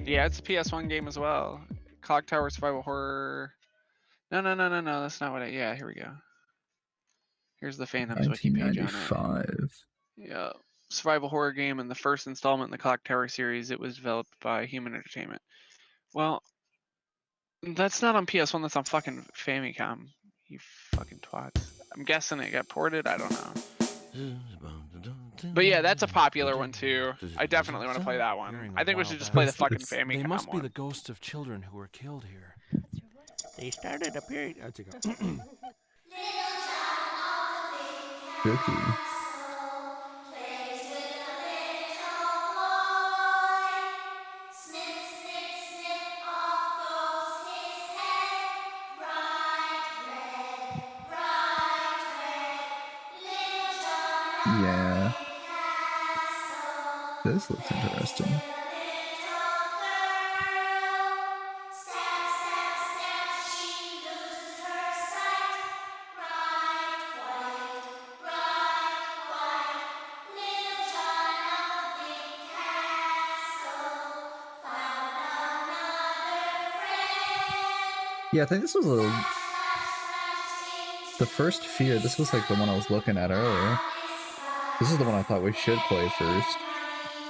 Yeah, it's a PS1 game as well. Clock Tower Survival Horror. No, that's not what yeah, here we go. Here's the fandom's wiki page on it. 1995. Yeah. Survival horror game and the first installment in the Clock Tower series. It was developed by Human Entertainment. Well, that's not on PS1, that's on fucking Famicom. You fucking twats. I'm guessing it got ported, I don't know. But yeah, that's a popular one too. I definitely want to play that one. I think we should just play the fucking Famicom They must be one. the ghosts of children who were killed here. They started a period. Spooky. Yeah. This looks interesting. Yeah, I think this was the first Fear. This was like the one I was looking at earlier. This is the one I thought we should play first.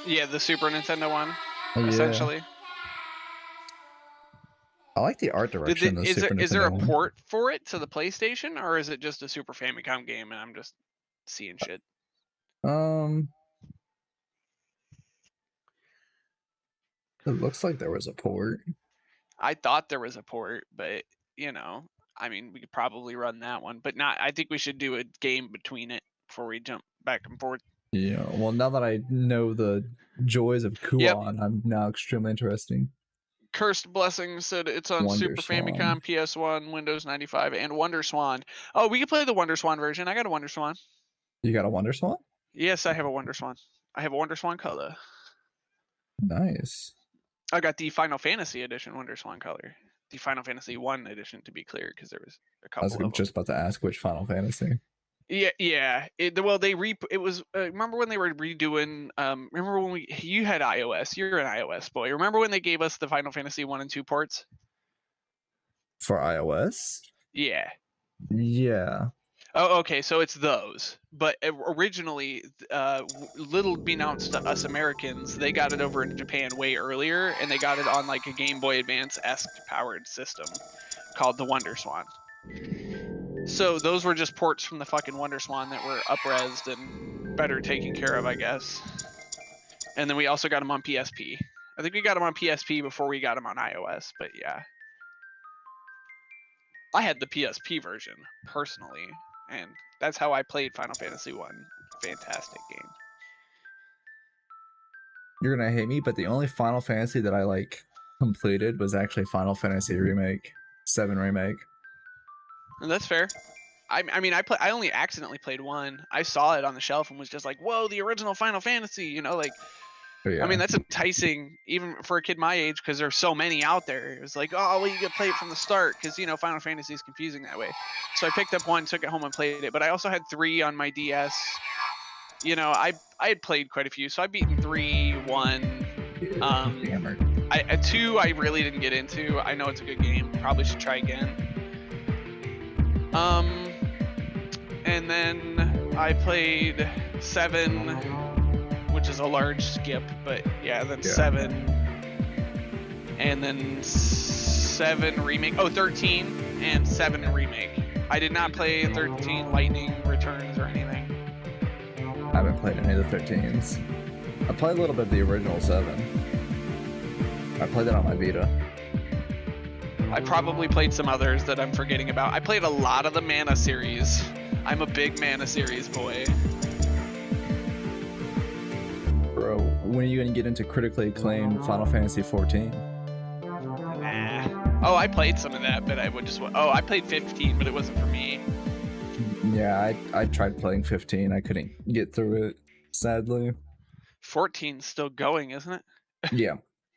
Yeah, the Super Nintendo one, Oh, yeah. essentially. I like the art direction. Is there a port for it to the PlayStation, or is it just a Super Famicom game and I'm just seeing shit? It looks like there was a port. I thought there was a port, but I mean, we could probably run that one, but not. I think we should do a game between it before we jump back and forth. Yeah. Well, now that I know the joys of Kuon, Yep. I'm now extremely interesting. Cursed Blessings said it's on Wonder Super Swan. Famicom, PS1, Windows 95, and Wonder Swan. Oh, we can play the Wonder Swan version. I got a Wonder Swan. You got a Wonder Swan? Yes, I have a Wonder Swan. I have a Wonder Swan color. Nice. I got the Final Fantasy edition Wonder Swan color. The Final Fantasy 1 edition, to be clear, because there was a I couple was of them. just about to ask which Final Fantasy. Yeah. It was. Remember when they were redoing? Remember when you had iOS? You're an iOS boy. Remember when they gave us the Final Fantasy 1 and 2 ports? For iOS? Yeah. Yeah. Oh, okay. So it's those. But originally, little beknownst to us Americans, they got it over in Japan way earlier, and they got it on like a Game Boy Advance-esque powered system called the Wonder Swan. So those were just ports from the fucking Wonder Swan that were up-resed and better taken care of, I guess. And then we also got them on PSP. I think we got them on PSP before we got them on iOS, but yeah. I had the PSP version, personally, and that's how I played Final Fantasy 1. Fantastic game. You're gonna hate me, but the only Final Fantasy that I like completed was actually Final Fantasy Remake 7 Remake. And that's fair. I mean, I only accidentally played one. I saw it on the shelf and was just like, whoa, the original Final Fantasy, you know, like. But yeah, I mean, that's enticing even for a kid my age because there's so many out there. It was like, oh, well, you could play it from the start because, you know, Final Fantasy is confusing that way. So I picked up one, took it home and played it. But I also had 3 on my DS. You know, I had played quite a few. So I've beaten 3, 1. hammered. 2 I really didn't get into. I know it's a good game. Probably should try again. And then I played 7, which is a large skip, but yeah, then 7. And then 7 remake. Oh, 13 and 7 remake. I did not play 13 Lightning Returns or anything. I haven't played any of the 13s. I played a little bit of the original 7. I played that on my Vita. I probably played some others that I'm forgetting about. I played a lot of the Mana series. I'm a big Mana series boy. Bro, when are you gonna get into critically acclaimed Final Fantasy 14? Nah. Oh, I played some of that, but I would just. Oh, I played 15, but it wasn't for me. Yeah, I tried playing 15. I couldn't get through it, sadly. 14's still going, isn't it?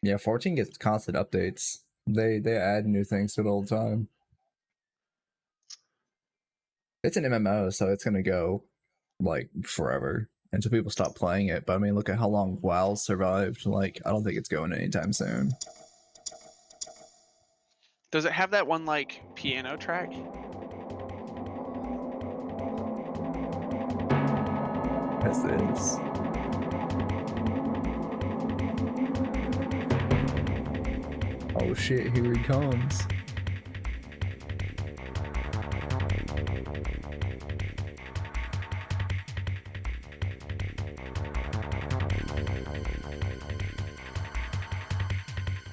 Yeah, 14 gets constant updates. They add new things to it all the time. It's an MMO, so it's gonna go like forever until people stop playing it. But I mean, look at how long WoW survived. Like, I don't think it's going anytime soon. Does it have that one like piano track? As is. Oh shit, here he comes.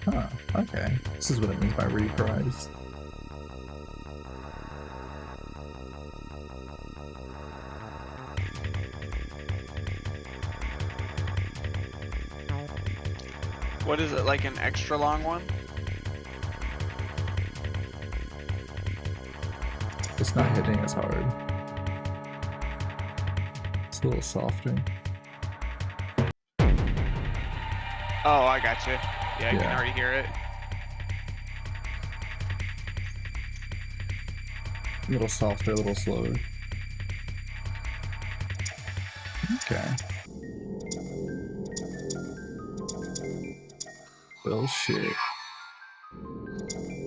Huh, okay. This is what it means by reprise. What is it, like an extra long one? It's not hitting as hard. It's a little softer. Oh, I got you. Yeah, I can Yeah. already hear it. A little softer, a little slower. Okay. Well, shit.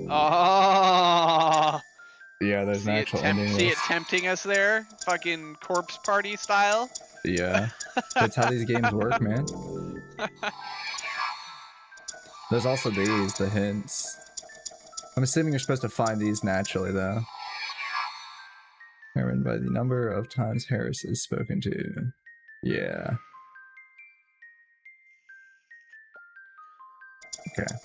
Oh, Yeah, there's an actual ending see it list. tempting us there? Fucking corpse party style? Yeah. That's how these games work, man. There's also these, the hints. I'm assuming you're supposed to find these naturally, though. Determined by the number of times Harris is spoken to. Yeah. Okay.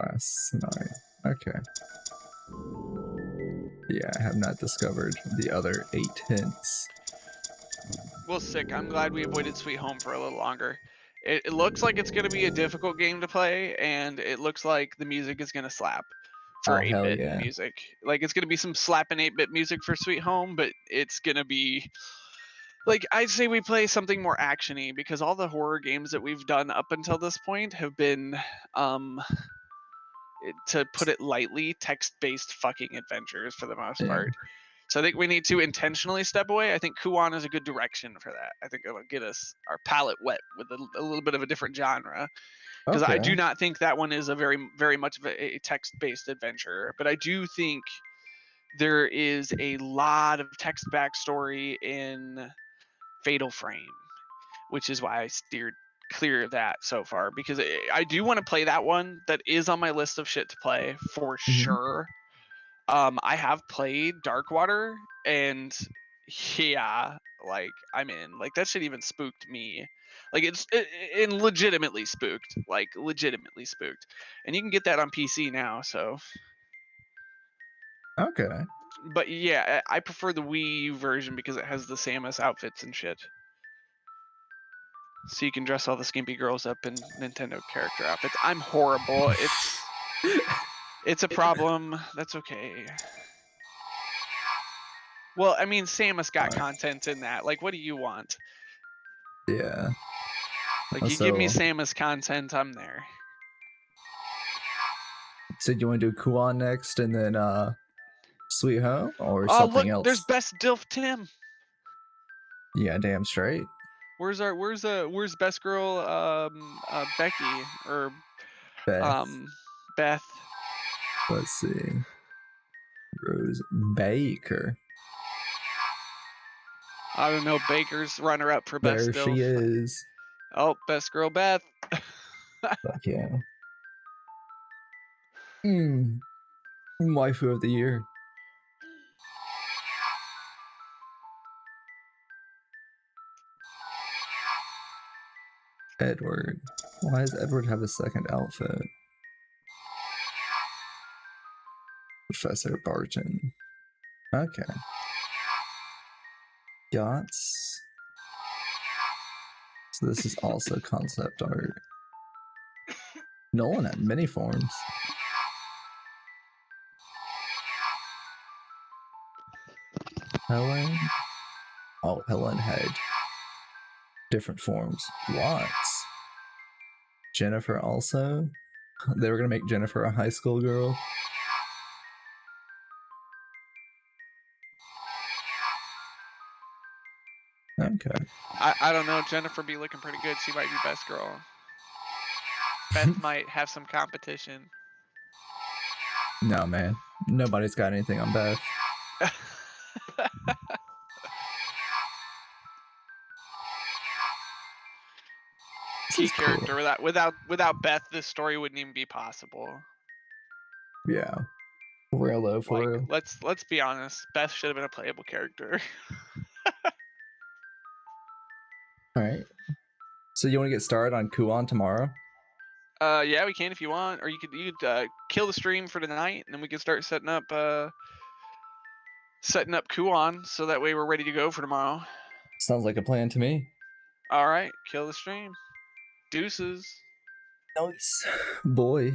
Last scenario. Okay. Yeah, I have not discovered the other 8 hints. Well, sick. I'm glad we avoided Sweet Home for a little longer. It looks like it's going to be a difficult game to play, and it looks like the music is going to slap for Oh, hell 8-bit yeah. music. Like, it's going to be some slapping 8-bit music for Sweet Home, but it's going to be... Like, I'd say we play something more action-y, because all the horror games that we've done up until this point have been, to put it lightly, text-based fucking adventures for the most Yeah. part. So I think we need to intentionally step away. I think Kuon is a good direction for that. I think it'll get us our palate wet with a little bit of a different genre. Because I do Okay. not think that one is a very much of a text-based adventure. But I do think there is a lot of text backstory in Fatal Frame, which is why I steered clear of that so far. Because I do want to play that one. That is on my list of shit to play for sure. I have played Darkwater, and yeah, like I'm in. Like that shit even spooked me. Like it's legitimately spooked. Like legitimately spooked. And you can get that on PC now. So, Okay. but yeah, I prefer the Wii U version because it has the Samus outfits and shit. So you can dress all the skimpy girls up in Nintendo character outfits. I'm horrible. It's a problem. That's okay. Well, I mean, Samus got content in that. Like, what do you want? Yeah. Like, you give me So- Samus content, I'm there. So do you want to do Kuon next and then Sweet Home or Oh, something look, else? there's Best Dilf Tim. Yeah, damn straight. Where's Best Girl Becky or Beth. Beth? Let's see. Rose Baker. I don't know. Baker's runner up for Best There Dilf. she is. Oh, Best Girl Beth. Fuck yeah. Waifu of the year. Edward. Why does Edward have a second outfit? Professor Barton. Okay. Yachts. So this is also concept art. Nolan had many forms. Helen. Oh, Helen had different forms. Lots. Jennifer also. They were gonna make Jennifer a high school girl. Okay. I don't know. Jennifer be looking pretty good. She might be Best Girl. Beth might have some competition. No, man. Nobody's got anything on Beth. This Key is cool. character. Without Beth, this story wouldn't even be possible. Yeah. For real though, for Like, real. let's be honest. Beth should have been a playable character. Alright. So you want to get started on Kuon tomorrow? Yeah, we can if you want, or you could kill the stream for tonight, and then we can start setting up Kuon, so that way we're ready to go for tomorrow. Sounds like a plan to me. All right, kill the stream. Deuces. Nice. Boy.